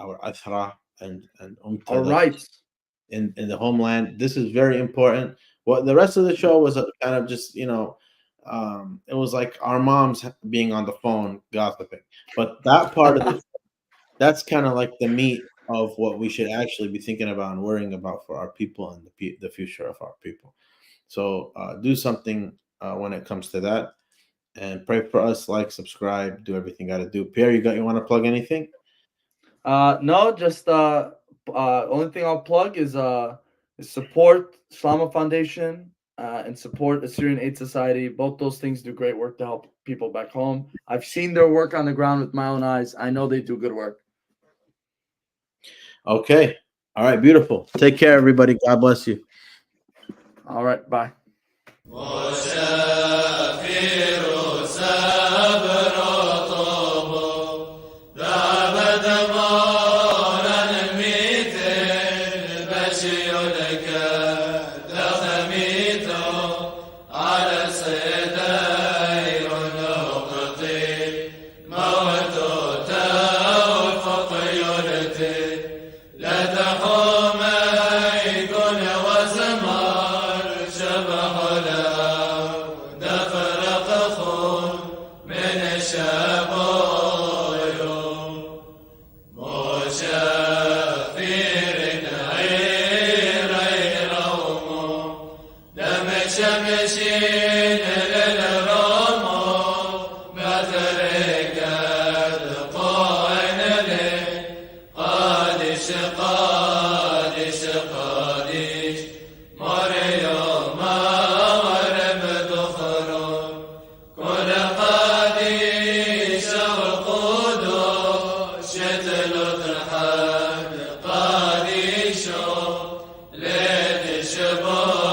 our athra, and our rights in the homeland. This is very important. What the rest of the show was kind of just it was like our moms being on the phone gossiping. But that part of it, that's kind of like the meat of what we should actually be thinking about and worrying about for our people and the future of our people. So do something when it comes to that, and pray for us. Like, subscribe, do everything you got to do. Pierre, you want to plug anything? No, just only thing I'll plug is support Islama Foundation and support Assyrian Aid Society. Both those things do great work to help people back home. I've seen their work on the ground with my own eyes. I know they do good work. Okay. All right. Beautiful. Take care, everybody. God bless you. All right. Bye. شمشين ليت الشباب